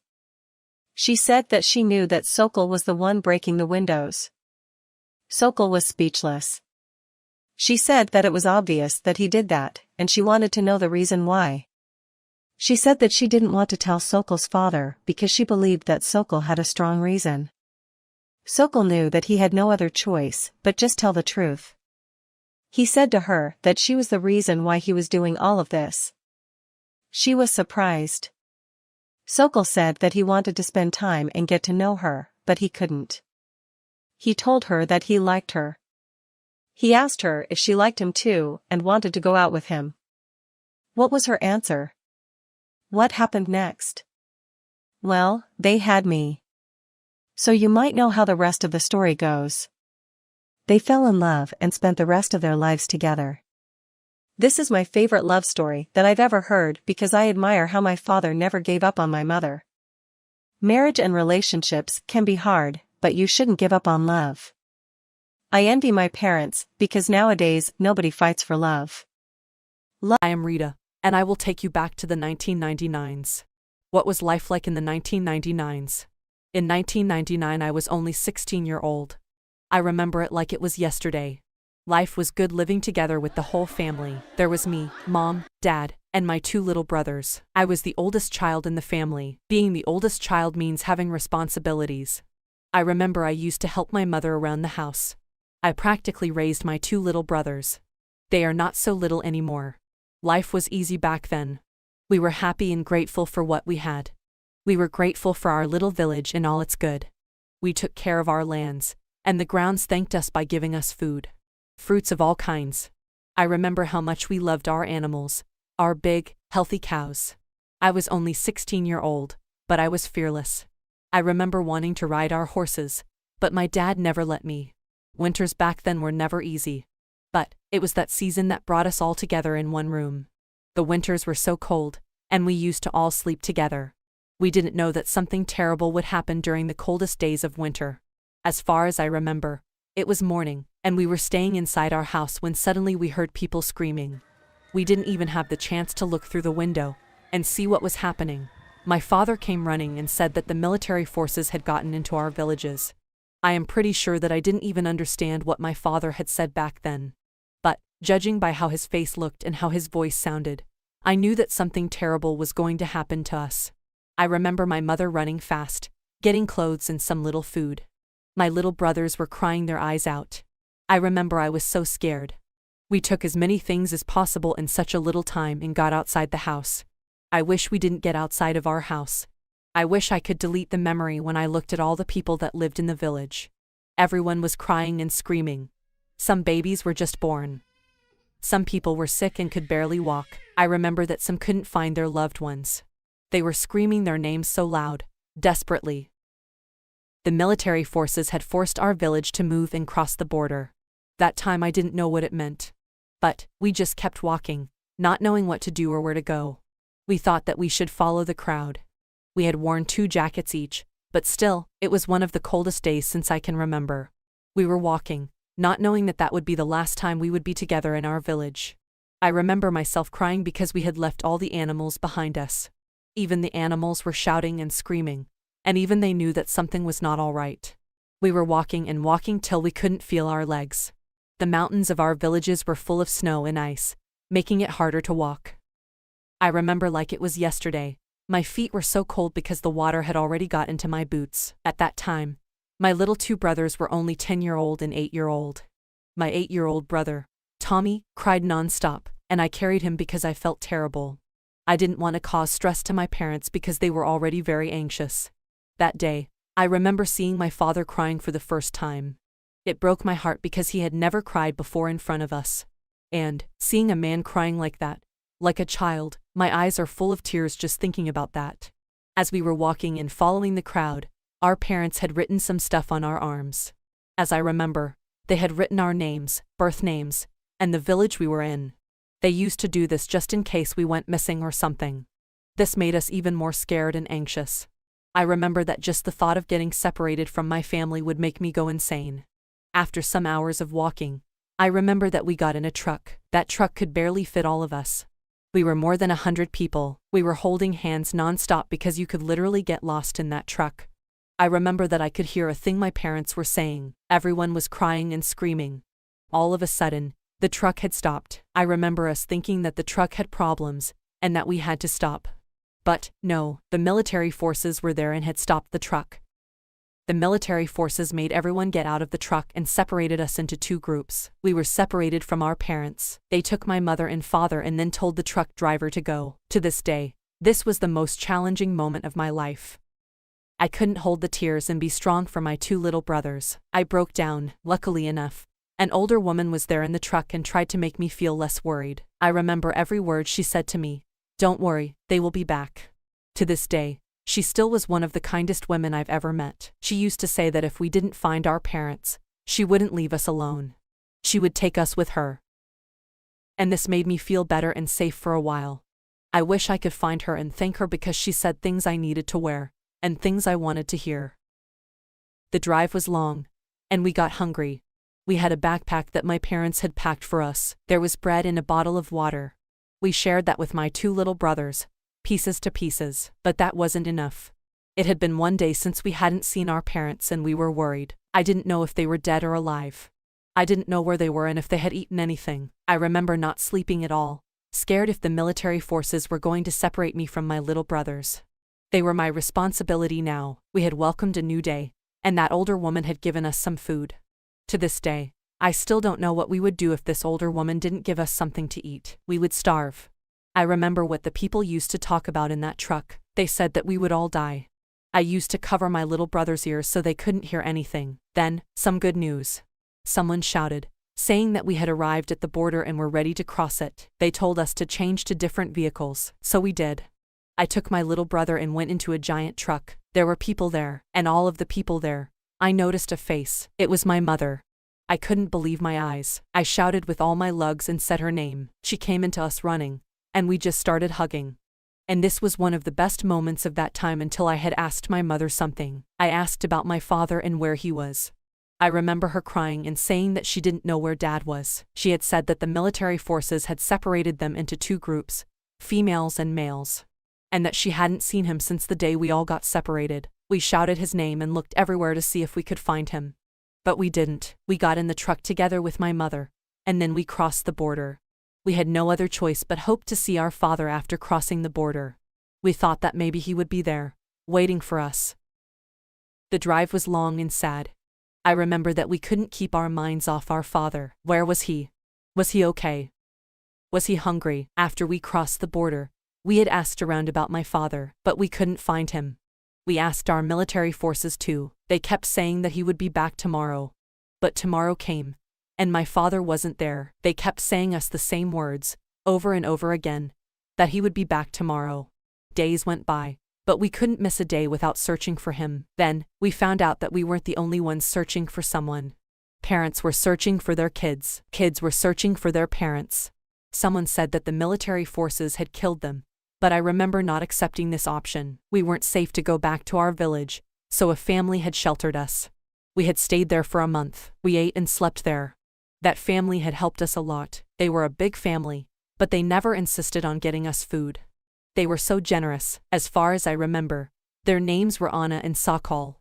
She said that she knew that Sokol was the one breaking the windows. Sokol was speechless. She said that it was obvious that he did that, and she wanted to know the reason why. She said that she didn't want to tell Sokol's father because she believed that Sokol had a strong reason. Sokol knew that he had no other choice but just tell the truth. He said to her that she was the reason why he was doing all of this. She was surprised. Sokol said that he wanted to spend time and get to know her, but he couldn't. He told her that he liked her. He asked her if she liked him too and wanted to go out with him. What was her answer? What happened next? Well, they had me. So you might know how the rest of the story goes. They fell in love and spent the rest of their lives together. This is my favorite love story that I've ever heard because I admire how my father never gave up on my mother. Marriage and relationships can be hard, but you shouldn't give up on love. I envy my parents because nowadays nobody fights for love. I am Rita, and I will take you back to the 1999s. What was life like in the 1999s? In 1999 I was only 16-year-old. I remember it like it was yesterday. Life was good living together with the whole family. There was me, mom, dad, and my 2 little brothers. I was the oldest child in the family. Being the oldest child means having responsibilities. I remember I used to help my mother around the house. I practically raised my 2 little brothers. They are not so little anymore. Life was easy back then. We were happy and grateful for what we had. We were grateful for our little village and all its good. We took care of our lands, and the grounds thanked us by giving us food. Fruits of all kinds. I remember how much we loved our animals, our big, healthy cows. I was only 16-year-old, but I was fearless. I remember wanting to ride our horses, but my dad never let me. Winters back then were never easy. But it was that season that brought us all together in one room. The winters were so cold, and we used to all sleep together. We didn't know that something terrible would happen during the coldest days of winter. As far as I remember, it was morning, and we were staying inside our house when suddenly we heard people screaming. We didn't even have the chance to look through the window and see what was happening. My father came running and said that the military forces had gotten into our villages. I am pretty sure that I didn't even understand what my father had said back then. But, judging by how his face looked and how his voice sounded, I knew that something terrible was going to happen to us. I remember my mother running fast, getting clothes and some little food. My little brothers were crying their eyes out. I remember I was so scared. We took as many things as possible in such a little time and got outside the house. I wish we didn't get outside of our house. I wish I could delete the memory when I looked at all the people that lived in the village. Everyone was crying and screaming. Some babies were just born. Some people were sick and could barely walk. I remember that some couldn't find their loved ones. They were screaming their names so loud, desperately. The military forces had forced our village to move and cross the border. That time I didn't know what it meant. But we just kept walking, not knowing what to do or where to go. We thought that we should follow the crowd. We had worn 2 jackets each, but still, it was one of the coldest days since I can remember. We were walking, not knowing that that would be the last time we would be together in our village. I remember myself crying because we had left all the animals behind us. Even the animals were shouting and screaming, and even they knew that something was not all right. We were walking and walking till we couldn't feel our legs. The mountains of our villages were full of snow and ice, making it harder to walk. I remember like it was yesterday. My feet were so cold because the water had already got into my boots. At that time, My little two brothers were only 10-year-old and 8-year-old. My 8-year-old brother, Tommy, cried nonstop, and I carried him because I felt terrible. I didn't want to cause stress to my parents because they were already very anxious. That day, I remember seeing my father crying for the first time. It broke my heart because he had never cried before in front of us. And, seeing a man crying like that, like a child, my eyes are full of tears just thinking about that. As we were walking and following the crowd, our parents had written some stuff on our arms. As I remember, they had written our names, birth names, and the village we were in. They used to do this just in case we went missing or something. This made us even more scared and anxious. I remember that just the thought of getting separated from my family would make me go insane. After some hours of walking, I remember that we got in a truck. That truck could barely fit all of us. We were more than 100 people. We were holding hands nonstop because you could literally get lost in that truck. I remember that I could hear a thing my parents were saying. Everyone was crying and screaming. All of a sudden, the truck had stopped. I remember us thinking that the truck had problems, and that we had to stop. But, no, the military forces were there and had stopped the truck. The military forces made everyone get out of the truck and separated us into two groups. We were separated from our parents. They took my mother and father and then told the truck driver to go. To this day, this was the most challenging moment of my life. I couldn't hold the tears and be strong for my two little brothers. I broke down. Luckily enough, an older woman was there in the truck and tried to make me feel less worried. I remember every word she said to me. Don't worry, they will be back. To this day, she still was one of the kindest women I've ever met. She used to say that if we didn't find our parents, she wouldn't leave us alone. She would take us with her. And this made me feel better and safe for a while. I wish I could find her and thank her because she said things I needed to wear, and things I wanted to hear. The drive was long, and we got hungry. We had a backpack that my parents had packed for us. There was bread and a bottle of water. We shared that with my two little brothers, pieces to pieces, but that wasn't enough. It had been one day since we hadn't seen our parents and we were worried. I didn't know if they were dead or alive. I didn't know where they were and if they had eaten anything. I remember not sleeping at all, scared if the military forces were going to separate me from my little brothers. They were my responsibility now. We had welcomed a new day, and that older woman had given us some food. To this day, I still don't know what we would do if this older woman didn't give us something to eat. We would starve. I remember what the people used to talk about in that truck. They said that we would all die. I used to cover my little brother's ears so they couldn't hear anything. Then, some good news. Someone shouted, saying that we had arrived at the border and were ready to cross it. They told us to change to different vehicles, so we did. I took my little brother and went into a giant truck. There were people there, and all of the people there, I noticed a face. It was my mother. I couldn't believe my eyes. I shouted with all my lungs and said her name. She came into us running, and we just started hugging. And this was one of the best moments of that time until I had asked my mother something. I asked about my father and where he was. I remember her crying and saying that she didn't know where Dad was. She had said that the military forces had separated them into two groups, females and males, and that she hadn't seen him since the day we all got separated. We shouted his name and looked everywhere to see if we could find him. But we didn't. We got in the truck together with my mother, and then we crossed the border. We had no other choice but hope to see our father after crossing the border. We thought that maybe he would be there, waiting for us. The drive was long and sad. I remember that we couldn't keep our minds off our father. Where was he? Was he okay? Was he hungry? After we crossed the border, we had asked around about my father, but we couldn't find him. We asked our military forces too. They kept saying that he would be back tomorrow. But tomorrow came, and my father wasn't there. They kept saying us the same words, over and over again, that he would be back tomorrow. Days went by, but we couldn't miss a day without searching for him. Then, we found out that we weren't the only ones searching for someone. Parents were searching for their kids. Kids were searching for their parents. Someone said that the military forces had killed them, but I remember not accepting this option. We weren't safe to go back to our village, so a family had sheltered us. We had stayed there for a month. We ate and slept there. That family had helped us a lot. They were a big family, but they never insisted on getting us food. They were so generous. As far as I remember, their names were Anna and Sakal.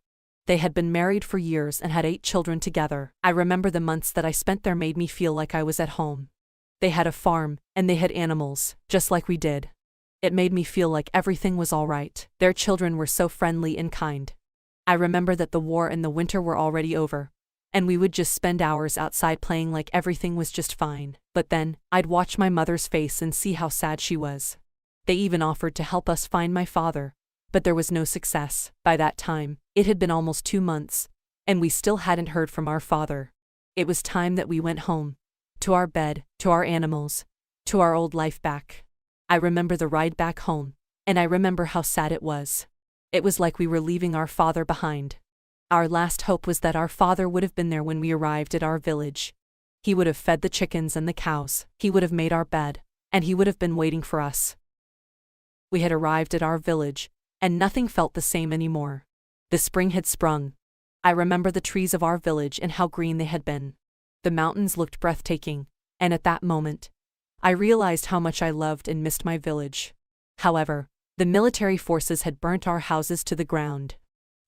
They had been married for years and had 8 children together. I remember the months that I spent there made me feel like I was at home. They had a farm, and they had animals, just like we did. It made me feel like everything was all right. Their children were so friendly and kind. I remember that the war and the winter were already over, and we would just spend hours outside playing like everything was just fine. But then, I'd watch my mother's face and see how sad she was. They even offered to help us find my father, but there was no success. By that time, it had been almost 2 months, and we still hadn't heard from our father. It was time that we went home. To our bed, to our animals, to our old life back. I remember the ride back home, and I remember how sad it was. It was like we were leaving our father behind. Our last hope was that our father would have been there when we arrived at our village. He would have fed the chickens and the cows, he would have made our bed, and he would have been waiting for us. We had arrived at our village, and nothing felt the same anymore. The spring had sprung. I remember the trees of our village and how green they had been. The mountains looked breathtaking, and at that moment, I realized how much I loved and missed my village. However, the military forces had burnt our houses to the ground.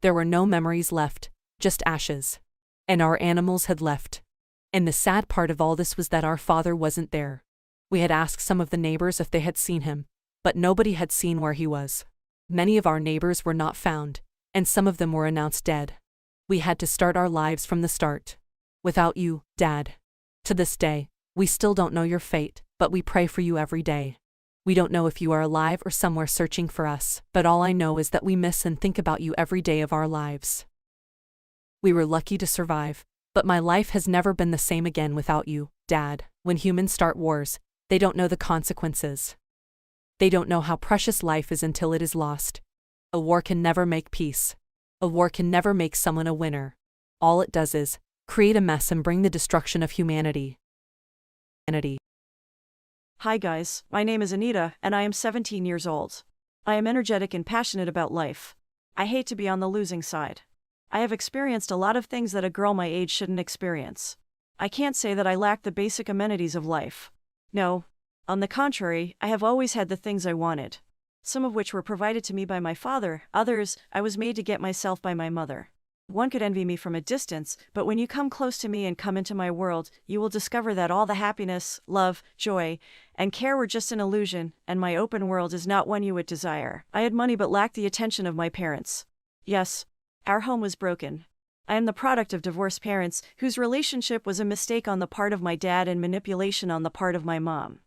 There were no memories left, just ashes. And our animals had left. And the sad part of all this was that our father wasn't there. We had asked some of the neighbors if they had seen him, but nobody had seen where he was. Many of our neighbors were not found, and some of them were announced dead. We had to start our lives from the start. Without you, Dad. To this day, we still don't know your fate, but we pray for you every day. We don't know if you are alive or somewhere searching for us, but all I know is that we miss and think about you every day of our lives. We were lucky to survive, but my life has never been the same again without you, Dad. When humans start wars, they don't know the consequences. They don't know how precious life is until it is lost. A war can never make peace. A war can never make someone a winner. All it does is create a mess and bring the destruction of humanity. Hi guys, my name is Anita, and I am 17 years old. I am energetic and passionate about life. I hate to be on the losing side. I have experienced a lot of things that a girl my age shouldn't experience. I can't say that I lack the basic amenities of life. No. On the contrary, I have always had the things I wanted. Some of which were provided to me by my father, others, I was made to get myself by my mother. One could envy me from a distance, but when you come close to me and come into my world, you will discover that all the happiness, love, joy, and care were just an illusion, and my open world is not one you would desire. I had money but lacked the attention of my parents. Yes, our home was broken. I am the product of divorced parents, whose relationship was a mistake on the part of my dad and manipulation on the part of my mom.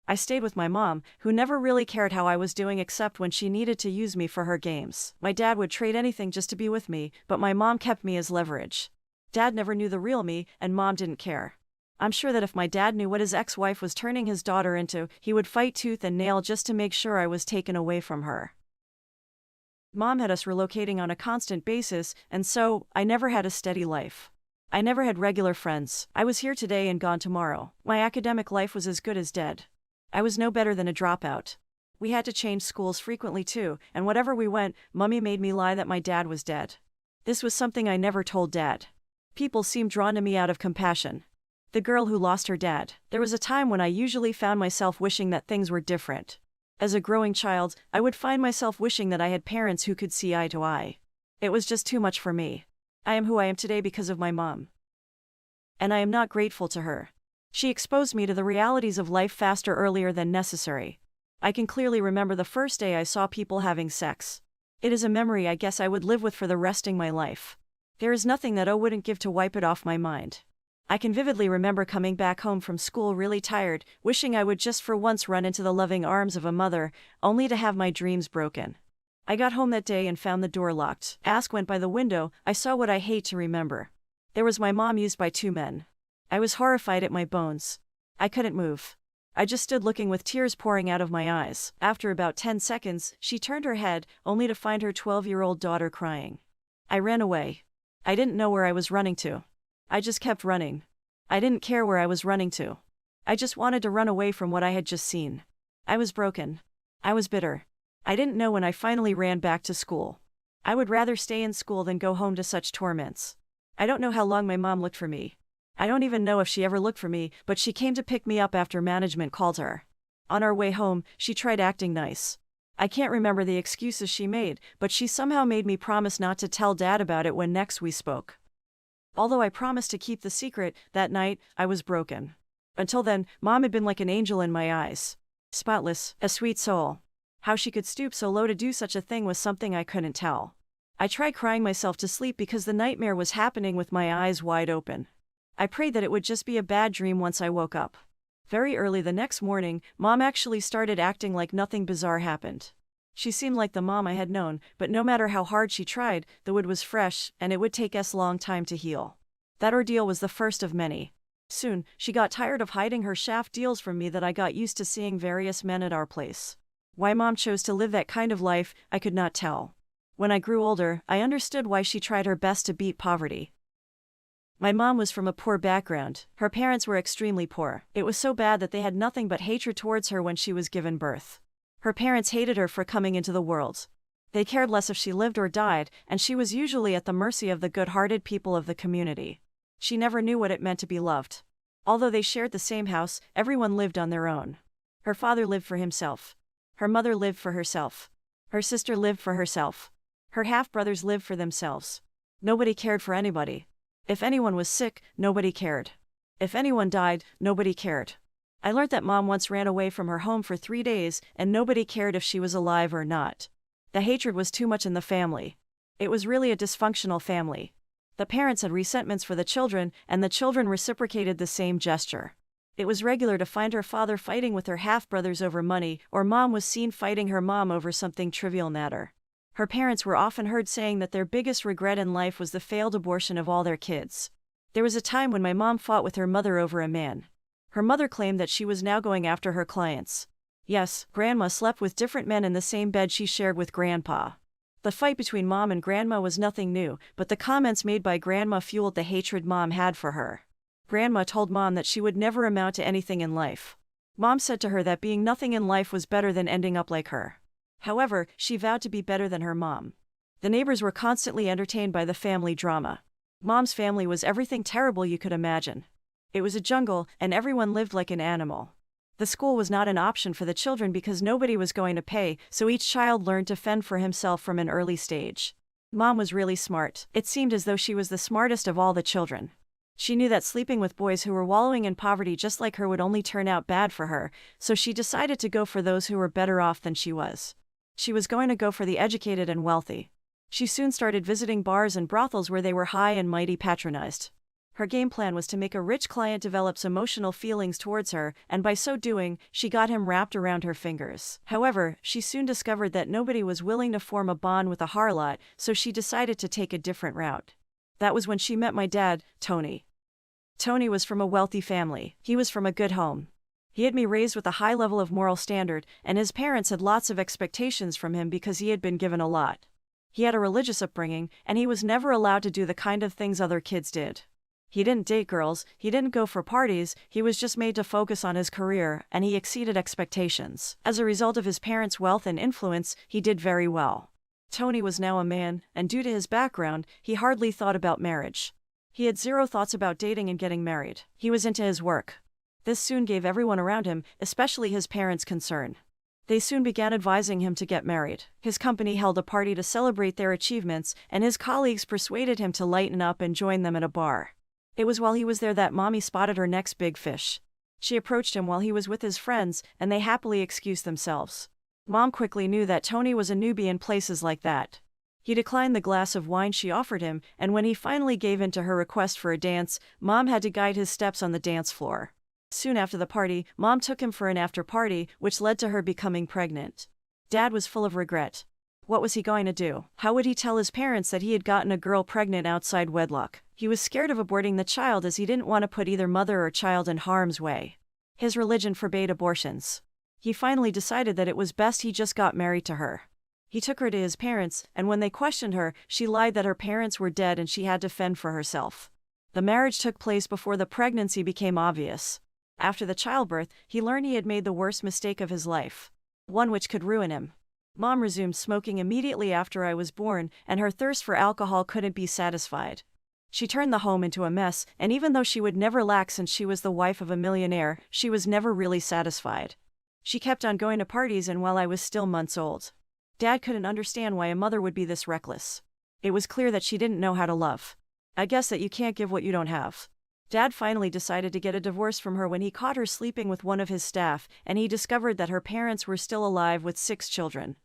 I stayed with my mom, who never really cared how I was doing except when she needed to use me for her games. My dad would trade anything just to be with me, but my mom kept me as leverage. Dad never knew the real me, and mom didn't care. I'm sure that if my dad knew what his ex-wife was turning his daughter into, he would fight tooth and nail just to make sure I was taken away from her. Mom had us relocating on a constant basis, and so, I never had a steady life. I never had regular friends. I was here today and gone tomorrow. My academic life was as good as dead. I was no better than a dropout. We had to change schools frequently too, and wherever we went, Mummy made me lie that my dad was dead. This was something I never told Dad. People seemed drawn to me out of compassion. The girl who lost her dad. There was a time when I usually found myself wishing that things were different. As a growing child, I would find myself wishing that I had parents who could see eye to eye. It was just too much for me. I am who I am today because of my mom. And I am not grateful to her. She exposed me to the realities of life faster earlier than necessary. I can clearly remember the first day I saw people having sex. It is a memory I guess I would live with for the resting my life. There is nothing that I wouldn't give to wipe it off my mind. I can vividly remember coming back home from school really tired, wishing I would just for once run into the loving arms of a mother, only to have my dreams broken. I got home that day and found the door locked. Ask went by the window, I saw what I hate to remember. There was my mom used by 2 men. I was horrified at my bones. I couldn't move. I just stood looking with tears pouring out of my eyes. After about 10 seconds, she turned her head, only to find her 12-year-old daughter crying. I ran away. I didn't know where I was running to. I just kept running. I didn't care where I was running to. I just wanted to run away from what I had just seen. I was broken. I was bitter. I didn't know when I finally ran back to school. I would rather stay in school than go home to such torments. I don't know how long my mom looked for me. I don't even know if she ever looked for me, but she came to pick me up after management called her. On our way home, she tried acting nice. I can't remember the excuses she made, but she somehow made me promise not to tell Dad about it when next we spoke. Although I promised to keep the secret, that night, I was broken. Until then, Mom had been like an angel in my eyes. Spotless, a sweet soul. How she could stoop so low to do such a thing was something I couldn't tell. I tried crying myself to sleep because the nightmare was happening with my eyes wide open. I prayed that it would just be a bad dream once I woke up. Very early the next morning, Mom actually started acting like nothing bizarre happened. She seemed like the mom I had known, but no matter how hard she tried, the wound was fresh, and it would take us a long time to heal. That ordeal was the first of many. Soon, she got tired of hiding her shaft deals from me that I got used to seeing various men at our place. Why Mom chose to live that kind of life, I could not tell. When I grew older, I understood why she tried her best to beat poverty. My mom was from a poor background. Her parents were extremely poor. It was so bad that they had nothing but hatred towards her when she was given birth. Her parents hated her for coming into the world. They cared less if she lived or died, and she was usually at the mercy of the good-hearted people of the community. She never knew what it meant to be loved. Although they shared the same house, everyone lived on their own. Her father lived for himself. Her mother lived for herself. Her sister lived for herself. Her half-brothers lived for themselves. Nobody cared for anybody. If anyone was sick, nobody cared. If anyone died, nobody cared. I learned that Mom once ran away from her home for 3 days, and nobody cared if she was alive or not. The hatred was too much in the family. It was really a dysfunctional family. The parents had resentments for the children, and the children reciprocated the same gesture. It was regular to find her father fighting with her half-brothers over money, or Mom was seen fighting her mom over something trivial matter. Her parents were often heard saying that their biggest regret in life was the failed abortion of all their kids. There was a time when my mom fought with her mother over a man. Her mother claimed that she was now going after her clients. Yes, Grandma slept with different men in the same bed she shared with Grandpa. The fight between Mom and Grandma was nothing new, but the comments made by Grandma fueled the hatred Mom had for her. Grandma told Mom that she would never amount to anything in life. Mom said to her that being nothing in life was better than ending up like her. However, she vowed to be better than her mom. The neighbors were constantly entertained by the family drama. Mom's family was everything terrible you could imagine. It was a jungle, and everyone lived like an animal. The school was not an option for the children because nobody was going to pay, so each child learned to fend for himself from an early stage. Mom was really smart. It seemed as though she was the smartest of all the children. She knew that sleeping with boys who were wallowing in poverty just like her would only turn out bad for her, so she decided to go for those who were better off than she was. She was going to go for the educated and wealthy. She soon started visiting bars and brothels where they were high and mighty patronized. Her game plan was to make a rich client develop emotional feelings towards her, and by so doing, she got him wrapped around her fingers. However, she soon discovered that nobody was willing to form a bond with a harlot, so she decided to take a different route. That was when she met my dad, Tony. Tony was from a wealthy family. He was from a good home. He had me raised with a high level of moral standard, and his parents had lots of expectations from him because he had been given a lot. He had a religious upbringing, and he was never allowed to do the kind of things other kids did. He didn't date girls, he didn't go for parties, he was just made to focus on his career, and he exceeded expectations. As a result of his parents' wealth and influence, he did very well. Tony was now a man, and due to his background, he hardly thought about marriage. He had zero thoughts about dating and getting married. He was into his work. This soon gave everyone around him, especially his parents, concern. They soon began advising him to get married. His company held a party to celebrate their achievements, and his colleagues persuaded him to lighten up and join them at a bar. It was while he was there that Mommy spotted her next big fish. She approached him while he was with his friends, and they happily excused themselves. Mom quickly knew that Tony was a newbie in places like that. He declined the glass of wine she offered him, and when he finally gave in to her request for a dance, Mom had to guide his steps on the dance floor. Soon after the party, Mom took him for an after-party, which led to her becoming pregnant. Dad was full of regret. What was he going to do? How would he tell his parents that he had gotten a girl pregnant outside wedlock? He was scared of aborting the child as he didn't want to put either mother or child in harm's way. His religion forbade abortions. He finally decided that it was best he just got married to her. He took her to his parents, and when they questioned her, she lied that her parents were dead and she had to fend for herself. The marriage took place before the pregnancy became obvious. After the childbirth, he learned he had made the worst mistake of his life. One which could ruin him. Mom resumed smoking immediately after I was born, and her thirst for alcohol couldn't be satisfied. She turned the home into a mess, and even though she would never lack since she was the wife of a millionaire, she was never really satisfied. She kept on going to parties, and while I was still months old. Dad couldn't understand why a mother would be this reckless. It was clear that she didn't know how to love. I guess that you can't give what you don't have. Dad finally decided to get a divorce from her when he caught her sleeping with one of his staff, and he discovered that her parents were still alive with 6 children.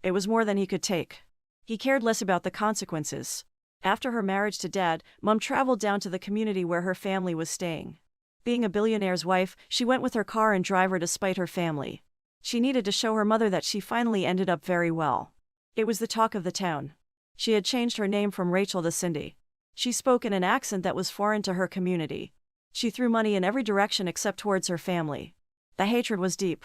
It was more than he could take. He cared less about the consequences. After her marriage to Dad, Mom traveled down to the community where her family was staying. Being a billionaire's wife, she went with her car and driver to spite her family. She needed to show her mother that she finally ended up very well. It was the talk of the town. She had changed her name from Rachel to Cindy. She spoke in an accent that was foreign to her community. She threw money in every direction except towards her family. The hatred was deep.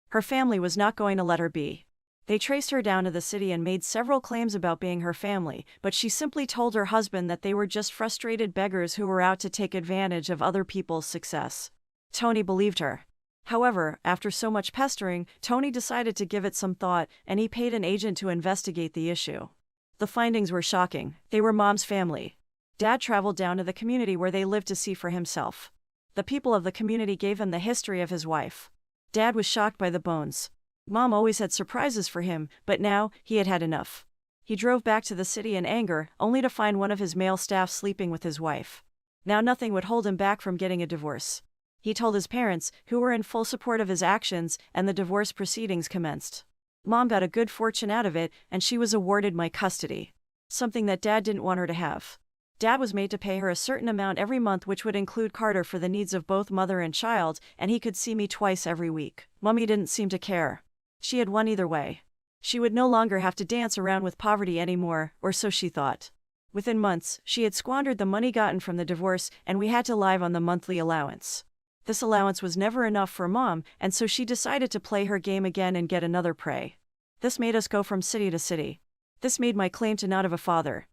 Her family was not going to let her be. They traced her down to the city and made several claims about being her family, but she simply told her husband that they were just frustrated beggars who were out to take advantage of other people's success. Tony believed her. However, after so much pestering, Tony decided to give it some thought, and he paid an agent to investigate the issue. The findings were shocking. They were Mom's family. Dad traveled down to the community where they lived to see for himself. The people of the community gave him the history of his wife. Dad was shocked by the bones. Mom always had surprises for him, but now, he had had enough. He drove back to the city in anger, only to find one of his male staff sleeping with his wife. Now nothing would hold him back from getting a divorce. He told his parents, who were in full support of his actions, and the divorce proceedings commenced. Mom got a good fortune out of it, and she was awarded my custody. Something that Dad didn't want her to have. Dad was made to pay her a certain amount every month, which would include Carter for the needs of both mother and child, and he could see me twice every week. Mommy didn't seem to care. She had won either way. She would no longer have to dance around with poverty anymore, or so she thought. Within months, she had squandered the money gotten from the divorce, and we had to live on the monthly allowance. This allowance was never enough for Mom, and so she decided to play her game again and get another prey. This made us go from city to city. This made my claim to not have a father.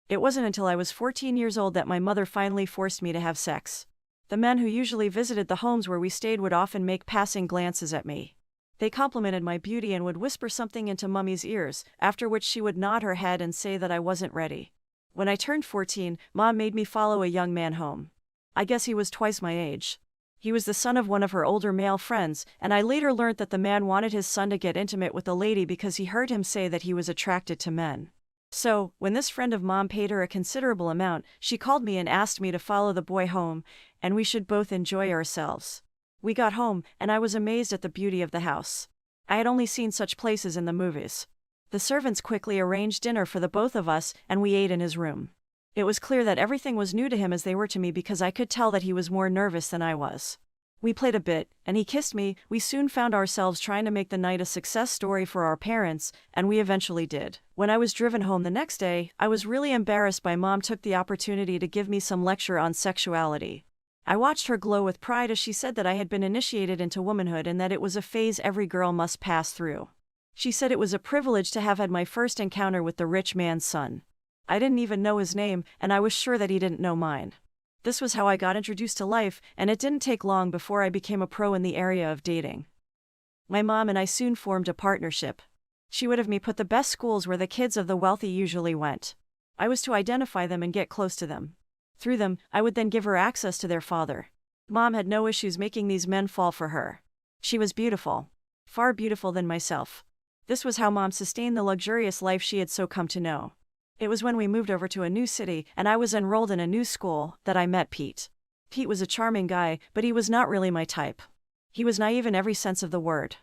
It wasn't until I was 14 years old that my mother finally forced me to have sex. The men who usually visited the homes where we stayed would often make passing glances at me. They complimented my beauty and would whisper something into Mummy's ears, after which she would nod her head and say that I wasn't ready. When I turned 14, Mom made me follow a young man home. I guess he was twice my age. He was the son of one of her older male friends, and I later learned that the man wanted his son to get intimate with the lady because he heard him say that he was attracted to men. So, when this friend of Mom paid her a considerable amount, she called me and asked me to follow the boy home, and we should both enjoy ourselves. We got home, and I was amazed at the beauty of the house. I had only seen such places in the movies. The servants quickly arranged dinner for the both of us, and we ate in his room. It was clear that everything was new to him as they were to me because I could tell that he was more nervous than I was. We played a bit, and he kissed me. We soon found ourselves trying to make the night a success story for our parents, and we eventually did. When I was driven home the next day, I was really embarrassed by Mom took the opportunity to give me some lecture on sexuality. I watched her glow with pride as she said that I had been initiated into womanhood and that it was a phase every girl must pass through. She said it was a privilege to have had my first encounter with the rich man's son. I didn't even know his name, and I was sure that he didn't know mine. This was how I got introduced to life, and it didn't take long before I became a pro in the area of dating. My mom and I soon formed a partnership. She would have me put the best schools where the kids of the wealthy usually went. I was to identify them and get close to them. Through them, I would then give her access to their father. Mom had no issues making these men fall for her. She was beautiful. Far beautiful than myself. This was how Mom sustained the luxurious life she had so come to know. It was when we moved over to a new city and I was enrolled in a new school that I met Pete. Pete was a charming guy, but he was not really my type. He was naive in every sense of the word.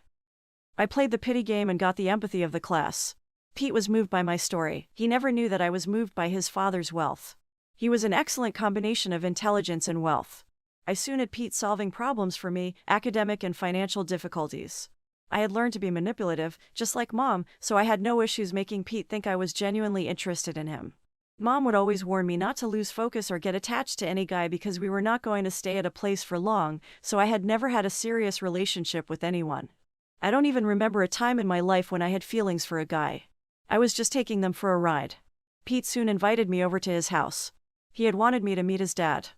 I played the pity game and got the empathy of the class. Pete was moved by my story. He never knew that I was moved by his father's wealth. He was an excellent combination of intelligence and wealth. I soon had Pete solving problems for me, academic and financial difficulties. I had learned to be manipulative, just like Mom, so I had no issues making Pete think I was genuinely interested in him. Mom would always warn me not to lose focus or get attached to any guy because we were not going to stay at a place for long, so I had never had a serious relationship with anyone. I don't even remember a time in my life when I had feelings for a guy. I was just taking them for a ride. Pete soon invited me over to his house. He had wanted me to meet his dad.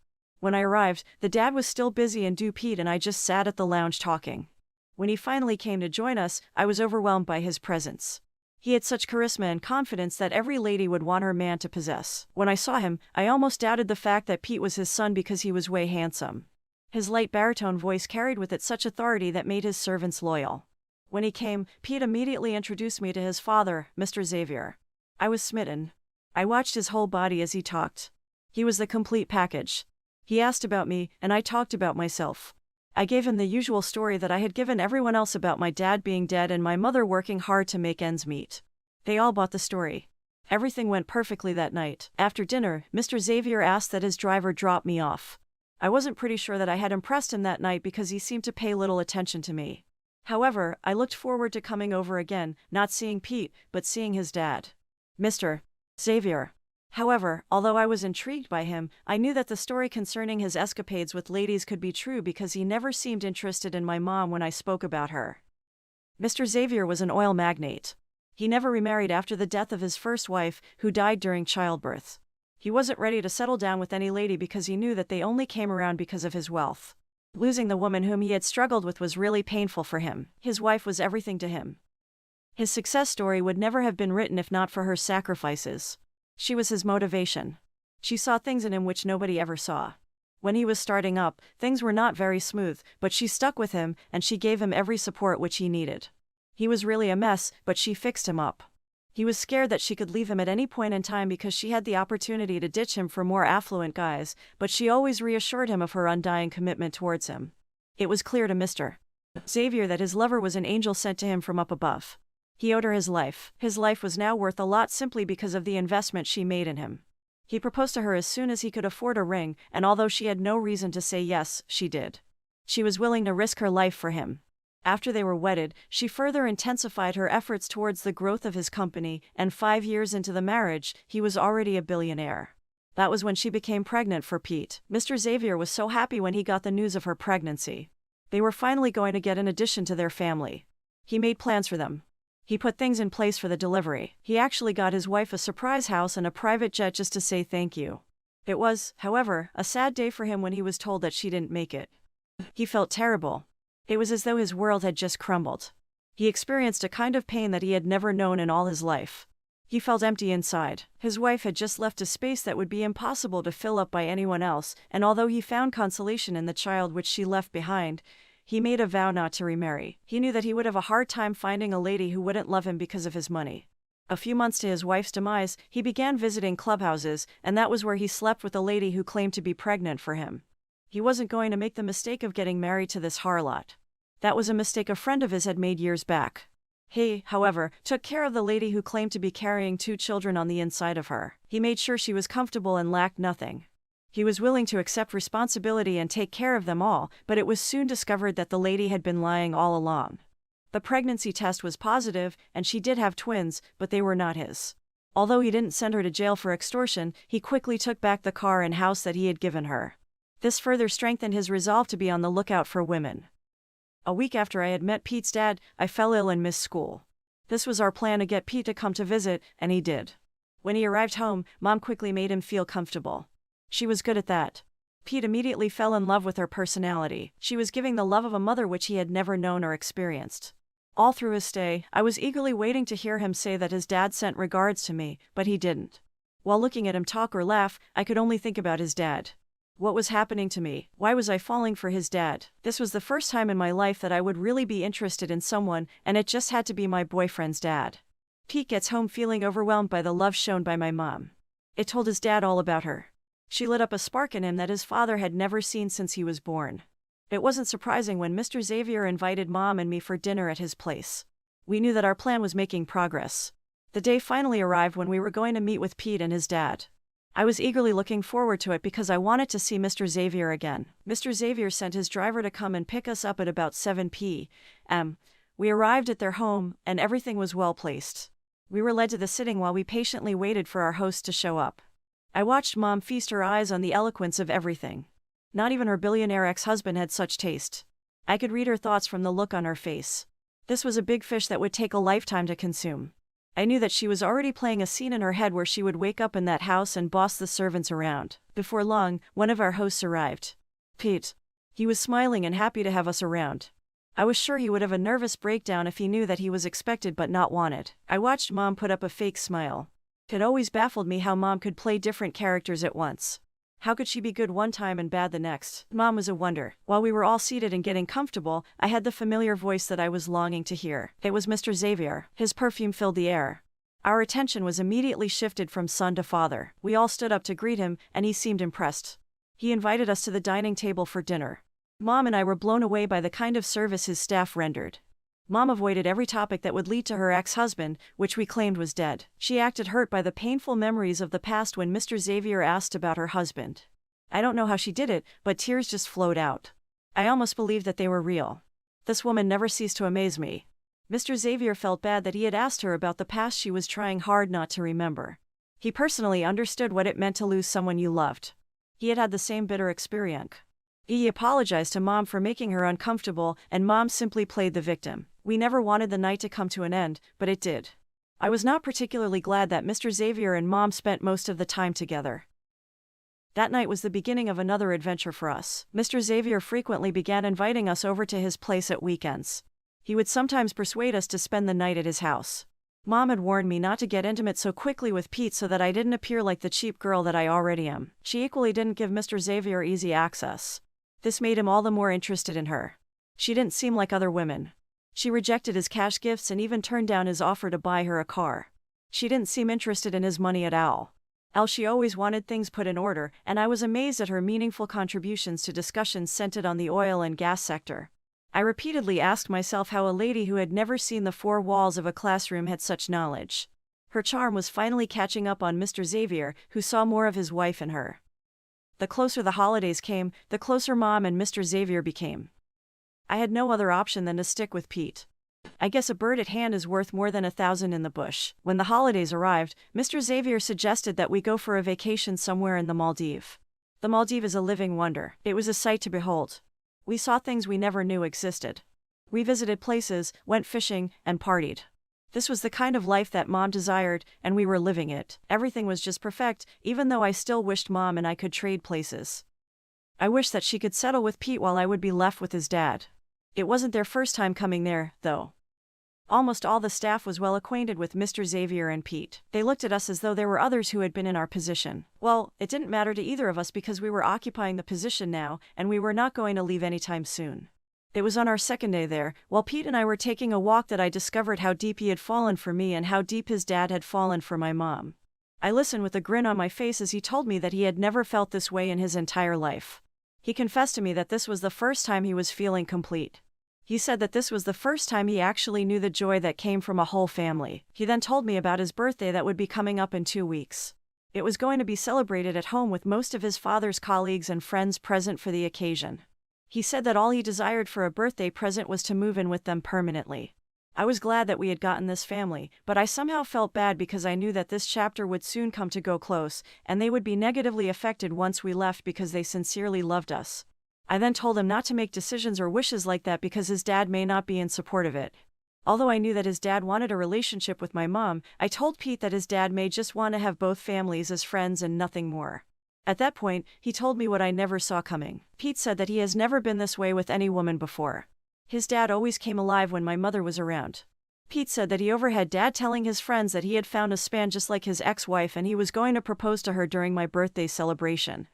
When I arrived, the dad was still busy and Pete and I just sat at the lounge talking. When he finally came to join us, I was overwhelmed by his presence. He had such charisma and confidence that every lady would want her man to possess. When I saw him, I almost doubted the fact that Pete was his son because he was way handsome. His light baritone voice carried with it such authority that made his servants loyal. When he came, Pete immediately introduced me to his father, Mr. Xavier. I was smitten. I watched his whole body as he talked. He was the complete package. He asked about me, and I talked about myself. I gave him the usual story that I had given everyone else about my dad being dead and my mother working hard to make ends meet. They all bought the story. Everything went perfectly that night. After dinner, Mr. Xavier asked that his driver drop me off. I wasn't pretty sure that I had impressed him that night because he seemed to pay little attention to me. However, I looked forward to coming over again, not seeing Pete, but seeing his dad. Mr. Xavier. However, although I was intrigued by him, I knew that the story concerning his escapades with ladies could be true because he never seemed interested in my mom when I spoke about her. Mr. Xavier was an oil magnate. He never remarried after the death of his first wife, who died during childbirth. He wasn't ready to settle down with any lady because he knew that they only came around because of his wealth. Losing the woman whom he had struggled with was really painful for him. His wife was everything to him. His success story would never have been written if not for her sacrifices. She was his motivation. She saw things in him which nobody ever saw. When he was starting up, things were not very smooth, but she stuck with him and she gave him every support which he needed. He was really a mess, but she fixed him up. He was scared that she could leave him at any point in time because she had the opportunity to ditch him for more affluent guys, but she always reassured him of her undying commitment towards him. It was clear to Mr. Xavier that his lover was an angel sent to him from up above. He owed her his life. His life was now worth a lot simply because of the investment she made in him. He proposed to her as soon as he could afford a ring, and although she had no reason to say yes, she did. She was willing to risk her life for him. After they were wedded, she further intensified her efforts towards the growth of his company, and 5 years into the marriage, he was already a billionaire. That was when she became pregnant for Pete. Mr. Xavier was so happy when he got the news of her pregnancy. They were finally going to get an addition to their family. He made plans for them. He put things in place for the delivery. He actually got his wife a surprise house and a private jet just to say thank you. It was, however, a sad day for him when he was told that she didn't make it. He felt terrible. It was as though his world had just crumbled. He experienced a kind of pain that he had never known in all his life. He felt empty inside. His wife had just left a space that would be impossible to fill up by anyone else, and although he found consolation in the child which she left behind, he made a vow not to remarry. He knew that he would have a hard time finding a lady who wouldn't love him because of his money. A few months to his wife's demise, he began visiting clubhouses, and that was where he slept with a lady who claimed to be pregnant for him. He wasn't going to make the mistake of getting married to this harlot. That was a mistake a friend of his had made years back. He, however, took care of the lady who claimed to be carrying 2 children on the inside of her. He made sure she was comfortable and lacked nothing. He was willing to accept responsibility and take care of them all, but it was soon discovered that the lady had been lying all along. The pregnancy test was positive, and she did have twins, but they were not his. Although he didn't send her to jail for extortion, he quickly took back the car and house that he had given her. This further strengthened his resolve to be on the lookout for women. A week after I had met Pete's dad, I fell ill and missed school. This was our plan to get Pete to come to visit, and he did. When he arrived home, Mom quickly made him feel comfortable. She was good at that. Pete immediately fell in love with her personality. She was giving the love of a mother which he had never known or experienced. All through his stay, I was eagerly waiting to hear him say that his dad sent regards to me, but he didn't. While looking at him talk or laugh, I could only think about his dad. What was happening to me? Why was I falling for his dad? This was the first time in my life that I would really be interested in someone, and it just had to be my boyfriend's dad. Pete gets home feeling overwhelmed by the love shown by my mom. It told his dad all about her. She lit up a spark in him that his father had never seen since he was born. It wasn't surprising when Mr. Xavier invited Mom and me for dinner at his place. We knew that our plan was making progress. The day finally arrived when we were going to meet with Pete and his dad. I was eagerly looking forward to it because I wanted to see Mr. Xavier again. Mr. Xavier sent his driver to come and pick us up at about 7 p.m. We arrived at their home, and everything was well placed. We were led to the sitting while we patiently waited for our host to show up. I watched Mom feast her eyes on the eloquence of everything. Not even her billionaire ex-husband had such taste. I could read her thoughts from the look on her face. This was a big fish that would take a lifetime to consume. I knew that she was already playing a scene in her head where she would wake up in that house and boss the servants around. Before long, one of our hosts arrived. Pete. He was smiling and happy to have us around. I was sure he would have a nervous breakdown if he knew that he was expected but not wanted. I watched Mom put up a fake smile. It always baffled me how Mom could play different characters at once. How could she be good one time and bad the next? Mom was a wonder. While we were all seated and getting comfortable, I had the familiar voice that I was longing to hear. It was Mr. Xavier. His perfume filled the air. Our attention was immediately shifted from son to father. We all stood up to greet him, and he seemed impressed. He invited us to the dining table for dinner. Mom and I were blown away by the kind of service his staff rendered. Mom avoided every topic that would lead to her ex-husband, which we claimed was dead. She acted hurt by the painful memories of the past when Mr. Xavier asked about her husband. I don't know how she did it, but tears just flowed out. I almost believed that they were real. This woman never ceased to amaze me. Mr. Xavier felt bad that he had asked her about the past she was trying hard not to remember. He personally understood what it meant to lose someone you loved. He had had the same bitter experience. He apologized to Mom for making her uncomfortable, and Mom simply played the victim. We never wanted the night to come to an end, but it did. I was not particularly glad that Mr. Xavier and Mom spent most of the time together. That night was the beginning of another adventure for us. Mr. Xavier frequently began inviting us over to his place at weekends. He would sometimes persuade us to spend the night at his house. Mom had warned me not to get intimate so quickly with Pete so that I didn't appear like the cheap girl that I already am. She equally didn't give Mr. Xavier easy access. This made him all the more interested in her. She didn't seem like other women. She rejected his cash gifts and even turned down his offer to buy her a car. She didn't seem interested in his money at all. She always wanted things put in order, and I was amazed at her meaningful contributions to discussions centered on the oil and gas sector. I repeatedly asked myself how a lady who had never seen the four walls of a classroom had such knowledge. Her charm was finally catching up on Mr. Xavier, who saw more of his wife in her. The closer the holidays came, the closer Mom and Mr. Xavier became. I had no other option than to stick with Pete. I guess a bird at hand is worth more than 1,000 in the bush. When the holidays arrived, Mr. Xavier suggested that we go for a vacation somewhere in the Maldives. The Maldives is a living wonder. It was a sight to behold. We saw things we never knew existed. We visited places, went fishing, and partied. This was the kind of life that Mom desired, and we were living it. Everything was just perfect, even though I still wished Mom and I could trade places. I wished that she could settle with Pete while I would be left with his dad. It wasn't their first time coming there, though. Almost all the staff was well acquainted with Mr. Xavier and Pete. They looked at us as though there were others who had been in our position. Well, it didn't matter to either of us because we were occupying the position now, and we were not going to leave anytime soon. It was on our second day there, while Pete and I were taking a walk, that I discovered how deep he had fallen for me and how deep his dad had fallen for my mom. I listened with a grin on my face as he told me that he had never felt this way in his entire life. He confessed to me that this was the first time he was feeling complete. He said that this was the first time he actually knew the joy that came from a whole family. He then told me about his birthday that would be coming up in 2 weeks. It was going to be celebrated at home with most of his father's colleagues and friends present for the occasion. He said that all he desired for a birthday present was to move in with them permanently. I was glad that we had gotten this family, but I somehow felt bad because I knew that this chapter would soon come to go close, and they would be negatively affected once we left because they sincerely loved us. I then told him not to make decisions or wishes like that because his dad may not be in support of it. Although I knew that his dad wanted a relationship with my mom, I told Pete that his dad may just want to have both families as friends and nothing more. At that point, he told me what I never saw coming. Pete said that he has never been this way with any woman before. His dad always came alive when my mother was around. Pete said that he overheard Dad telling his friends that he had found a span just like his ex-wife and he was going to propose to her during my birthday celebration.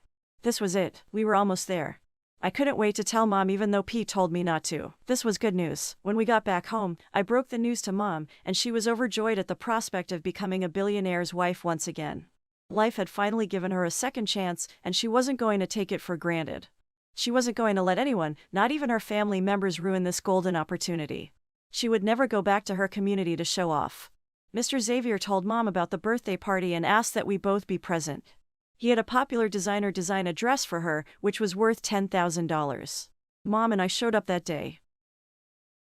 This was it. We were almost there. I couldn't wait to tell Mom even though Pete told me not to. This was good news. When we got back home, I broke the news to Mom, and she was overjoyed at the prospect of becoming a billionaire's wife once again. Life had finally given her a second chance, and she wasn't going to take it for granted. She wasn't going to let anyone, not even her family members, ruin this golden opportunity. She would never go back to her community to show off. Mr. Xavier told Mom about the birthday party and asked that we both be present. He had a popular designer design a dress for her, which was worth $10,000. Mom and I showed up that day.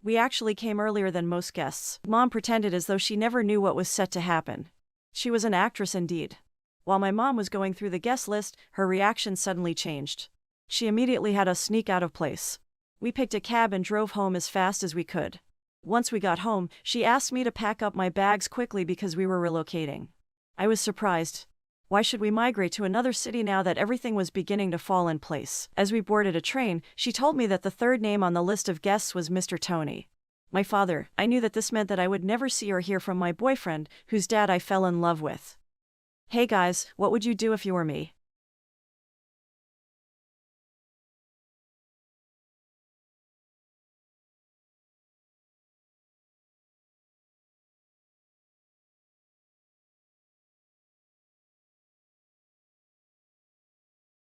We actually came earlier than most guests. Mom pretended as though she never knew what was set to happen. She was an actress indeed. While my mom was going through the guest list, her reaction suddenly changed. She immediately had us sneak out of place. We picked a cab and drove home as fast as we could. Once we got home, she asked me to pack up my bags quickly because we were relocating. I was surprised. Why should we migrate to another city now that everything was beginning to fall in place? As we boarded a train, she told me that the third name on the list of guests was Mr. Tony. My father. I knew that this meant that I would never see or hear from my boyfriend, whose dad I fell in love with. Hey guys, what would you do if you were me?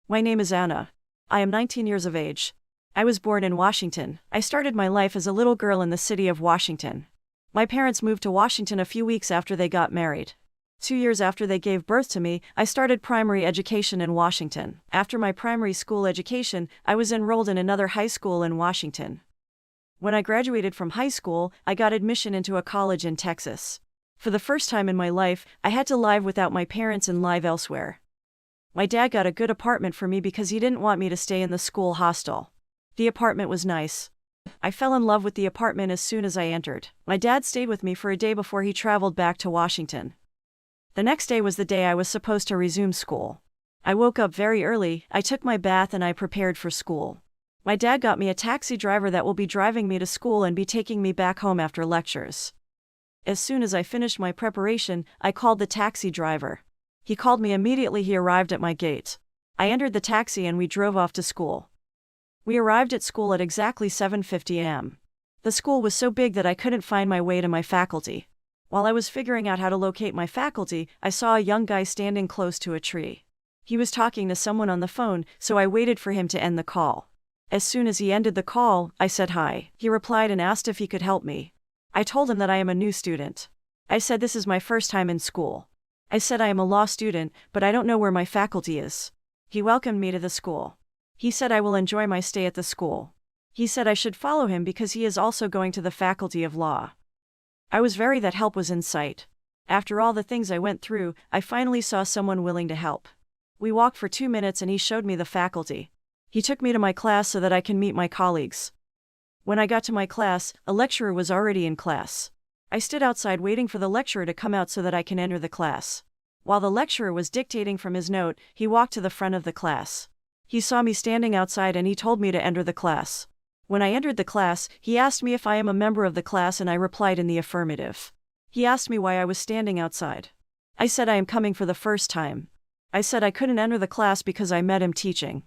My name is Anna. I am 19 years of age. I was born in Washington. I started my life as a little girl in the city of Washington. My parents moved to Washington a few weeks after they got married. 2 years after they gave birth to me, I started primary education in Washington. After my primary school education, I was enrolled in another high school in Washington. When I graduated from high school, I got admission into a college in Texas. For the first time in my life, I had to live without my parents and live elsewhere. My dad got a good apartment for me because he didn't want me to stay in the school hostel. The apartment was nice. I fell in love with the apartment as soon as I entered. My dad stayed with me for a day before he traveled back to Washington. The next day was the day I was supposed to resume school. I woke up very early, I took my bath and I prepared for school. My dad got me a taxi driver that will be driving me to school and be taking me back home after lectures. As soon as I finished my preparation, I called the taxi driver. He called me immediately. He arrived at my gate. I entered the taxi and we drove off to school. We arrived at school at exactly 7:50 a.m. The school was so big that I couldn't find my way to my faculty. While I was figuring out how to locate my faculty, I saw a young guy standing close to a tree. He was talking to someone on the phone, so I waited for him to end the call. As soon as he ended the call, I said hi. He replied and asked if he could help me. I told him that I am a new student. I said this is my first time in school. I said I am a law student, but I don't know where my faculty is. He welcomed me to the school. He said I will enjoy my stay at the school. He said I should follow him because he is also going to the faculty of law. I was very that help was in sight. After all the things I went through, I finally saw someone willing to help. We walked for 2 minutes and he showed me the faculty. He took me to my class so that I can meet my colleagues. When I got to my class, a lecturer was already in class. I stood outside waiting for the lecturer to come out so that I can enter the class. While the lecturer was dictating from his note, he walked to the front of the class. He saw me standing outside and he told me to enter the class. When I entered the class, he asked me if I am a member of the class and I replied in the affirmative. He asked me why I was standing outside. I said I am coming for the first time. I said I couldn't enter the class because I met him teaching.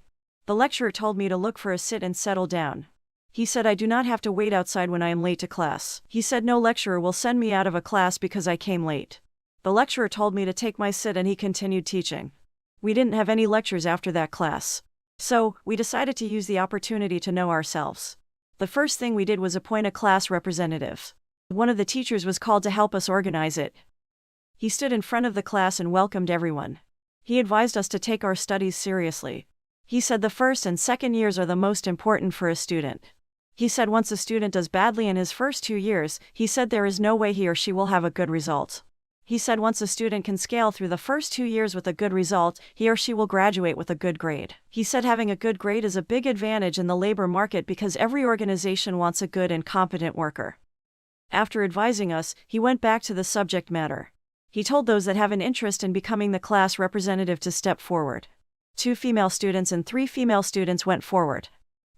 The lecturer told me to look for a sit and settle down. He said I do not have to wait outside when I am late to class. He said no lecturer will send me out of a class because I came late. The lecturer told me to take my sit and he continued teaching. We didn't have any lectures after that class. So, we decided to use the opportunity to know ourselves. The first thing we did was appoint a class representative. One of the teachers was called to help us organize it. He stood in front of the class and welcomed everyone. He advised us to take our studies seriously. He said the first and second years are the most important for a student. He said once a student does badly in his first 2 years, he said there is no way he or she will have a good result. He said once a student can scale through the first 2 years with a good result, he or she will graduate with a good grade. He said having a good grade is a big advantage in the labor market because every organization wants a good and competent worker. After advising us, he went back to the subject matter. He told those that have an interest in becoming the class representative to step forward. 2 female students and 3 female students went forward.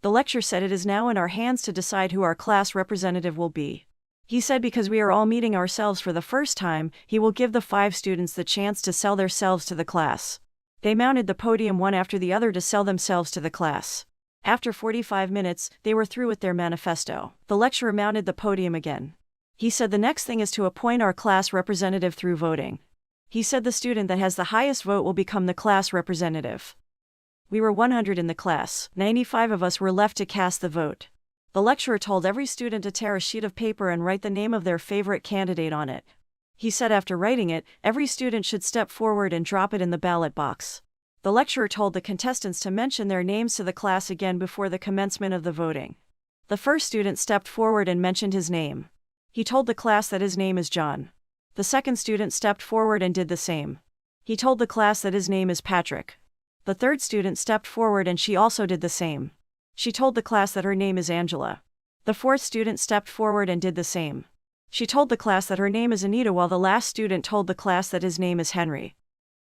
The lecturer said it is now in our hands to decide who our class representative will be. He said because we are all meeting ourselves for the first time, he will give the 5 students the chance to sell themselves to the class. They mounted the podium one after the other to sell themselves to the class. After 45 minutes, they were through with their manifesto. The lecturer mounted the podium again. He said the next thing is to appoint our class representative through voting. He said the student that has the highest vote will become the class representative. We were 100 in the class, 95 of us were left to cast the vote. The lecturer told every student to tear a sheet of paper and write the name of their favorite candidate on it. He said after writing it, every student should step forward and drop it in the ballot box. The lecturer told the contestants to mention their names to the class again before the commencement of the voting. The first student stepped forward and mentioned his name. He told the class that his name is John. The second student stepped forward and did the same. He told the class that his name is Patrick. The third student stepped forward and she also did the same. She told the class that her name is Angela. The fourth student stepped forward and did the same. She told the class that her name is Anita, while the last student told the class that his name is Henry.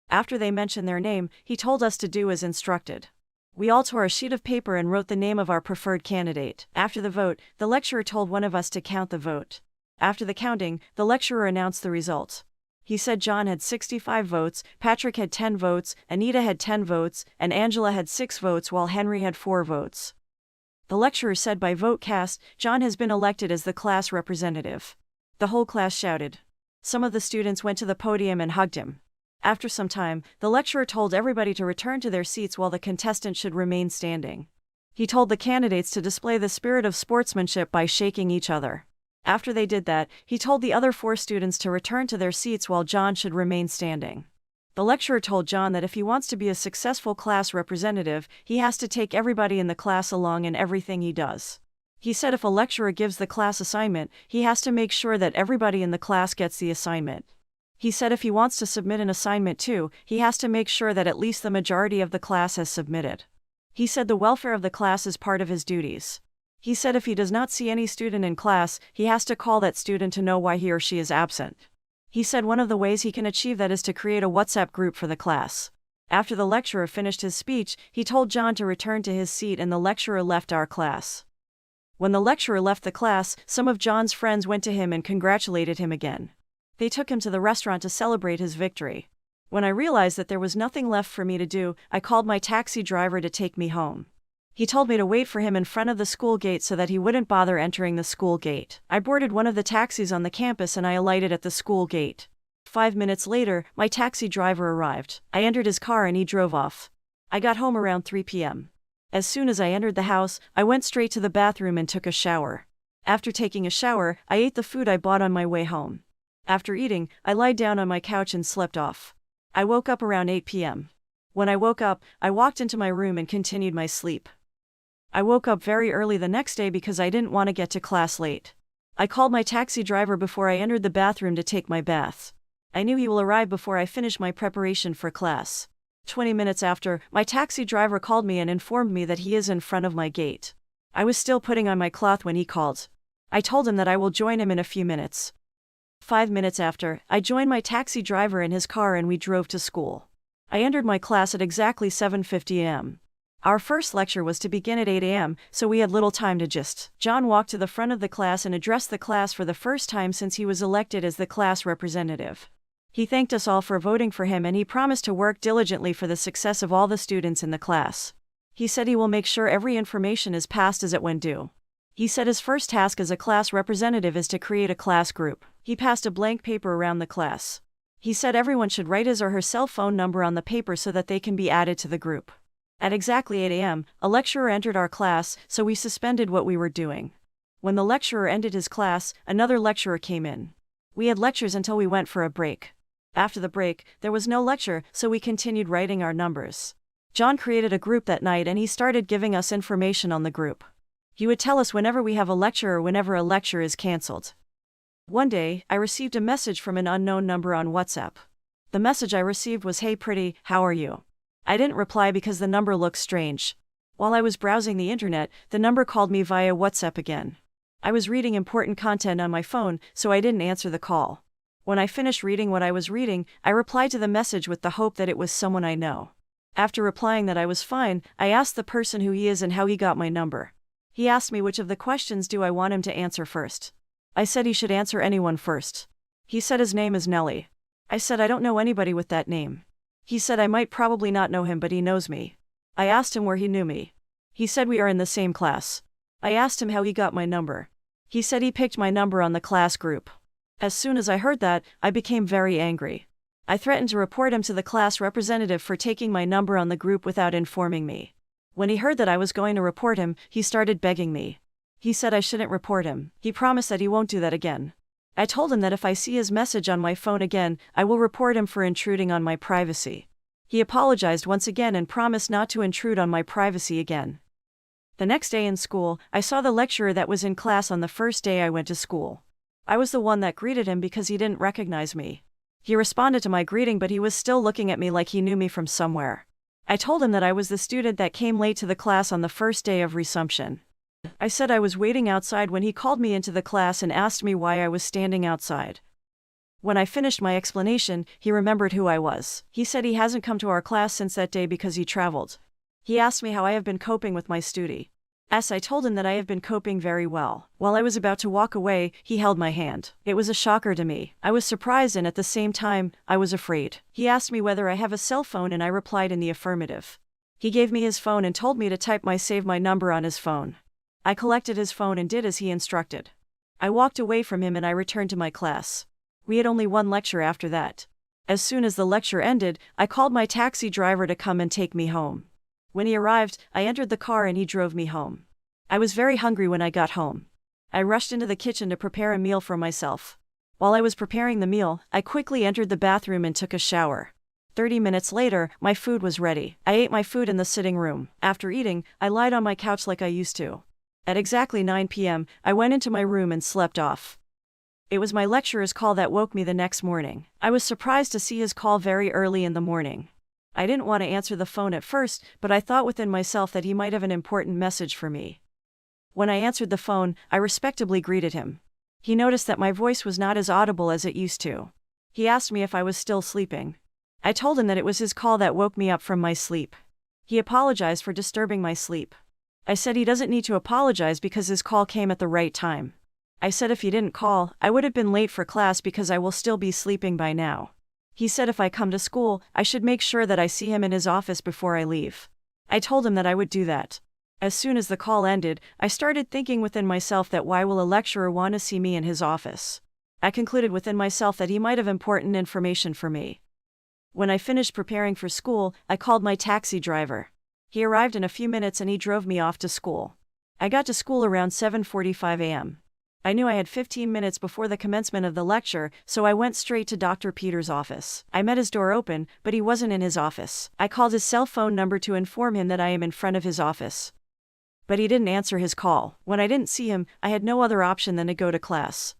After they mentioned their name, he told us to do as instructed. We all tore a sheet of paper and wrote the name of our preferred candidate. After the vote, the lecturer told one of us to count the vote. After the counting, the lecturer announced the results. He said John had 65 votes, Patrick had 10 votes, Anita had 10 votes, and Angela had 6 votes while Henry had 4 votes. The lecturer said by vote cast, John has been elected as the class representative. The whole class shouted. Some of the students went to the podium and hugged him. After some time, the lecturer told everybody to return to their seats while the contestant should remain standing. He told the candidates to display the spirit of sportsmanship by shaking each other. After they did that, he told the other 4 students to return to their seats while John should remain standing. The lecturer told John that if he wants to be a successful class representative, he has to take everybody in the class along in everything he does. He said if a lecturer gives the class assignment, he has to make sure that everybody in the class gets the assignment. He said if he wants to submit an assignment too, he has to make sure that at least the majority of the class has submitted. He said the welfare of the class is part of his duties. He said if he does not see any student in class, he has to call that student to know why he or she is absent. He said one of the ways he can achieve that is to create a WhatsApp group for the class. After the lecturer finished his speech, he told John to return to his seat and the lecturer left our class. When the lecturer left the class, some of John's friends went to him and congratulated him again. They took him to the restaurant to celebrate his victory. When I realized that there was nothing left for me to do, I called my taxi driver to take me home. He told me to wait for him in front of the school gate so that he wouldn't bother entering the school gate. I boarded one of the taxis on the campus and I alighted at the school gate. 5 minutes later, my taxi driver arrived. I entered his car and he drove off. I got home around 3 p.m. As soon as I entered the house, I went straight to the bathroom and took a shower. After taking a shower, I ate the food I bought on my way home. After eating, I lied down on my couch and slept off. I woke up around 8 p.m. When I woke up, I walked into my room and continued my sleep. I woke up very early the next day because I didn't want to get to class late. I called my taxi driver before I entered the bathroom to take my bath. I knew he will arrive before I finish my preparation for class. 20 minutes after, my taxi driver called me and informed me that he is in front of my gate. I was still putting on my cloth when he called. I told him that I will join him in a few minutes. 5 minutes after, I joined my taxi driver in his car and we drove to school. I entered my class at exactly 7:50 a.m. Our first lecture was to begin at 8 a.m., so we had little time to gist. John walked to the front of the class and addressed the class for the first time since he was elected as the class representative. He thanked us all for voting for him and he promised to work diligently for the success of all the students in the class. He said he will make sure every information is passed as it when due. He said his first task as a class representative is to create a class group. He passed a blank paper around the class. He said everyone should write his or her cell phone number on the paper so that they can be added to the group. At exactly 8 a.m., a lecturer entered our class, so we suspended what we were doing. When the lecturer ended his class, another lecturer came in. We had lectures until we went for a break. After the break, there was no lecture, so we continued writing our numbers. John created a group that night and he started giving us information on the group. He would tell us whenever we have a lecture or whenever a lecture is cancelled. One day, I received a message from an unknown number on WhatsApp. The message I received was, "Hey pretty, how are you?" I didn't reply because the number looked strange. While I was browsing the internet, the number called me via WhatsApp again. I was reading important content on my phone, so I didn't answer the call. When I finished reading what I was reading, I replied to the message with the hope that it was someone I know. After replying that I was fine, I asked the person who he is and how he got my number. He asked me which of the questions do I want him to answer first. I said he should answer anyone first. He said his name is Nelly. I said I don't know anybody with that name. He said I might probably not know him but he knows me. I asked him where he knew me. He said we are in the same class. I asked him how he got my number. He said he picked my number on the class group. As soon as I heard that, I became very angry. I threatened to report him to the class representative for taking my number on the group without informing me. When he heard that I was going to report him, he started begging me. He said I shouldn't report him. He promised that he won't do that again. I told him that if I see his message on my phone again, I will report him for intruding on my privacy. He apologized once again and promised not to intrude on my privacy again. The next day in school, I saw the lecturer that was in class on the first day I went to school. I was the one that greeted him because he didn't recognize me. He responded to my greeting but he was still looking at me like he knew me from somewhere. I told him that I was the student that came late to the class on the first day of resumption. I said I was waiting outside when he called me into the class and asked me why I was standing outside. When I finished my explanation, he remembered who I was. He said he hasn't come to our class since that day because he traveled. He asked me how I have been coping with my study. I told him that I have been coping very well. While I was about to walk away, he held my hand. It was a shocker to me. I was surprised and at the same time, I was afraid. He asked me whether I have a cell phone and I replied in the affirmative. He gave me his phone and told me to type my save my number on his phone. I collected his phone and did as he instructed. I walked away from him and I returned to my class. We had only one lecture after that. As soon as the lecture ended, I called my taxi driver to come and take me home. When he arrived, I entered the car and he drove me home. I was very hungry when I got home. I rushed into the kitchen to prepare a meal for myself. While I was preparing the meal, I quickly entered the bathroom and took a shower. 30 minutes later, my food was ready. I ate my food in the sitting room. After eating, I lied on my couch like I used to. At exactly 9 p.m., I went into my room and slept off. It was my lecturer's call that woke me the next morning. I was surprised to see his call very early in the morning. I didn't want to answer the phone at first, but I thought within myself that he might have an important message for me. When I answered the phone, I respectably greeted him. He noticed that my voice was not as audible as it used to. He asked me if I was still sleeping. I told him that it was his call that woke me up from my sleep. He apologized for disturbing my sleep. I said he doesn't need to apologize because his call came at the right time. I said if he didn't call, I would have been late for class because I will still be sleeping by now. He said if I come to school, I should make sure that I see him in his office before I leave. I told him that I would do that. As soon as the call ended, I started thinking within myself that why will a lecturer want to see me in his office? I concluded within myself that he might have important information for me. When I finished preparing for school, I called my taxi driver. He arrived in a few minutes and he drove me off to school. I got to school around 7:45 a.m. I knew I had 15 minutes before the commencement of the lecture, so I went straight to Dr. Peter's office. I met his door open, but he wasn't in his office. I called his cell phone number to inform him that I am in front of his office. But he didn't answer his call. When I didn't see him, I had no other option than to go to class.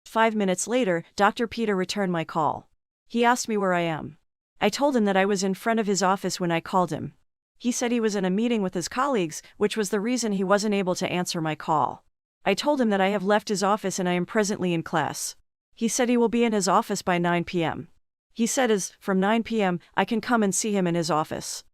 5 minutes later, Dr. Peter returned my call. He asked me where I am. I told him that I was in front of his office when I called him. He said he was in a meeting with his colleagues, which was the reason he wasn't able to answer my call. I told him that I have left his office and I am presently in class. He said he will be in his office by 9 p.m. He said from 9 p.m. I can come and see him in his office.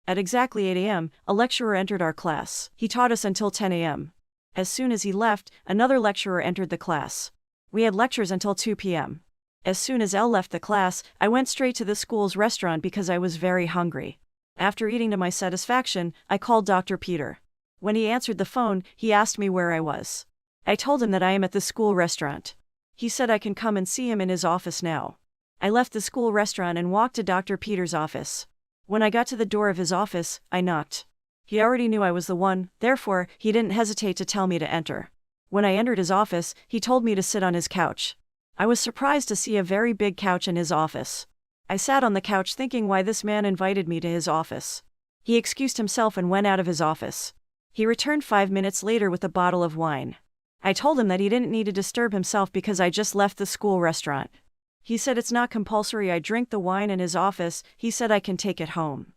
At exactly 8 a.m., a lecturer entered our class. He taught us until 10 a.m. As soon as he left, another lecturer entered the class. We had lectures until 2 p.m. As soon as Elle left the class, I went straight to the school's restaurant because I was very hungry. After eating to my satisfaction, I called Dr. Peter. When he answered the phone, he asked me where I was. I told him that I am at the school restaurant. He said I can come and see him in his office now. I left the school restaurant and walked to Dr. Peter's office. When I got to the door of his office, I knocked. He already knew I was the one, therefore, he didn't hesitate to tell me to enter. When I entered his office, he told me to sit on his couch. I was surprised to see a very big couch in his office. I sat on the couch thinking why this man invited me to his office. He excused himself and went out of his office. He returned 5 minutes later with a bottle of wine. I told him that he didn't need to disturb himself because I just left the school restaurant. He said it's not compulsory I drink the wine in his office, he said I can take it home.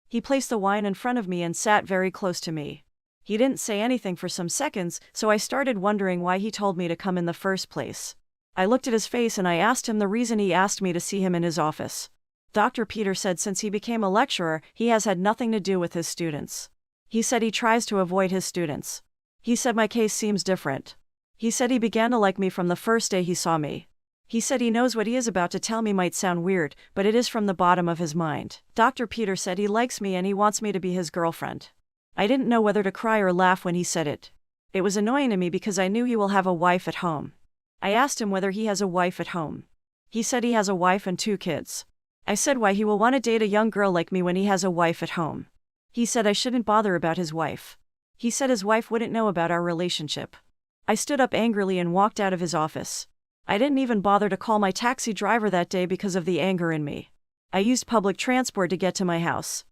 He placed the wine in front of me and sat very close to me. He didn't say anything for some seconds, so I started wondering why he told me to come in the first place. I looked at his face and I asked him the reason he asked me to see him in his office. Dr. Peter said since he became a lecturer, he has had nothing to do with his students. He said he tries to avoid his students. He said my case seems different. He said he began to like me from the first day he saw me. He said he knows what he is about to tell me might sound weird, but it is from the bottom of his mind. Dr. Peter said he likes me and he wants me to be his girlfriend. I didn't know whether to cry or laugh when he said it. It was annoying to me because I knew he will have a wife at home. I asked him whether he has a wife at home. He said he has a wife and 2 kids. I said why he will want to date a young girl like me when he has a wife at home. He said I shouldn't bother about his wife. He said his wife wouldn't know about our relationship. I stood up angrily and walked out of his office. I didn't even bother to call my taxi driver that day because of the anger in me. I used public transport to get to my house.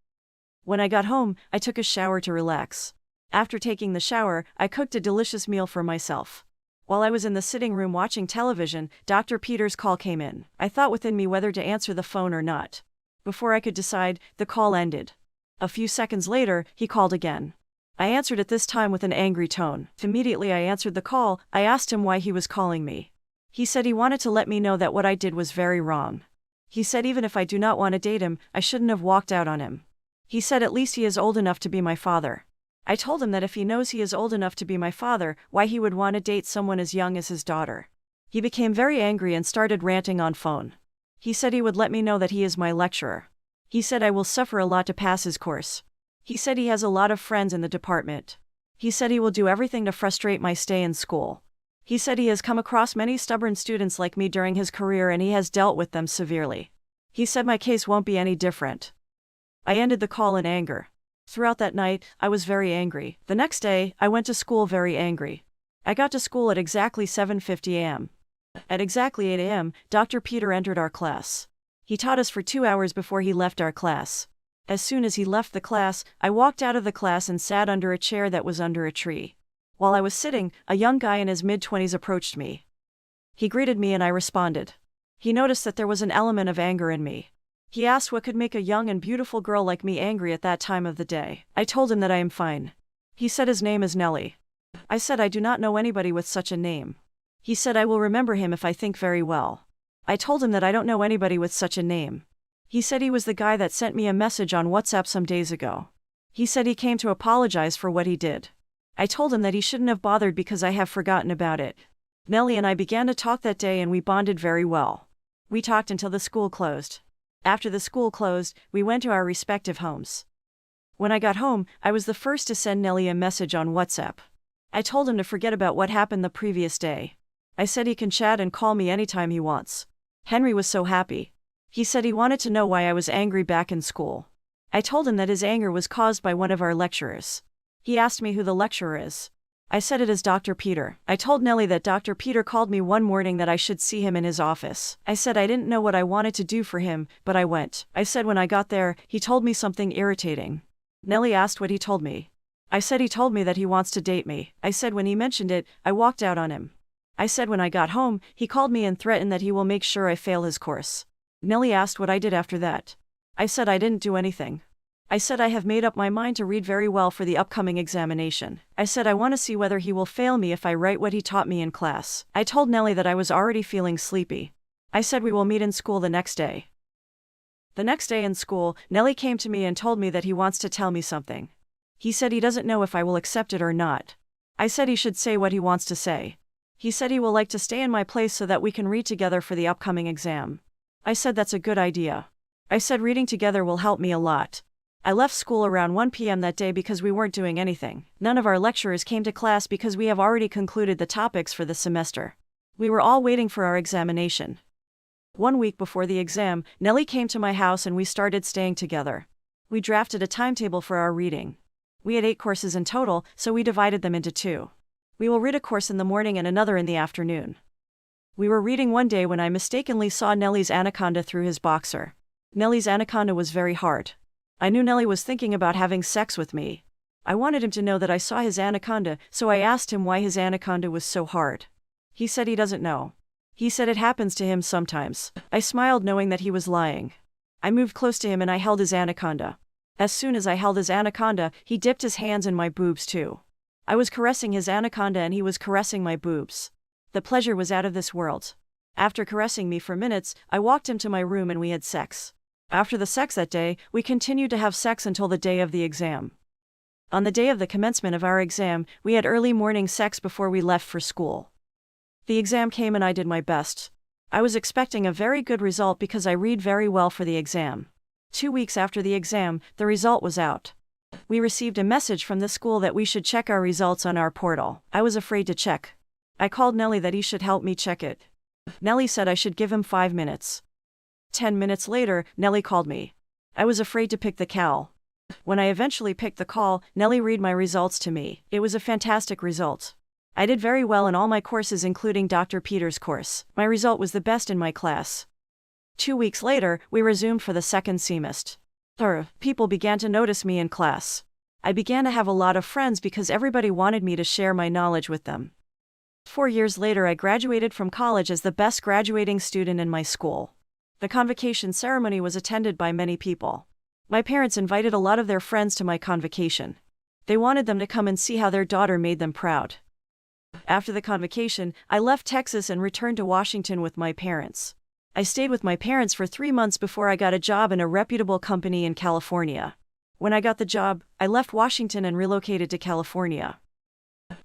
When I got home, I took a shower to relax. After taking the shower, I cooked a delicious meal for myself. While I was in the sitting room watching television, Dr. Peter's call came in. I thought within me whether to answer the phone or not. Before I could decide, the call ended. A few seconds later, he called again. I answered at this time with an angry tone. Immediately I answered the call, I asked him why he was calling me. He said he wanted to let me know that what I did was very wrong. He said even if I do not want to date him, I shouldn't have walked out on him. He said at least he is old enough to be my father. I told him that if he knows he is old enough to be my father, why he would want to date someone as young as his daughter. He became very angry and started ranting on phone. He said he would let me know that he is my lecturer. He said I will suffer a lot to pass his course. He said he has a lot of friends in the department. He said he will do everything to frustrate my stay in school. He said he has come across many stubborn students like me during his career and he has dealt with them severely. He said my case won't be any different. I ended the call in anger. Throughout that night, I was very angry. The next day, I went to school very angry. I got to school at exactly 7:50 a.m. At exactly 8 a.m., Dr. Peter entered our class. He taught us for 2 hours before he left our class. As soon as he left the class, I walked out of the class and sat under a chair that was under a tree. While I was sitting, a young guy in his mid-20s approached me. He greeted me and I responded. He noticed that there was an element of anger in me. He asked what could make a young and beautiful girl like me angry at that time of the day. I told him that I am fine. He said his name is Nelly. I said I do not know anybody with such a name. He said I will remember him if I think very well. I told him that I don't know anybody with such a name. He said he was the guy that sent me a message on WhatsApp some days ago. He said he came to apologize for what he did. I told him that he shouldn't have bothered because I have forgotten about it. Nelly and I began to talk that day and we bonded very well. We talked until the school closed. After the school closed, we went to our respective homes. When I got home, I was the first to send Nelly a message on WhatsApp. I told him to forget about what happened the previous day. I said he can chat and call me anytime he wants. Henry was so happy. He said he wanted to know why I was angry back in school. I told him that his anger was caused by one of our lecturers. He asked me who the lecturer is. I said it is Dr. Peter. I told Nelly that Dr. Peter called me one morning that I should see him in his office. I said I didn't know what I wanted to do for him, but I went. I said when I got there, he told me something irritating. Nelly asked what he told me. I said he told me that he wants to date me. I said when he mentioned it, I walked out on him. I said when I got home, he called me and threatened that he will make sure I fail his course. Nelly asked what I did after that. I said I didn't do anything. I said I have made up my mind to read very well for the upcoming examination. I said I want to see whether he will fail me if I write what he taught me in class. I told Nelly that I was already feeling sleepy. I said we will meet in school the next day. The next day in school, Nelly came to me and told me that he wants to tell me something. He said he doesn't know if I will accept it or not. I said he should say what he wants to say. He said he will like to stay in my place so that we can read together for the upcoming exam. I said that's a good idea. I said reading together will help me a lot. I left school around 1 p.m. that day because we weren't doing anything. None of our lecturers came to class because we have already concluded the topics for the semester. We were all waiting for our examination. 1 week before the exam, Nelly came to my house and we started staying together. We drafted a timetable for our reading. We had 8 courses in total, so we divided them into 2. We will read a course in the morning and another in the afternoon. We were reading one day when I mistakenly saw Nelly's anaconda through his boxer. Nelly's anaconda was very hard. I knew Nelly was thinking about having sex with me. I wanted him to know that I saw his anaconda, so I asked him why his anaconda was so hard. He said he doesn't know. He said it happens to him sometimes. I smiled knowing that he was lying. I moved close to him and I held his anaconda. As soon as I held his anaconda, he dipped his hands in my boobs too. I was caressing his anaconda and he was caressing my boobs. The pleasure was out of this world. After caressing me for minutes, I walked him to my room and we had sex. After the sex that day, we continued to have sex until the day of the exam. On the day of the commencement of our exam, we had early morning sex before we left for school. The exam came and I did my best. I was expecting a very good result because I read very well for the exam. 2 weeks after the exam, the result was out. We received a message from the school that we should check our results on our portal. I was afraid to check. I called Nelly that he should help me check it. Nelly said I should give him 5 minutes. 10 minutes later, Nelly called me. I was afraid to pick the call. When I eventually picked the call, Nelly read my results to me. It was a fantastic result. I did very well in all my courses including Dr. Peter's course. My result was the best in my class. 2 weeks later, we resumed for the second semester. People began to notice me in class. I began to have a lot of friends because everybody wanted me to share my knowledge with them. 4 years later I graduated from college as the best graduating student in my school. The convocation ceremony was attended by many people. My parents invited a lot of their friends to my convocation. They wanted them to come and see how their daughter made them proud. After the convocation, I left Texas and returned to Washington with my parents. I stayed with my parents for 3 months before I got a job in a reputable company in California. When I got the job, I left Washington and relocated to California.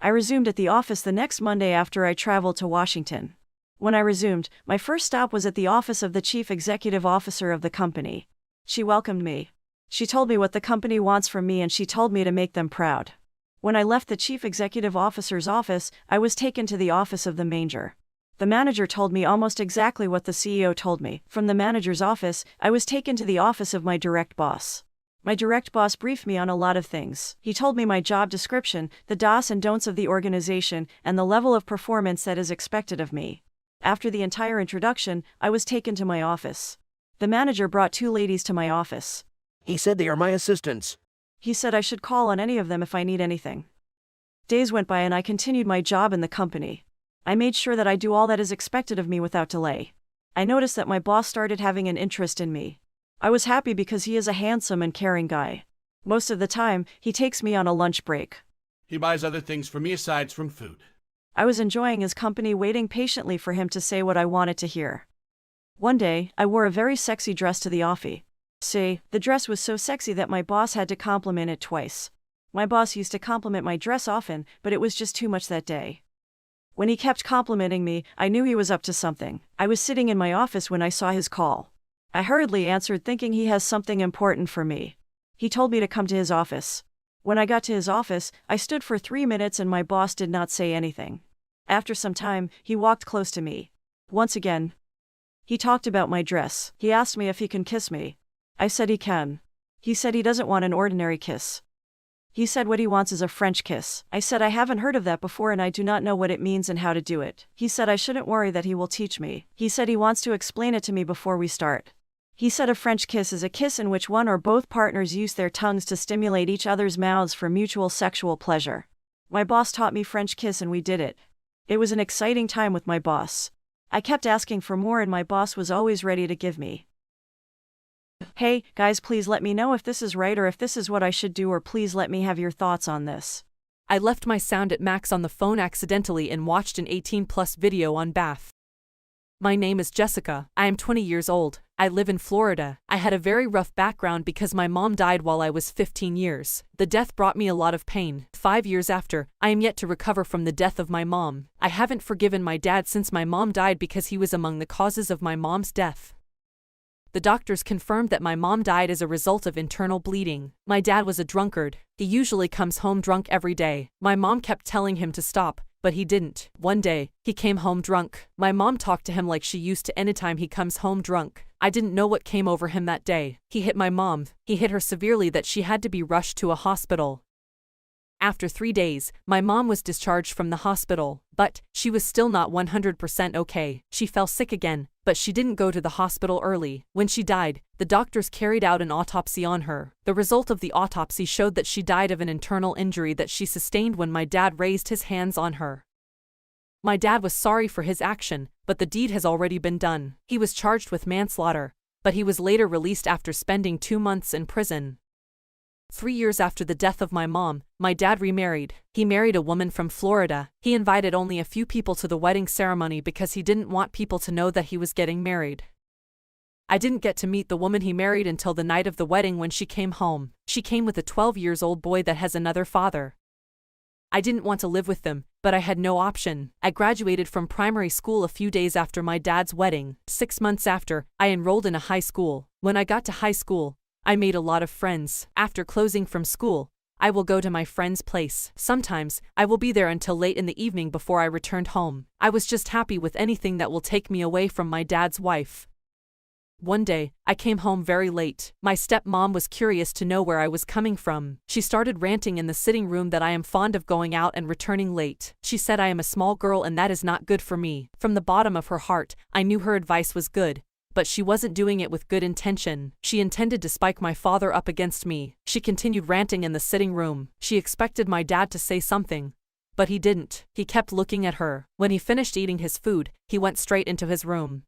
I resumed at the office the next Monday after I traveled to Washington. When I resumed, my first stop was at the office of the chief executive officer of the company. She welcomed me. She told me what the company wants from me and she told me to make them proud. When I left the chief executive officer's office, I was taken to the office of the manager. The manager told me almost exactly what the CEO told me. From the manager's office, I was taken to the office of my direct boss. My direct boss briefed me on a lot of things. He told me my job description, the do's and don'ts of the organization, and the level of performance that is expected of me. After the entire introduction, I was taken to my office. The manager brought two ladies to my office. He said they are my assistants. He said I should call on any of them if I need anything. Days went by and I continued my job in the company. I made sure that I do all that is expected of me without delay. I noticed that my boss started having an interest in me. I was happy because he is a handsome and caring guy. Most of the time, he takes me on a lunch break. He buys other things for me aside from food. I was enjoying his company, waiting patiently for him to say what I wanted to hear. One day, I wore a very sexy dress to the office. The dress was so sexy that my boss had to compliment it twice. My boss used to compliment my dress often, but it was just too much that day. When he kept complimenting me, I knew he was up to something. I was sitting in my office when I saw his call. I hurriedly answered, thinking he has something important for me. He told me to come to his office. When I got to his office, I stood for 3 minutes and my boss did not say anything. After some time, he walked close to me. Once again, he talked about my dress. He asked me if he can kiss me. I said he can. He said he doesn't want an ordinary kiss. He said what he wants is a French kiss. I said I haven't heard of that before and I do not know what it means and how to do it. He said I shouldn't worry, that he will teach me. He said he wants to explain it to me before we start. He said a French kiss is a kiss in which one or both partners use their tongues to stimulate each other's mouths for mutual sexual pleasure. My boss taught me French kiss and we did it. It was an exciting time with my boss. I kept asking for more and my boss was always ready to give me. Hey, guys, please let me know if this is right or if this is what I should do, or please let me have your thoughts on this. I left my sound at max on the phone accidentally and watched an 18+ video on bath. My name is Jessica. I am 20 years old. I live in Florida. I had a very rough background because my mom died while I was 15 years. The death brought me a lot of pain. 5 years after, I am yet to recover from the death of my mom. I haven't forgiven my dad since my mom died because he was among the causes of my mom's death. The doctors confirmed that my mom died as a result of internal bleeding. My dad was a drunkard. He usually comes home drunk every day. My mom kept telling him to stop, but he didn't. One day, he came home drunk. My mom talked to him like she used to anytime he comes home drunk. I didn't know what came over him that day. He hit my mom. He hit her severely that she had to be rushed to a hospital. After 3 days, my mom was discharged from the hospital, but she was still not 100% okay. She fell sick again, but she didn't go to the hospital early. When she died, the doctors carried out an autopsy on her. The result of the autopsy showed that she died of an internal injury that she sustained when my dad raised his hands on her. My dad was sorry for his action, but the deed has already been done. He was charged with manslaughter, but he was later released after spending 2 months in prison. 3 years after the death of my mom, my dad remarried. He married a woman from Florida. He invited only a few people to the wedding ceremony because he didn't want people to know that he was getting married. I didn't get to meet the woman he married until the night of the wedding when she came home. She came with a 12-year-old boy that has another father. I didn't want to live with them, but I had no option. I graduated from primary school a few days after my dad's wedding. 6 months after, I enrolled in a high school. When I got to high school, I made a lot of friends. After closing from school, I will go to my friend's place. Sometimes, I will be there until late in the evening before I returned home. I was just happy with anything that will take me away from my dad's wife. One day, I came home very late. My stepmom was curious to know where I was coming from. She started ranting in the sitting room that I am fond of going out and returning late. She said I am a small girl and that is not good for me. From the bottom of her heart, I knew her advice was good. But she wasn't doing it with good intention. She intended to spike my father up against me. She continued ranting in the sitting room. She expected my dad to say something. But he didn't. He kept looking at her. When he finished eating his food, he went straight into his room.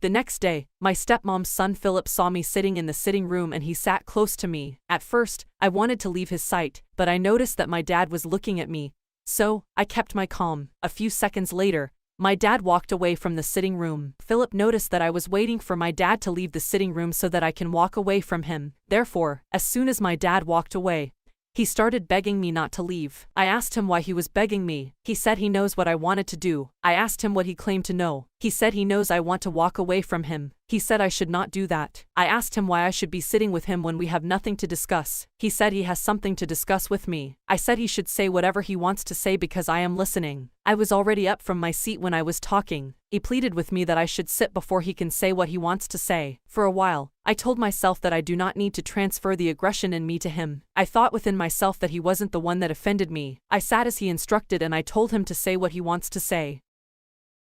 The next day, my stepmom's son Philip saw me sitting in the sitting room and he sat close to me. At first, I wanted to leave his sight, but I noticed that my dad was looking at me. So, I kept my calm. A few seconds later, my dad walked away from the sitting room. Philip noticed that I was waiting for my dad to leave the sitting room so that I can walk away from him. Therefore, as soon as my dad walked away, he started begging me not to leave. I asked him why he was begging me. He said he knows what I wanted to do. I asked him what he claimed to know. He said he knows I want to walk away from him. He said I should not do that. I asked him why I should be sitting with him when we have nothing to discuss. He said he has something to discuss with me. I said he should say whatever he wants to say because I am listening. I was already up from my seat when I was talking. He pleaded with me that I should sit before he can say what he wants to say. For a while, I told myself that I do not need to transfer the aggression in me to him. I thought within myself that he wasn't the one that offended me. I sat as he instructed and I told him to say what he wants to say.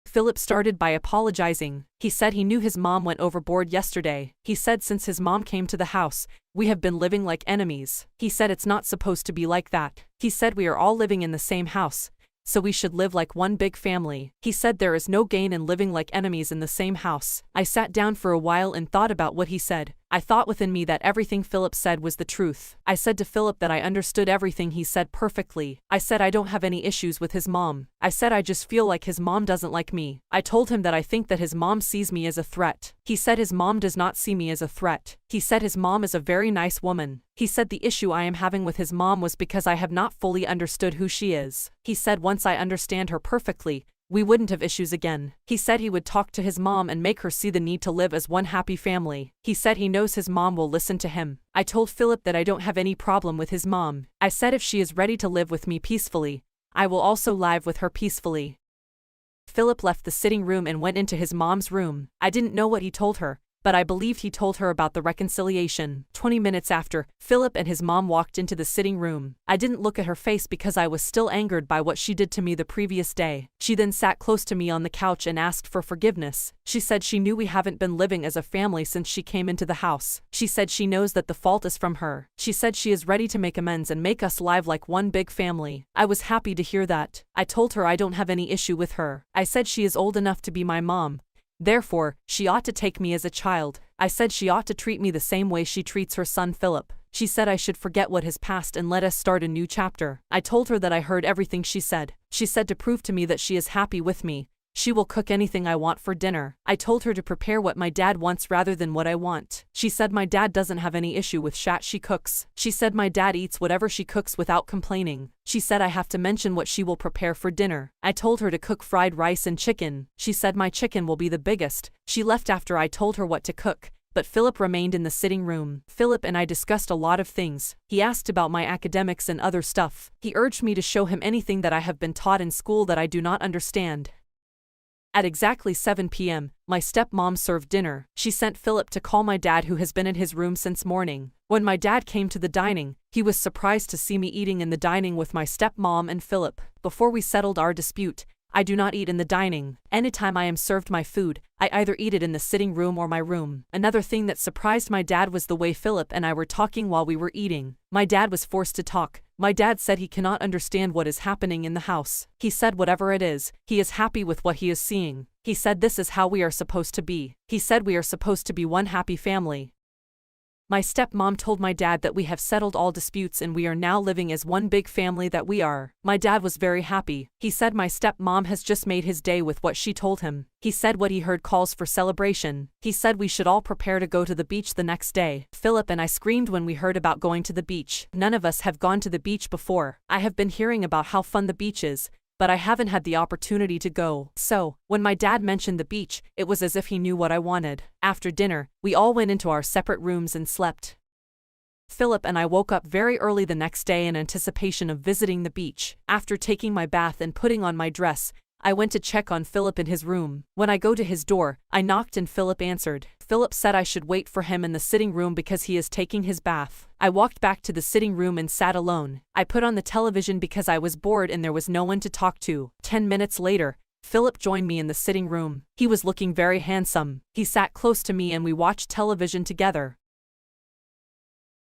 Philip started by apologizing. He said he knew his mom went overboard yesterday. He said since his mom came to the house, we have been living like enemies. He said it's not supposed to be like that. He said we are all living in the same house, so we should live like one big family. He said there is no gain in living like enemies in the same house. I sat down for a while and thought about what he said. I thought within me that everything Philip said was the truth. I said to Philip that I understood everything he said perfectly. I said I don't have any issues with his mom. I said I just feel like his mom doesn't like me. I told him that I think that his mom sees me as a threat. He said his mom does not see me as a threat. He said his mom is a very nice woman. He said the issue I am having with his mom was because I have not fully understood who she is. He said once I understand her perfectly, we wouldn't have issues again. He said he would talk to his mom and make her see the need to live as one happy family. He said he knows his mom will listen to him. I told Philip that I don't have any problem with his mom. I said if she is ready to live with me peacefully, I will also live with her peacefully. Philip left the sitting room and went into his mom's room. I didn't know what he told her, but I believed he told her about the reconciliation. 20 minutes after, Philip and his mom walked into the sitting room. I didn't look at her face because I was still angered by what she did to me the previous day. She then sat close to me on the couch and asked for forgiveness. She said she knew we haven't been living as a family since she came into the house. She said she knows that the fault is from her. She said she is ready to make amends and make us live like one big family. I was happy to hear that. I told her I don't have any issue with her. I said she is old enough to be my mom. Therefore, she ought to take me as a child. I said she ought to treat me the same way she treats her son Philip. She said I should forget what has passed and let us start a new chapter. I told her that I heard everything she said. She said to prove to me that she is happy with me, she will cook anything I want for dinner. I told her to prepare what my dad wants rather than what I want. She said my dad doesn't have any issue with shat she cooks. She said my dad eats whatever she cooks without complaining. She said I have to mention what she will prepare for dinner. I told her to cook fried rice and chicken. She said my chicken will be the biggest. She left after I told her what to cook, but Philip remained in the sitting room. Philip and I discussed a lot of things. He asked about my academics and other stuff. He urged me to show him anything that I have been taught in school that I do not understand. At exactly 7 p.m., my stepmom served dinner. She sent Philip to call my dad, who has been in his room since morning. When my dad came to the dining, he was surprised to see me eating in the dining with my stepmom and Philip. Before we settled our dispute, I do not eat in the dining. Anytime I am served my food, I either eat it in the sitting room or my room. Another thing that surprised my dad was the way Philip and I were talking while we were eating. My dad was forced to talk. My dad said he cannot understand what is happening in the house. He said whatever it is, he is happy with what he is seeing. He said this is how we are supposed to be. He said we are supposed to be one happy family. My stepmom told my dad that we have settled all disputes and we are now living as one big family that we are. My dad was very happy. He said my stepmom has just made his day with what she told him. He said what he heard calls for celebration. He said we should all prepare to go to the beach the next day. Philip and I screamed when we heard about going to the beach. None of us have gone to the beach before. I have been hearing about how fun the beach is, but I haven't had the opportunity to go. So, when my dad mentioned the beach, it was as if he knew what I wanted. After dinner, we all went into our separate rooms and slept. Philip and I woke up very early the next day in anticipation of visiting the beach. After taking my bath and putting on my dress, I went to check on Philip in his room. When I go to his door, I knocked and Philip answered. Philip said I should wait for him in the sitting room because he is taking his bath. I walked back to the sitting room and sat alone. I put on the television because I was bored and there was no one to talk to. 10 minutes later, Philip joined me in the sitting room. He was looking very handsome. He sat close to me and we watched television together.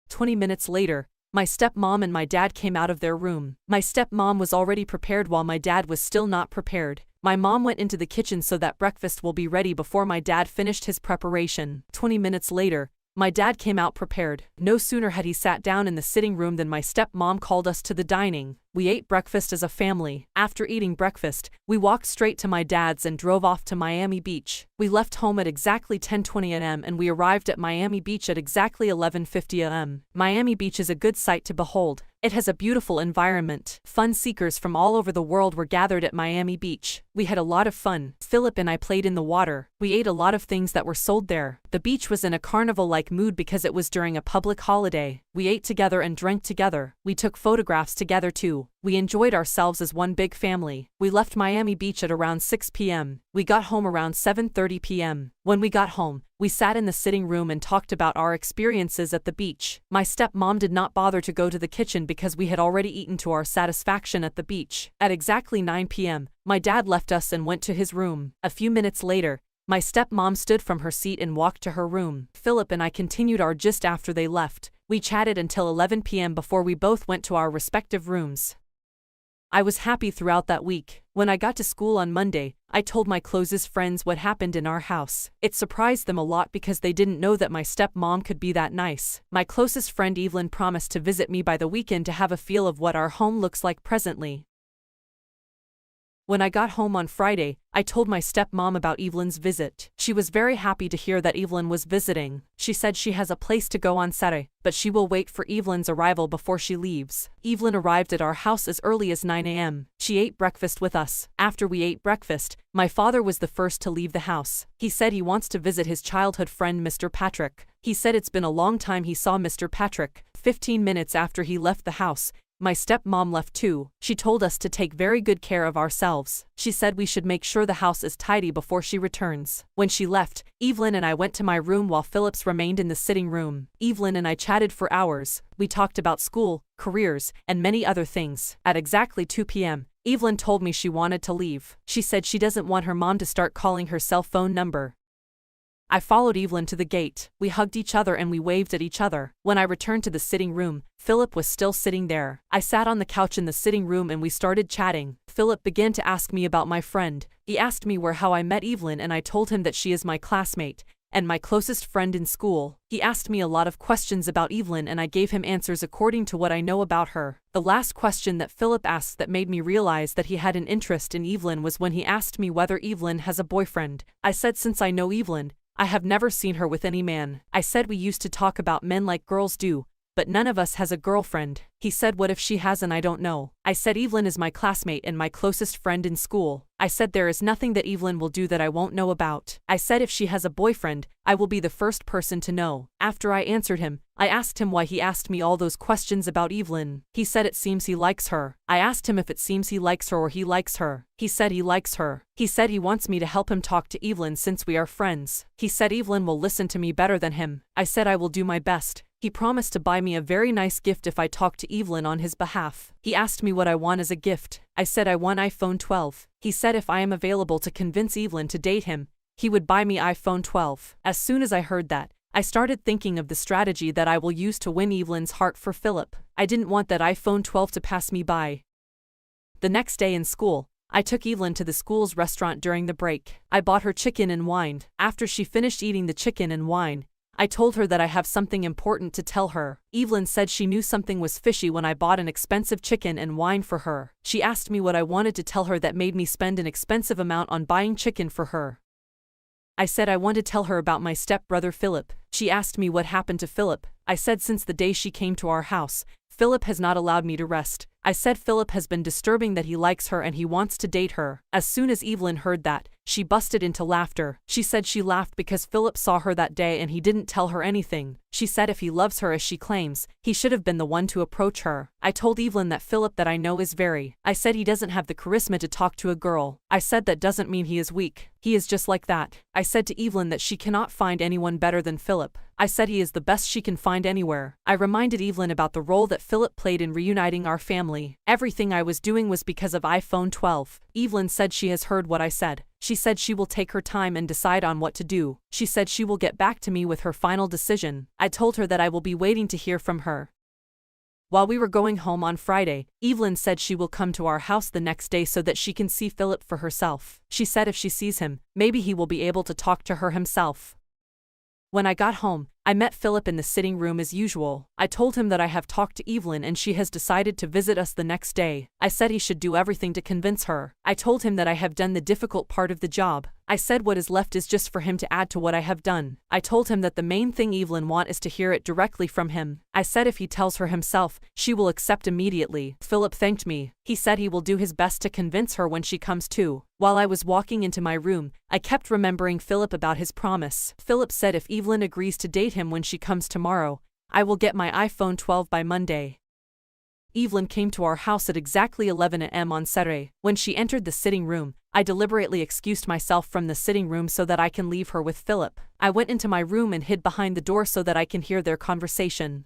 20 minutes later, my stepmom and my dad came out of their room. My stepmom was already prepared while my dad was still not prepared. My mom went into the kitchen so that breakfast will be ready before my dad finished his preparation. 20 minutes later, my dad came out prepared. No sooner had he sat down in the sitting room than my stepmom called us to the dining. We ate breakfast as a family. After eating breakfast, we walked straight to my dad's and drove off to Miami Beach. We left home at exactly 10:20 a.m. and we arrived at Miami Beach at exactly 11:50 a.m. Miami Beach is a good sight to behold. It has a beautiful environment. Fun seekers from all over the world were gathered at Miami Beach. We had a lot of fun. Philip and I played in the water. We ate a lot of things that were sold there. The beach was in a carnival-like mood because it was during a public holiday. We ate together and drank together. We took photographs together too. We enjoyed ourselves as one big family. We left Miami Beach at around 6 p.m. We got home around 7:30 p.m. When we got home, we sat in the sitting room and talked about our experiences at the beach. My stepmom did not bother to go to the kitchen because we had already eaten to our satisfaction at the beach. At exactly 9 p.m., my dad left us and went to his room. A few minutes later, my stepmom stood from her seat and walked to her room. Philip and I continued our gist after they left. We chatted until 11 p.m. before we both went to our respective rooms. I was happy throughout that week. When I got to school on Monday, I told my closest friends what happened in our house. It surprised them a lot because they didn't know that my stepmom could be that nice. My closest friend Evelyn promised to visit me by the weekend to have a feel of what our home looks like presently. When I got home on Friday, I told my stepmom about Evelyn's visit. She was very happy to hear that Evelyn was visiting. She said she has a place to go on Saturday, but she will wait for Evelyn's arrival before she leaves. Evelyn arrived at our house as early as 9 a.m. She ate breakfast with us. After we ate breakfast, my father was the first to leave the house. He said he wants to visit his childhood friend Mr. Patrick. He said it's been a long time he saw Mr. Patrick. 15 minutes after he left the house, my stepmom left too. She told us to take very good care of ourselves. She said we should make sure the house is tidy before she returns. When she left, Evelyn and I went to my room while Phillips remained in the sitting room. Evelyn and I chatted for hours. We talked about school, careers, and many other things. At exactly 2 p.m., Evelyn told me she wanted to leave. She said she doesn't want her mom to start calling her cell phone number. I followed Evelyn to the gate. We hugged each other and we waved at each other. When I returned to the sitting room, Philip was still sitting there. I sat on the couch in the sitting room and we started chatting. Philip began to ask me about my friend. He asked me how I met Evelyn and I told him that she is my classmate and my closest friend in school. He asked me a lot of questions about Evelyn and I gave him answers according to what I know about her. The last question that Philip asked that made me realize that he had an interest in Evelyn was when he asked me whether Evelyn has a boyfriend. I said since I know Evelyn, I have never seen her with any man. I said we used to talk about men like girls do, but none of us has a girlfriend. He said what if she has and I don't know. I said Evelyn is my classmate and my closest friend in school. I said there is nothing that Evelyn will do that I won't know about. I said if she has a boyfriend, I will be the first person to know. After I answered him, I asked him why he asked me all those questions about Evelyn. He said it seems he likes her. I asked him if it seems he likes her or he likes her. He said he likes her. He said he wants me to help him talk to Evelyn since we are friends. He said Evelyn will listen to me better than him. I said I will do my best. He promised to buy me a very nice gift if I talk to Evelyn on his behalf. He asked me what I want as a gift. I said I want iPhone 12. He said if I am available to convince Evelyn to date him, he would buy me iPhone 12. As soon as I heard that, I started thinking of the strategy that I will use to win Evelyn's heart for Philip. I didn't want that iPhone 12 to pass me by. The next day in school, I took Evelyn to the school's restaurant during the break. I bought her chicken and wine. After she finished eating the chicken and wine, I told her that I have something important to tell her. Evelyn said she knew something was fishy when I bought an expensive chicken and wine for her. She asked me what I wanted to tell her that made me spend an expensive amount on buying chicken for her. I said I want to tell her about my stepbrother Philip. She asked me what happened to Philip. I said since the day she came to our house, Philip has not allowed me to rest. I said Philip has been disturbing that he likes her and he wants to date her. As soon as Evelyn heard that, she busted into laughter. She said she laughed because Philip saw her that day and he didn't tell her anything. She said if he loves her as she claims, he should have been the one to approach her. I told Evelyn that Philip that I know is very. I said he doesn't have the charisma to talk to a girl. I said that doesn't mean he is weak. He is just like that. I said to Evelyn that she cannot find anyone better than Philip. I said he is the best she can find anywhere. I reminded Evelyn about the role that Philip played in reuniting our family. Everything I was doing was because of iPhone 12. Evelyn said she has heard what I said. She said she will take her time and decide on what to do. She said she will get back to me with her final decision. I told her that I will be waiting to hear from her. While we were going home on Friday, Evelyn said she will come to our house the next day so that she can see Philip for herself. She said if she sees him, maybe he will be able to talk to her himself. When I got home, I met Philip in the sitting room as usual. I told him that I have talked to Evelyn and she has decided to visit us the next day. I said he should do everything to convince her. I told him that I have done the difficult part of the job. I said what is left is just for him to add to what I have done. I told him that the main thing Evelyn wants is to hear it directly from him. I said if he tells her himself, she will accept immediately. Philip thanked me. He said he will do his best to convince her when she comes too. While I was walking into my room, I kept remembering Philip about his promise. Philip said if Evelyn agrees to date him when she comes tomorrow, I will get my iPhone 12 by Monday. Evelyn came to our house at exactly 11 a.m. on Saturday. When she entered the sitting room, I deliberately excused myself from the sitting room so that I can leave her with Philip. I went into my room and hid behind the door so that I can hear their conversation.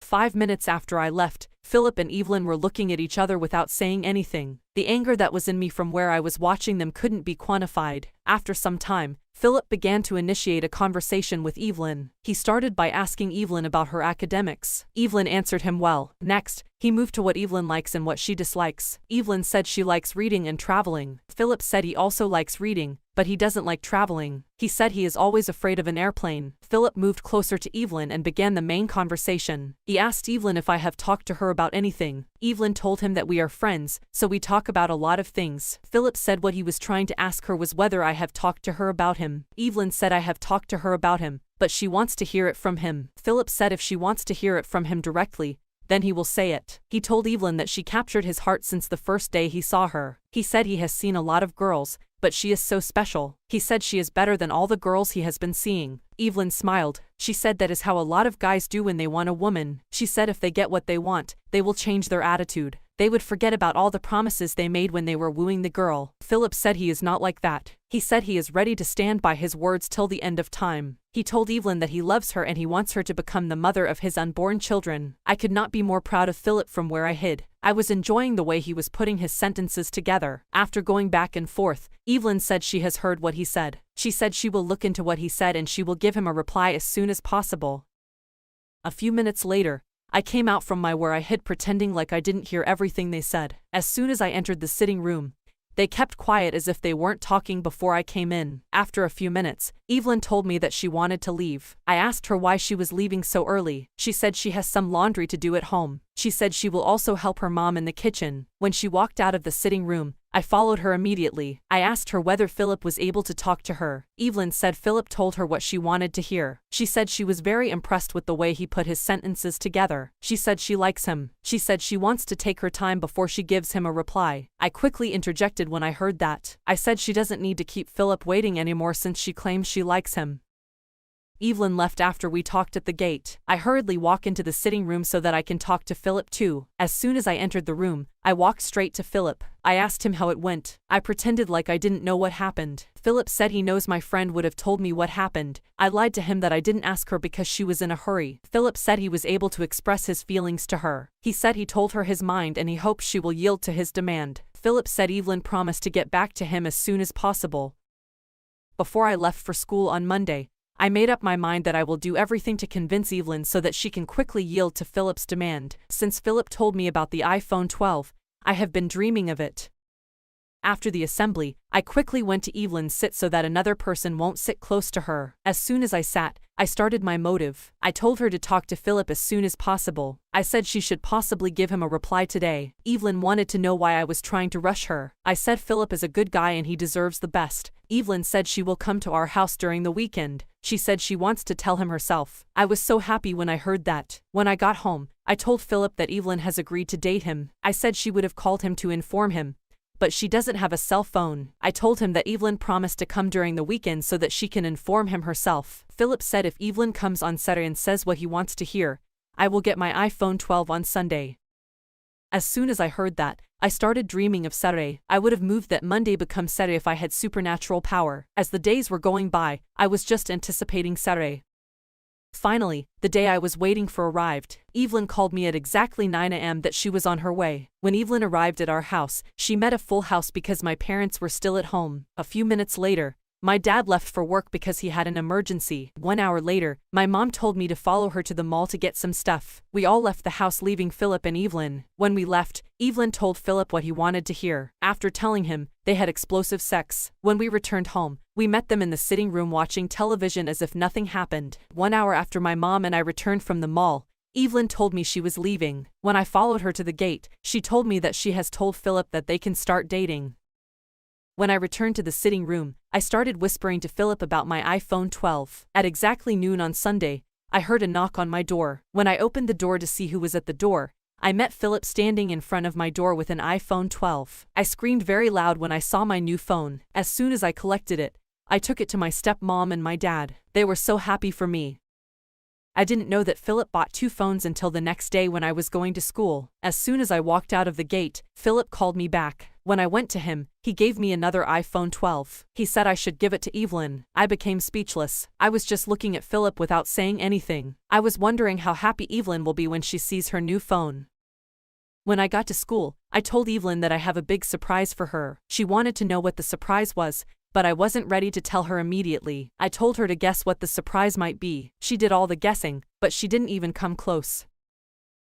5 minutes after I left, Philip and Evelyn were looking at each other without saying anything. The anger that was in me from where I was watching them couldn't be quantified. After some time, Philip began to initiate a conversation with Evelyn. He started by asking Evelyn about her academics. Evelyn answered him well. Next, he moved to what Evelyn likes and what she dislikes. Evelyn said she likes reading and traveling. Philip said he also likes reading, but he doesn't like traveling. He said he is always afraid of an airplane. Philip moved closer to Evelyn and began the main conversation. He asked Evelyn if I have talked to her about anything. Evelyn told him that we are friends, so we talk about a lot of things. Philip said what he was trying to ask her was whether I have talked to her about him. Evelyn said I have talked to her about him, but she wants to hear it from him. Philip said if she wants to hear it from him directly, then he will say it. He told Evelyn that she captured his heart since the first day he saw her. He said he has seen a lot of girls, but she is so special. He said she is better than all the girls he has been seeing. Evelyn smiled. She said that is how a lot of guys do when they want a woman. She said if they get what they want, they will change their attitude. They would forget about all the promises they made when they were wooing the girl. Philip said he is not like that. He said he is ready to stand by his words till the end of time. He told Evelyn that he loves her and he wants her to become the mother of his unborn children. I could not be more proud of Philip from where I hid. I was enjoying the way he was putting his sentences together. After going back and forth, Evelyn said she has heard what he said. She said she will look into what he said and she will give him a reply as soon as possible. A few minutes later, I came out from my where I hid pretending like I didn't hear everything they said. As soon as I entered the sitting room, they kept quiet as if they weren't talking before I came in. After a few minutes, Evelyn told me that she wanted to leave. I asked her why she was leaving so early. She said she has some laundry to do at home. She said she will also help her mom in the kitchen. When she walked out of the sitting room, I followed her immediately. I asked her whether Philip was able to talk to her. Evelyn said Philip told her what she wanted to hear. She said she was very impressed with the way he put his sentences together. She said she likes him. She said she wants to take her time before she gives him a reply. I quickly interjected when I heard that. I said she doesn't need to keep Philip waiting anymore since she claims she likes him. Evelyn left after we talked at the gate. I hurriedly walk into the sitting room so that I can talk to Philip too. As soon as I entered the room, I walked straight to Philip. I asked him how it went. I pretended like I didn't know what happened. Philip said he knows my friend would have told me what happened. I lied to him that I didn't ask her because she was in a hurry. Philip said he was able to express his feelings to her. He said he told her his mind and he hopes she will yield to his demand. Philip said Evelyn promised to get back to him as soon as possible. Before I left for school on Monday, I made up my mind that I will do everything to convince Evelyn so that she can quickly yield to Philip's demand. Since Philip told me about the iPhone 12, I have been dreaming of it. After the assembly, I quickly went to Evelyn's sit so that another person won't sit close to her. As soon as I sat, I started my motive. I told her to talk to Philip as soon as possible. I said she should possibly give him a reply today. Evelyn wanted to know why I was trying to rush her. I said Philip is a good guy and he deserves the best. Evelyn said she will come to our house during the weekend. She said she wants to tell him herself. I was so happy when I heard that. When I got home, I told Philip that Evelyn has agreed to date him. I said she would have called him to inform him, but she doesn't have a cell phone. I told him that Evelyn promised to come during the weekend so that she can inform him herself. Philip said if Evelyn comes on Saturday and says what he wants to hear, I will get my iPhone 12 on Sunday. As soon as I heard that, I started dreaming of Saturday. I would have moved that Monday become Saturday if I had supernatural power. As the days were going by, I was just anticipating Saturday. Finally, the day I was waiting for arrived. Evelyn called me at exactly 9 a.m. that she was on her way. When Evelyn arrived at our house, she met a full house because my parents were still at home. A few minutes later, my dad left for work because he had an emergency. 1 hour later, my mom told me to follow her to the mall to get some stuff. We all left the house leaving Philip and Evelyn. When we left, Evelyn told Philip what he wanted to hear. After telling him, they had explosive sex. When we returned home, we met them in the sitting room watching television as if nothing happened. 1 hour after my mom and I returned from the mall, Evelyn told me she was leaving. When I followed her to the gate, she told me that she has told Philip that they can start dating. When I returned to the sitting room, I started whispering to Philip about my iPhone 12. At exactly noon on Sunday, I heard a knock on my door. When I opened the door to see who was at the door, I met Philip standing in front of my door with an iPhone 12. I screamed very loud when I saw my new phone. As soon as I collected it, I took it to my stepmom and my dad. They were so happy for me. I didn't know that Philip bought 2 phones until the next day when I was going to school. As soon as I walked out of the gate, Philip called me back. When I went to him, he gave me another iPhone 12. He said I should give it to Evelyn. I became speechless. I was just looking at Philip without saying anything. I was wondering how happy Evelyn will be when she sees her new phone. When I got to school, I told Evelyn that I have a big surprise for her. She wanted to know what the surprise was, but I wasn't ready to tell her immediately. I told her to guess what the surprise might be. She did all the guessing, but she didn't even come close.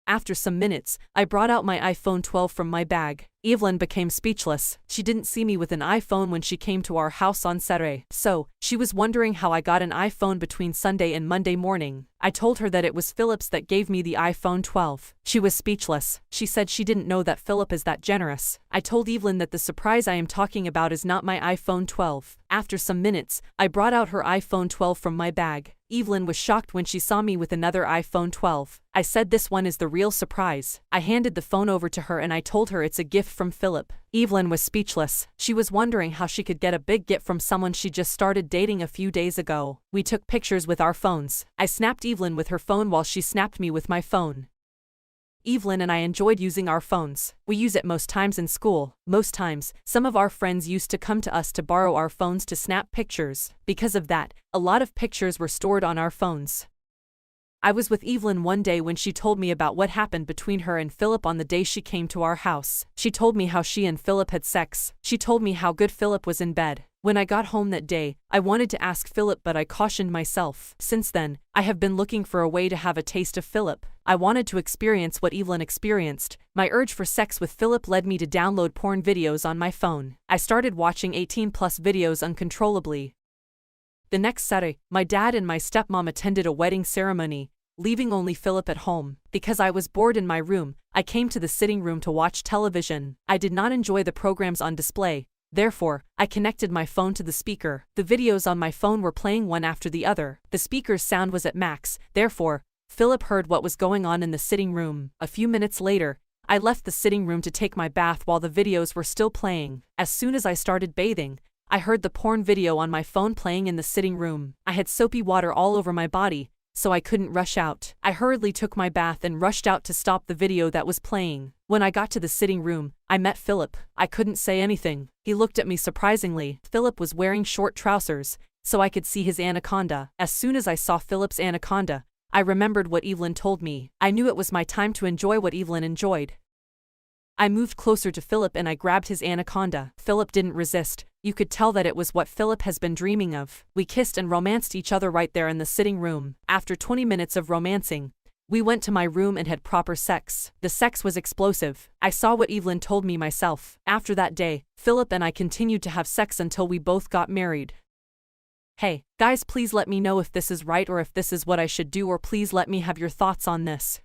After some minutes, I brought out my iPhone 12 from my bag. Evelyn became speechless. She didn't see me with an iPhone when she came to our house on Saturday, so she was wondering how I got an iPhone between Sunday and Monday morning. I told her that it was Philip's that gave me the iPhone 12. She was speechless. She said she didn't know that Philip is that generous. I told Evelyn that the surprise I am talking about is not my iPhone 12. After some minutes, I brought out her iPhone 12 from my bag. Evelyn was shocked when she saw me with another iPhone 12. I said this one is the real surprise. I handed the phone over to her and I told her it's a gift from Philip. Evelyn was speechless. She was wondering how she could get a big gift from someone she just started dating a few days ago. We took pictures with our phones. I snapped Evelyn with her phone while she snapped me with my phone. Evelyn and I enjoyed using our phones. We use it most times in school. Most times, some of our friends used to come to us to borrow our phones to snap pictures. Because of that, a lot of pictures were stored on our phones. I was with Evelyn one day when she told me about what happened between her and Philip on the day she came to our house. She told me how she and Philip had sex. She told me how good Philip was in bed. When I got home that day, I wanted to ask Philip but I cautioned myself. Since then, I have been looking for a way to have a taste of Philip. I wanted to experience what Evelyn experienced. My urge for sex with Philip led me to download porn videos on my phone. I started watching 18+ videos uncontrollably. The next Saturday, my dad and my stepmom attended a wedding ceremony, leaving only Philip at home. Because I was bored in my room, I came to the sitting room to watch television. I did not enjoy the programs on display. Therefore, I connected my phone to the speaker. The videos on my phone were playing one after the other. The speaker's sound was at max. Therefore, Philip heard what was going on in the sitting room. A few minutes later, I left the sitting room to take my bath while the videos were still playing. As soon as I started bathing, I heard the porn video on my phone playing in the sitting room. I had soapy water all over my body, so I couldn't rush out. I hurriedly took my bath and rushed out to stop the video that was playing. When I got to the sitting room, I met Philip. I couldn't say anything. He looked at me surprisingly. Philip was wearing short trousers, so I could see his anaconda. As soon as I saw Philip's anaconda, I remembered what Evelyn told me. I knew it was my time to enjoy what Evelyn enjoyed. I moved closer to Philip and I grabbed his anaconda. Philip didn't resist. You could tell that it was what Philip has been dreaming of. We kissed and romanced each other right there in the sitting room. After 20 minutes of romancing, we went to my room and had proper sex. The sex was explosive. I saw what Evelyn told me myself. After that day, Philip and I continued to have sex until we both got married. Hey, guys, please let me know if this is right or if this is what I should do, or please let me have your thoughts on this.